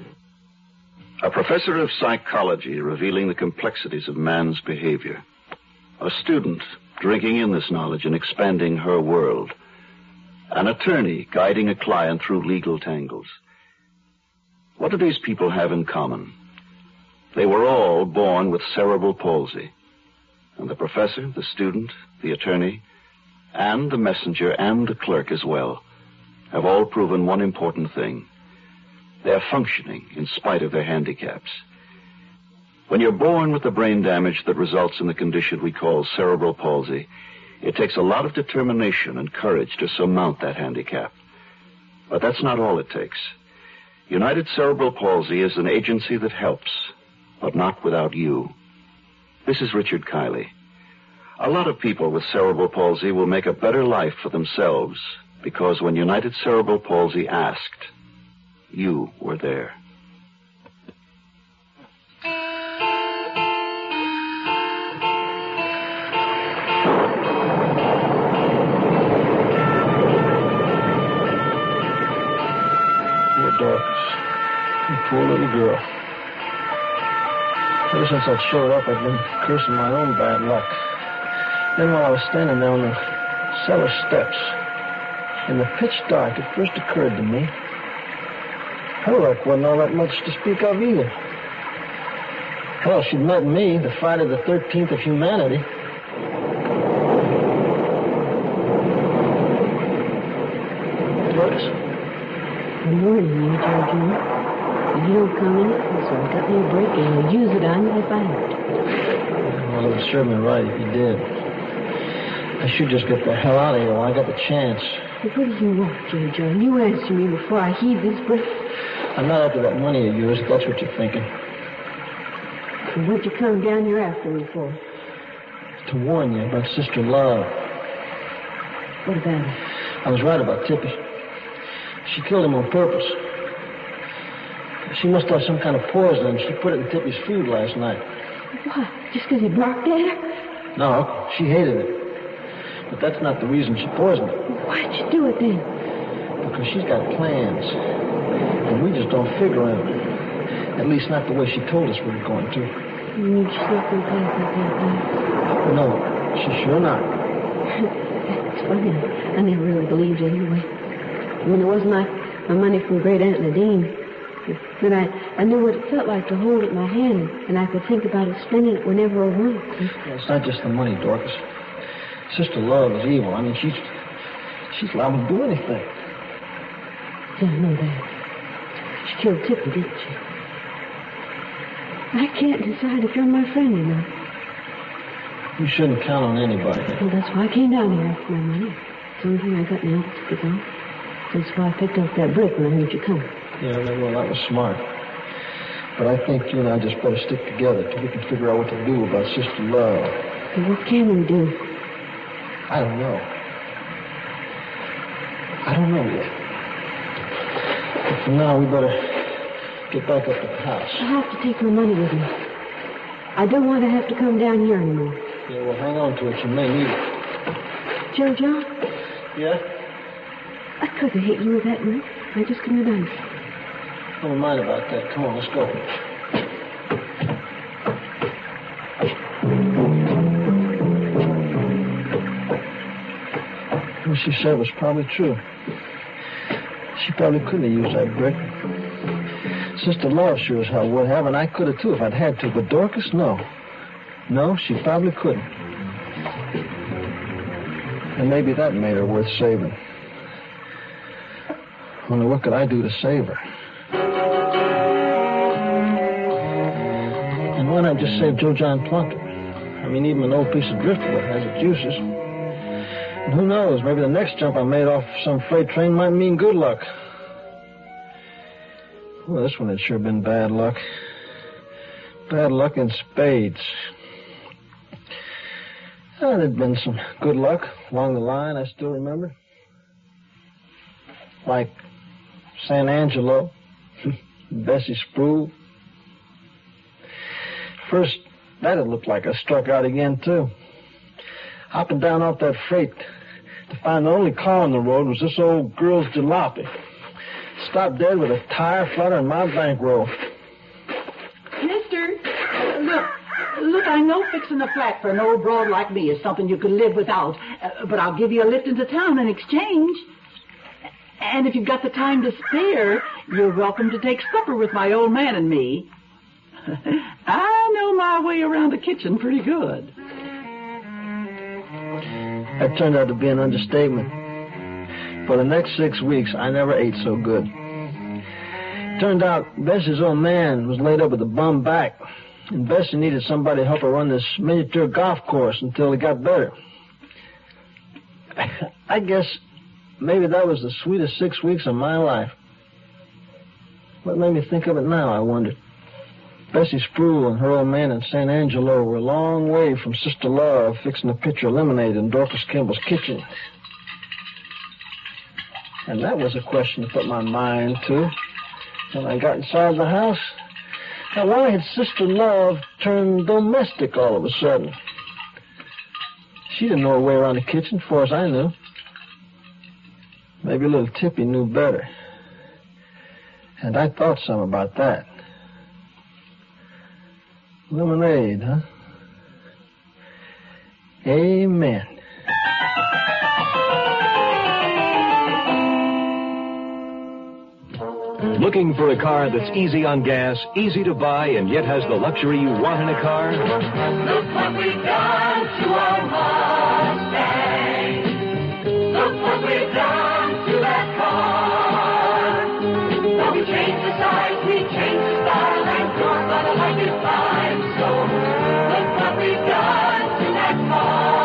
A professor of psychology revealing the complexities of man's behavior. A student drinking in this knowledge and expanding her world. An attorney guiding a client through legal tangles. What do these people have in common? They were all born with cerebral palsy. And the professor, the student, the attorney, and the messenger and the clerk as well have all proven one important thing. They're functioning in spite of their handicaps. When you're born with the brain damage that results in the condition we call cerebral palsy, it takes a lot of determination and courage to surmount that handicap. But that's not all it takes. United Cerebral Palsy is an agency that helps, but not without you. This is Richard Kiley. A lot of people with cerebral palsy will make a better life for themselves because when United Cerebral Palsy asked, you were there. Poor Dorcas. You poor little girl. Ever since I showed up, I've been cursing my own bad luck. Then while I was standing there on the cellar steps, in the pitch dark, it first occurred to me, her luck wasn't all that much to speak of either. Hell, she'd met me, the Friday the 13th of humanity. Dorcas? Good morning, Georgie. You don't come in, so I got me a break and I'll use it on you if I have to. Well, it would serve me right if you did. I should just get the hell out of here while I got the chance. But what do you want, Jojo? You answer me before I heed this breath. I'm not after that money of yours, if that's what you're thinking. And what'd you come down here after me for? To warn you about Sister Love. What about it? I was right about Tippy. She killed him on purpose. She must have some kind of poison, and she put it in Tippy's food last night. What? Just because he barked at her? No, she hated it. But that's not the reason she poisoned it. Why'd you do it then? Because she's got plans. And we just don't figure on them. At least not the way she told us we were going to. You mean she's not going to pay for that? No, she's sure not. It's funny. I never really believed it anyway. I mean, it wasn't like my money from Great Aunt Nadine. But I knew what it felt like to hold it in my hand, and I could think about it spending it whenever I wanted to. Well, it's not just the money, Dorcas. Sister Love is evil. I mean, she's liable to do anything. Yeah, I know that. She killed Tippy, didn't she? I can't decide if you're my friend or not. You shouldn't count on anybody. Well, that's why I came down here after my money. It's the only thing I got now to pick on. That's why I picked up that brick when I heard you come. Yeah, well, that was smart. But I think you and I just better stick together till we can figure out what to do about Sister Love. And what can we do? I don't know. I don't know yet. But for now, we better get back up to the house. I have to take my money with me. I don't want to have to come down here anymore. Yeah, well, hang on to it. You may need it. Joe John? Yeah? I could have hit you with that knife. I just couldn't have done it. Don't mind about that. Come on, let's go. What she said was probably true. She probably couldn't have used that brick. Sister Love sure as hell would have, and I could have too if I'd had to. But Dorcas, no. No, she probably couldn't. And maybe that made her worth saving. Only what could I do to save her? And why not just save Joe John Plunkett? I mean, even an old piece of driftwood has its uses. And who knows, maybe the next jump I made off some freight train might mean good luck. Well, this one had sure been bad luck. Bad luck in spades. There'd been some good luck along the line, I still remember. Like San Angelo, Bessie Sproul. First, that'd looked like I struck out again, too. Hopping down off that freight to find the only car on the road was this old girl's jalopy. Stopped dead with a tire flutter and my bankroll. Mister, look, I know fixing a flat for an old broad like me is something you could live without, but I'll give you a lift into town in exchange. And if you've got the time to spare, you're welcome to take supper with my old man and me. I know my way around the kitchen pretty good. That turned out to be an understatement. For the next 6 weeks, I never ate so good. Turned out Bessie's old man was laid up with a bum back, and Bessie needed somebody to help her run this miniature golf course until he got better. I guess maybe that was the sweetest 6 weeks of my life. What made me think of it now, I wondered. Bessie Sproul and her old man in San Angelo were a long way from Sister Love fixing a pitcher of lemonade in Dorcas Kimball's kitchen. And that was a question to put my mind to when I got inside the house. Now, why had Sister Love turned domestic all of a sudden? She didn't know her way around the kitchen, as far as I knew. Maybe little Tippy knew better. And I thought some about that. Lemonade, huh? Amen. Looking for a car that's easy on gas, easy to buy, and yet has the luxury you want in a car? Look what we've done to our Mustang. Look what we've done to that car. Now we changed the size, we changed the style, and you're gonna like it fine. So look what we've done to that car.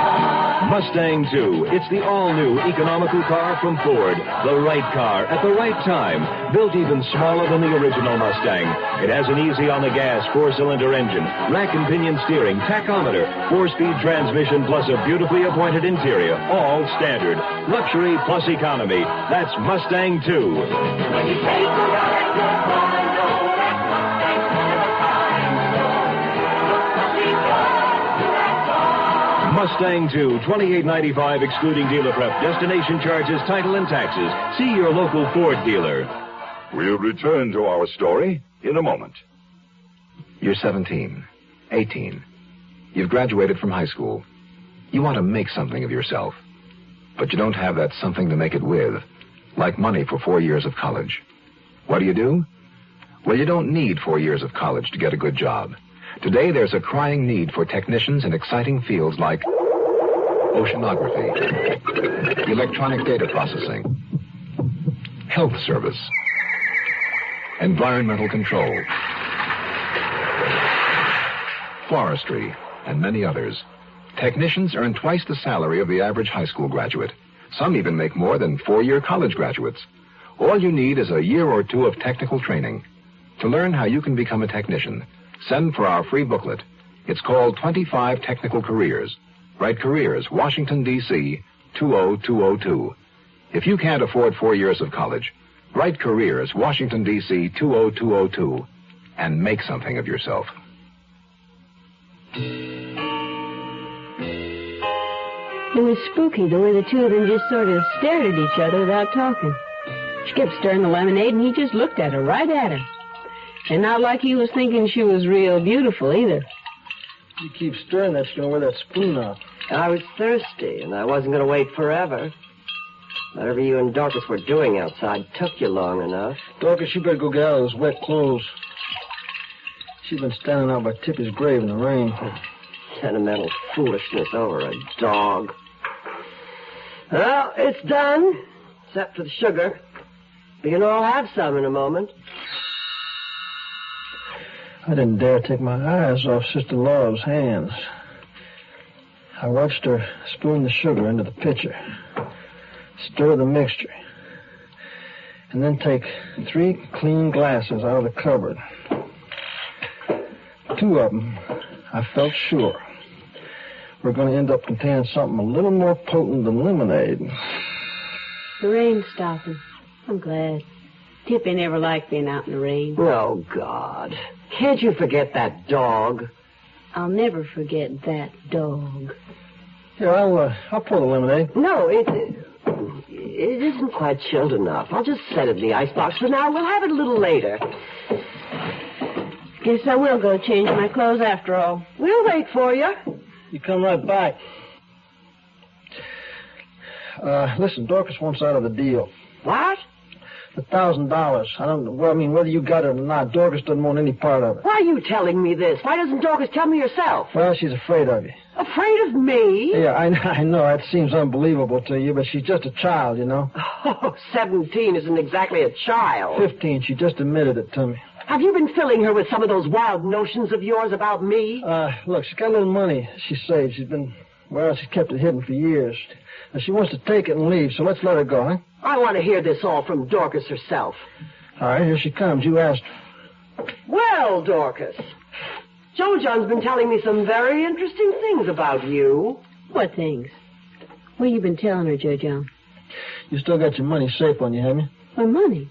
Mustang 2. It's the all-new economical car from Ford. The right car at the right time. Built even smaller than the original Mustang. It has an easy-on-the-gas 4-cylinder engine, rack and pinion steering, tachometer, 4-speed transmission, plus a beautifully appointed interior. All standard. Luxury plus economy. That's Mustang 2. When you take a ride, you're gonna know Mustang 2, $28.95 excluding dealer prep, destination charges, title, and taxes. See your local Ford dealer. We'll return to our story in a moment. You're 17, 18. You've graduated from high school. You want to make something of yourself, but you don't have that something to make it with, like money for 4 years of college. What do? Well, you don't need 4 years of college to get a good job. Today, there's a crying need for technicians in exciting fields like oceanography, electronic data processing, health service, environmental control, forestry, and many others. Technicians earn twice the salary of the average high school graduate. Some even make more than 4-year college graduates. All you need is a year or two of technical training. To learn how you can become a technician, send for our free booklet. It's called 25 Technical Careers. Write Careers, Washington, D.C., 20202. If you can't afford 4 years of college, write Careers, Washington, D.C., 20202, and make something of yourself. It was spooky the way the two of them just sort of stared at each other without talking. She kept stirring the lemonade, and he just looked at her, right at her. And not like he was thinking she was real beautiful, either. You keep stirring that, you're going to wear that spoon off. I was thirsty, and I wasn't going to wait forever. Whatever you and Dorcas were doing outside took you long enough. Dorcas, you better go get out of those wet clothes. She's been standing out by Tippy's grave in the rain. Sentimental foolishness over a dog. Well, it's done, except for the sugar. We can all have some in a moment. I didn't dare take my eyes off Sister Laura's hands. I watched her spoon the sugar into the pitcher, stir the mixture, and then take 3 clean glasses out of the cupboard. 2 of them, I felt sure, were going to end up containing something a little more potent than lemonade. The rain's stopping. I'm glad. Tippy never liked being out in the rain. Oh, God. Can't you forget that dog? I'll never forget that dog. Here, I'll pour the lemonade. No, it isn't quite chilled enough. I'll just set it in the icebox for now. We'll have it a little later. Guess I will go change my clothes after all. We'll wait for you. You come right back. Listen, Dorcas wants out of the deal. What? $1,000. I don't know. Well, I mean, whether you got it or not, Dorcas doesn't want any part of it. Why are you telling me this? Why doesn't Dorcas tell me herself? Well, she's afraid of you. Afraid of me? Yeah, I know. That seems unbelievable to you, but she's just a child, you know. Oh, 17 isn't exactly a child. 15. She just admitted it to me. Have you been filling her with some of those wild notions of yours about me? Look, she's got a little money she saved. She's kept it hidden for years. And she wants to take it and leave, so let's let her go, huh? I want to hear this all from Dorcas herself. All right, here she comes. You asked her. Well, Dorcas, Joe John's been telling me some very interesting things about you. What things? What have you been telling her, Joe John? You still got your money safe on you, haven't you? My money?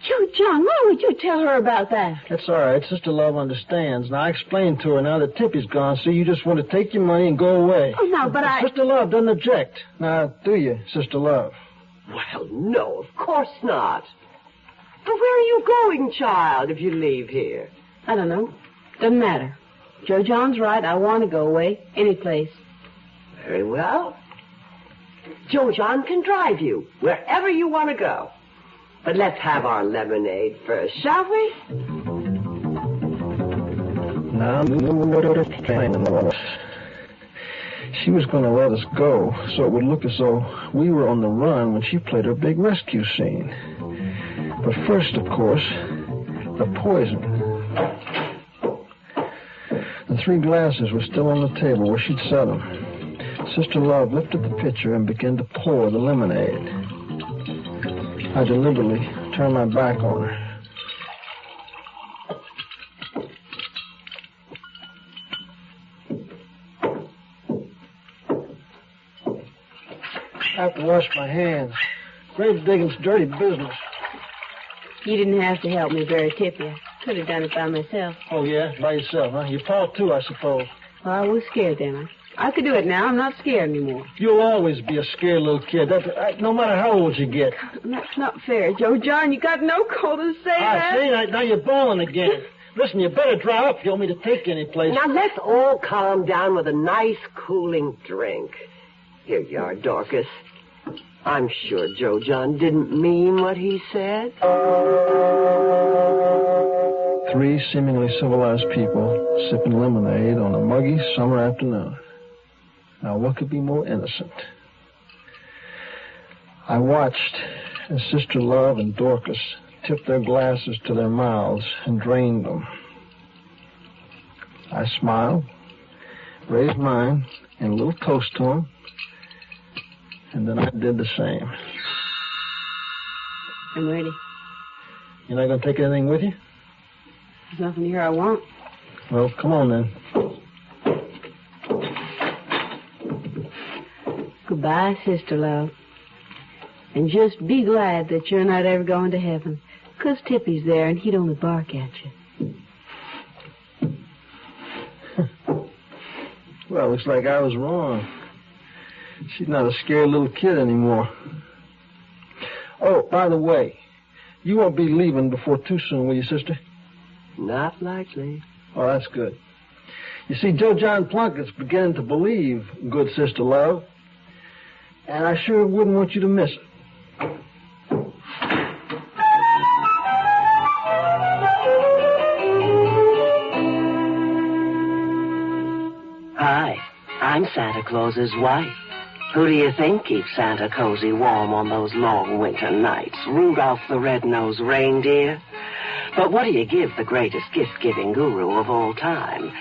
Joe John, why would you tell her about that? That's all right. Sister Love understands. Now, I explained to her now that Tippy's gone, so you just want to take your money and go away. Oh, no, but Sister Love doesn't object. Now, do you, Sister Love? Well, no, of course not. But where are you going, child, if you leave here? I don't know. Doesn't matter. Joe John's right. I want to go away. Any place. Very well. Joe John can drive you wherever you want to go. But let's have our lemonade first, shall we? Now, she was going to let us go, so it would look as though we were on the run when she played her big rescue scene. But first, of course, the poison. The 3 glasses were still on the table where she'd set them. Sister Love lifted the pitcher and began to pour the lemonade. I deliberately turned my back on her. I have to wash my hands. Grave digging's dirty business. You didn't have to help me bury Tippy. I could have done it by myself. Oh, yeah? By yourself, huh? Your pa, too, I suppose. Well, I was scared then. I could do it now. I'm not scared anymore. You'll always be a scared little kid. No matter how old you get. That's not fair, Joe John. You got no call to say that. I see. Now you're bawling again. Listen, you better dry up if you want me to take you any place. Now, let's all calm down with a nice, cooling drink. Here you are, Dorcas. I'm sure Joe John didn't mean what he said. 3 seemingly civilized people sipping lemonade on a muggy summer afternoon. Now, what could be more innocent? I watched as Sister Love and Dorcas tipped their glasses to their mouths and drained them. I smiled, raised mine, and a little toast to them, and then I did the same. I'm ready. You're not going to take anything with you? There's nothing here I want. Well, come on then. Goodbye, Sister Love. And just be glad that you're not ever going to heaven, 'cause Tippy's there and he'd only bark at you. Well, looks like I was wrong. She's not a scared little kid anymore. Oh, by the way, you won't be leaving before too soon, will you, sister? Not likely. Oh, that's good. You see, Joe John Plunkett's beginning to believe good Sister Love, and I sure wouldn't want you to miss it. Hi, I'm Santa Claus's wife. Who do you think keeps Santa cozy warm on those long winter nights? Rudolph the Red-Nosed Reindeer? But what do you give the greatest gift-giving guru of all time?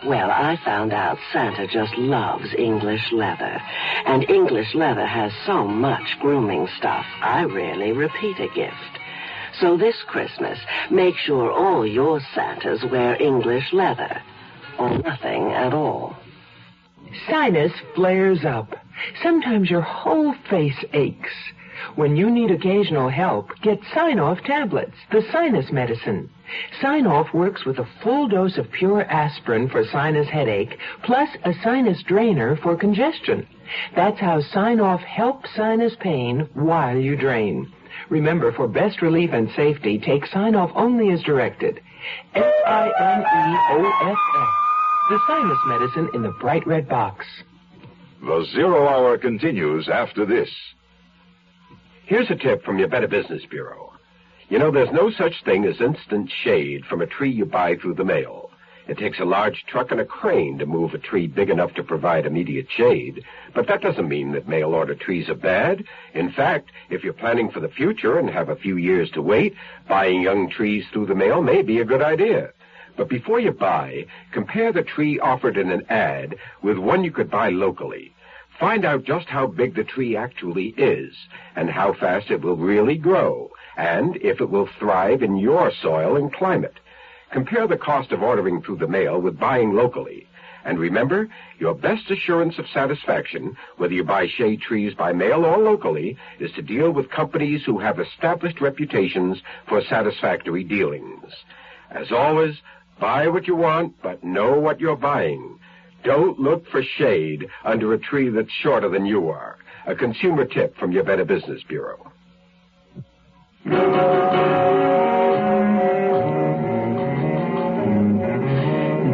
Well, I found out Santa just loves English leather. And English leather has so much grooming stuff, I rarely repeat a gift. So this Christmas, make sure all your Santas wear English leather. Or nothing at all. Sinus flares up. Sometimes your whole face aches. When you need occasional help, get Sign-Off tablets, the sinus medicine. Sign-Off works with a full dose of pure aspirin for sinus headache, plus a sinus drainer for congestion. That's how Sign-Off helps sinus pain while you drain. Remember, for best relief and safety, take Sign-Off only as directed. Sineoff. The sinus medicine in the bright red box. The Zero Hour continues after this. Here's a tip from your Better Business Bureau. You know, there's no such thing as instant shade from a tree you buy through the mail. It takes a large truck and a crane to move a tree big enough to provide immediate shade. But that doesn't mean that mail-order trees are bad. In fact, if you're planning for the future and have a few years to wait, buying young trees through the mail may be a good idea. But before you buy, compare the tree offered in an ad with one you could buy locally. Find out just how big the tree actually is, and how fast it will really grow, and if it will thrive in your soil and climate. Compare the cost of ordering through the mail with buying locally. And remember, your best assurance of satisfaction, whether you buy shade trees by mail or locally, is to deal with companies who have established reputations for satisfactory dealings. As always, buy what you want, but know what you're buying. Don't look for shade under a tree that's shorter than you are. A consumer tip from your Better Business Bureau. You'd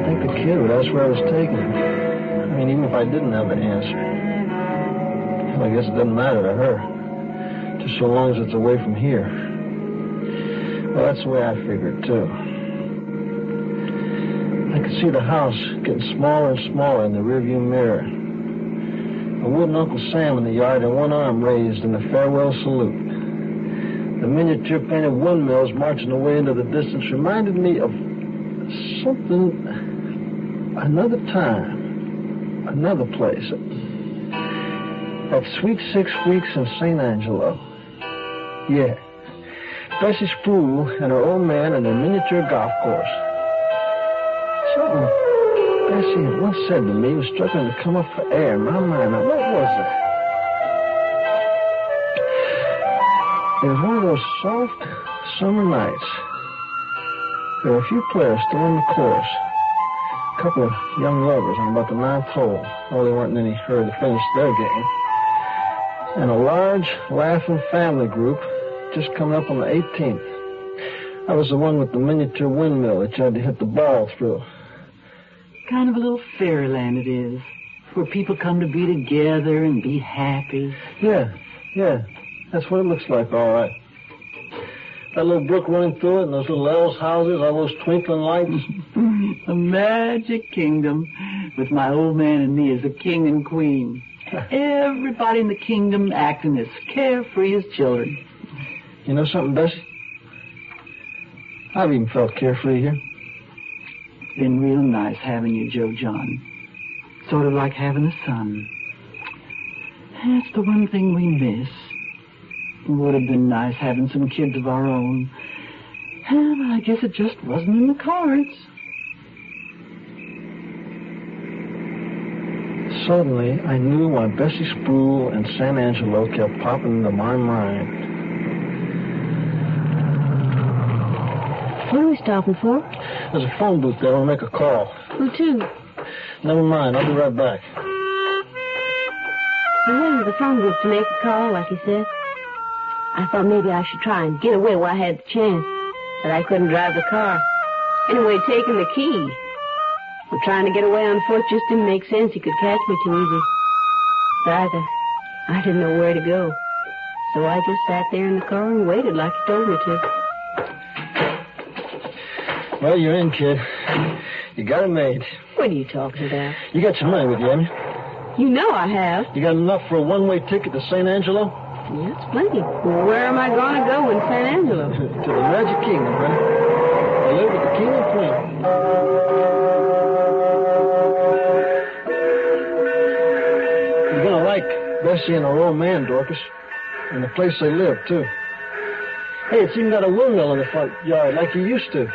think the kid would ask where I was taking him. I mean, even if I didn't have the answer. Well, I guess it doesn't matter to her. Just so long as it's away from here. Well, that's the way I figured, too. I could see the house getting smaller and smaller in the rearview mirror. A wooden Uncle Sam in the yard and one arm raised in a farewell salute. The miniature painted windmills marching away into the distance reminded me of something, another time, another place. That sweet 6 weeks in St. Angelo. Yeah. Bessie Sproul and her old man and their miniature golf course. Something Bessie had once said to me was struggling to come up for air in my mind. Now, what was it? It was one of those soft summer nights. There were a few players still on the course. A couple of young lovers on about the 9th hole. Oh, they weren't in any hurry to finish their game. And a large, laughing family group just coming up on the 18th. I was the one with the miniature windmill that you had to hit the ball through. Kind of a little fairyland it is, where people come to be together and be happy. Yeah. That's what it looks like, all right. That little brook running through it and those little elves' houses, all those twinkling lights. A magic kingdom with my old man and me as a king and queen. Everybody in the kingdom acting as carefree as children. You know something, Bessie? I've even felt carefree here. Been real nice having you, Joe John. Sort of like having a son. That's the one thing we miss. It would have been nice having some kids of our own. But I guess it just wasn't in the cards. Suddenly, I knew why Bessie Sproul and San Angelo kept popping into my mind. What are we stopping for? There's a phone booth there. I'll make a call. Who to? Never mind. I'll be right back. I went to the phone booth to make a call, like you said. I thought maybe I should try and get away while I had the chance, but I couldn't drive the car. Anyway, taking the key. But trying to get away on foot just didn't make sense. He could catch me too easy. Besides, I didn't know where to go. So I just sat there in the car and waited like he told me to. Well, you're in, kid. You got it made. What are you talking about? You got your money with you, haven't you? You know I have. You got enough for a one-way ticket to St. Angelo? Yeah, it's plenty. Well, where am I going to go in San Angelo? To the Magic Kingdom, right? To live with the king and queen. You're going to like Bessie and her old man, Dorcas. And the place they live, too. Hey, it's even got a windmill in the front yard like you used to.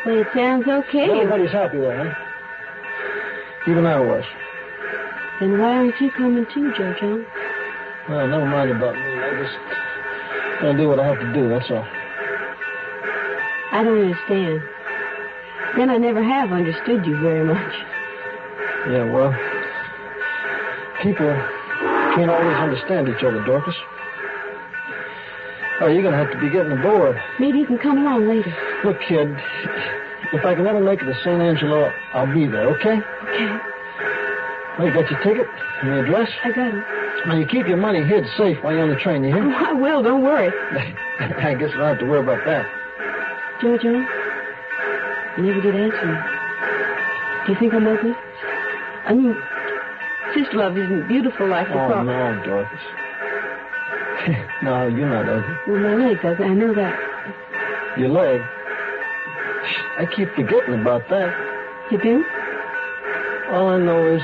Well, it sounds okay. Everybody's happy there, huh? Even I was. Then why aren't you coming too, Joe John? Well, never mind about me. I just gotta do what I have to do, that's all. I don't understand. Then I never have understood you very much. Yeah, well, people can't always understand each other, Dorcas. Oh, you're gonna have to be getting aboard. Maybe you can come along later. Look, kid, if I can ever make it to St. Angelo, I'll be there, okay? Okay. Well, you got your ticket and your address? I got it. Now, you keep your money hid safe while you're on the train, you hear? Oh, I will, don't worry. I guess I don't have to worry about that. Joe John, you never did answer me. Do you think I'm ugly? I mean, sister love isn't beautiful like the Oh, no, Dorcas. No, you're not ugly. Well, my leg's ugly, I know that. Your leg? I keep forgetting about that. You do? All I know is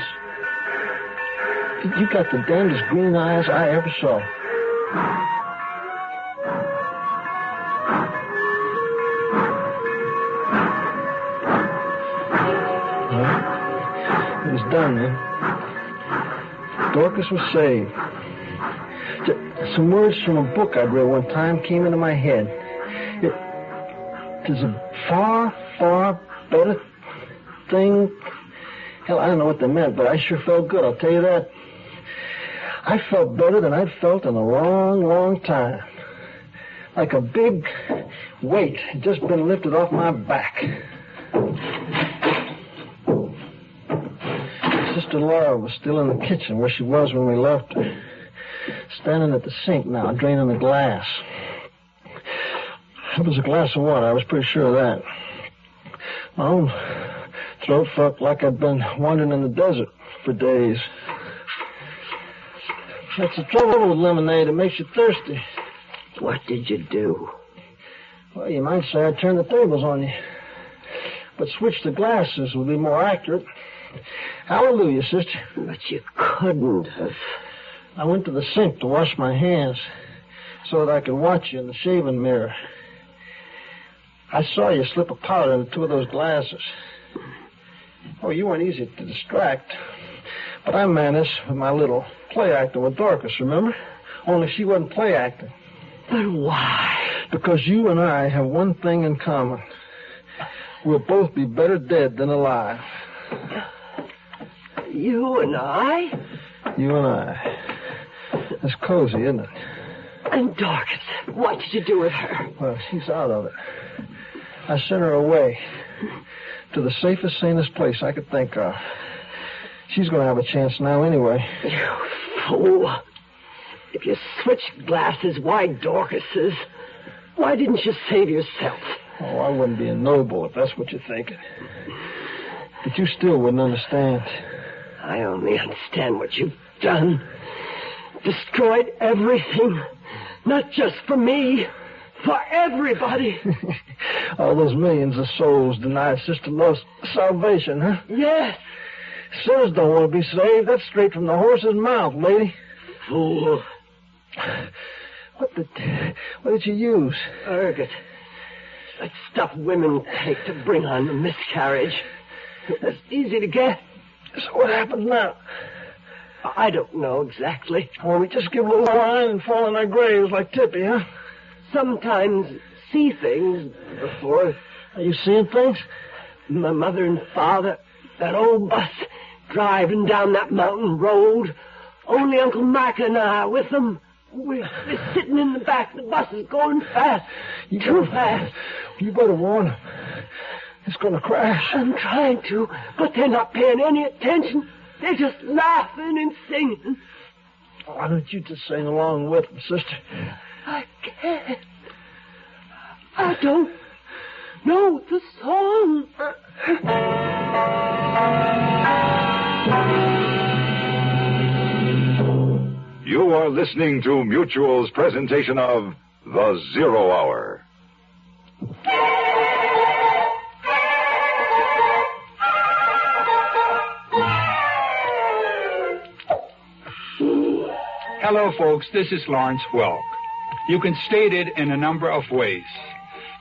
you got the damnedest green eyes I ever saw. Well, it was done then. Dorcas was saved. Some words from a book I'd read one time came into my head. There's a far, far better thing. Hell, I don't know what they meant, but I sure felt good, I'll tell you that. I felt better than I'd felt in a long, long time. Like a big weight had just been lifted off my back. Sister Laura was still in the kitchen where she was when we left her. Standing at the sink now, draining the glass. It was a glass of water, I was pretty sure of that. My own throat felt like I'd been wandering in the desert for days. That's the trouble with lemonade, it makes you thirsty. What did you do? Well, you might say I turned the tables on you. But switch the glasses would be more accurate. Hallelujah, sister. But you couldn't have. I went to the sink to wash my hands so that I could watch you in the shaving mirror. I saw you slip a powder into two of those glasses. Oh, you weren't easy to distract. But I managed with my little play acting with Dorcas, remember? Only she wasn't play acting. But why? Because you and I have one thing in common. We'll both be better dead than alive. You and I? You and I. It's cozy, isn't it? And Dorcas, what did you do with her? Well, she's out of it. I sent her away to the safest, sanest place I could think of. She's going to have a chance now anyway. You fool. If you switched glasses, why Dorcas's? Why didn't you save yourself? Oh, I wouldn't be a noble if that's what you're thinking. But you still wouldn't understand. I only understand what you've done. Destroyed everything. Not just for me. For everybody. All those millions of souls denied Sister Love's salvation, huh? Yes. Sinners don't want to be saved. That's straight from the horse's mouth, lady. Fool. What did you use? Ergot. That stuff women take to bring on the miscarriage. It's easy to get. So what happens now? I don't know exactly. Well, we just give a little wine and fall in our graves like Tippy, huh? Sometimes see things before. Are you seeing things? My mother and father, that old bus driving down that mountain road. Only Uncle Micah and I are with them. We're sitting in the back. The bus is going fast. Too fast. You better warn them. It's going to crash. I'm trying to, but they're not paying any attention. They're just laughing and singing. Why don't you just sing along with them, sister? I can't. I don't know the song. You are listening to Mutual's presentation of The Zero Hour. Hello, folks. This is Lawrence Welk. You can state it in a number of ways.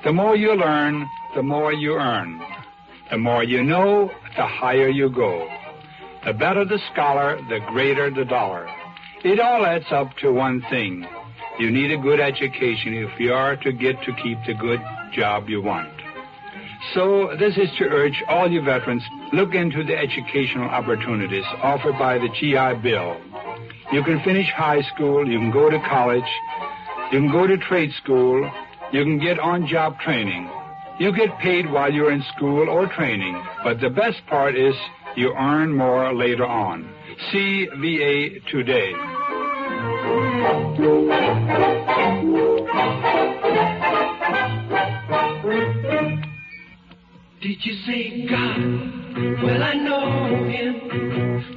The more you learn, the more you earn. The more you know, the higher you go. The better the scholar, the greater the dollar. It all adds up to one thing. You need a good education if you are to get to keep the good job you want. So this is to urge all you veterans, look into the educational opportunities offered by the GI Bill. You can finish high school, you can go to college, you can go to trade school, you can get on-job training. You get paid while you're in school or training, but the best part is you earn more later on. See VA Today. Did you say God? Well, I know him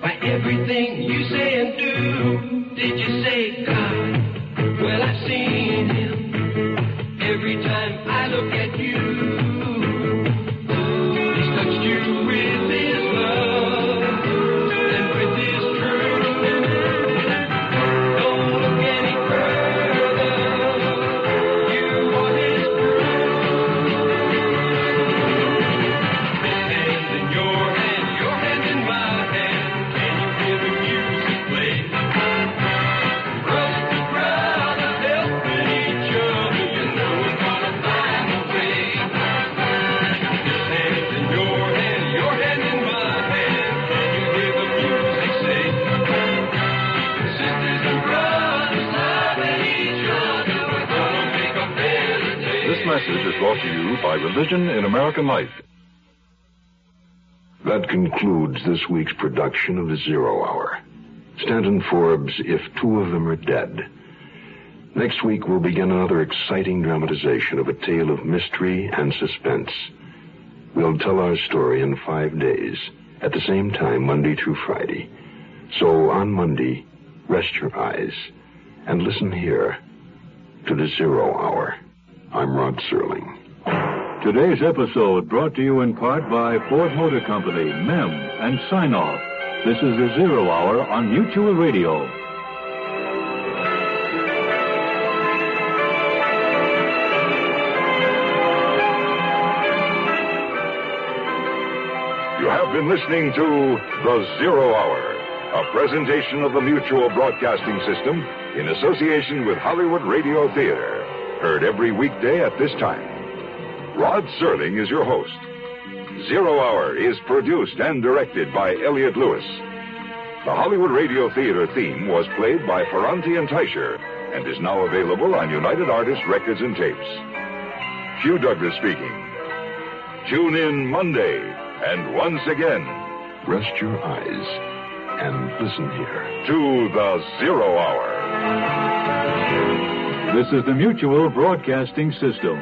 by everything you say and do. Did you say God? Well, I've seen him every time I look at you. He's touched you with his love and with his truth. Don't look any further. You are his proof. His hand in your hand in my hand. Can you hear the music play? Brother to brother, helping each other. You know we're gonna find a way. His hand in your hand in my hand. Can you hear the music say? Sisters and brothers, loving each other. We're gonna make a better day. This message is brought to you by Religion in American Life. That concludes this week's production of The Zero Hour. Stanton Forbes, If Two of Them Are Dead. Next week, we'll begin another exciting dramatization of a tale of mystery and suspense. We'll tell our story in 5 days, at the same time, Monday through Friday. So on Monday, rest your eyes and listen here to The Zero Hour. I'm Rod Serling. Today's episode brought to you in part by Ford Motor Company, MEM, and Sign Off. This is The Zero Hour on Mutual Radio. You have been listening to The Zero Hour, a presentation of the Mutual Broadcasting System in association with Hollywood Radio Theater. Heard every weekday at this time. Rod Serling is your host. Zero Hour is produced and directed by Elliott Lewis. The Hollywood Radio Theater theme was played by Ferranti and Teicher and is now available on United Artists Records and Tapes. Hugh Douglas speaking. Tune in Monday, and once again, rest your eyes and listen here to the Zero Hour. This is the Mutual Broadcasting System.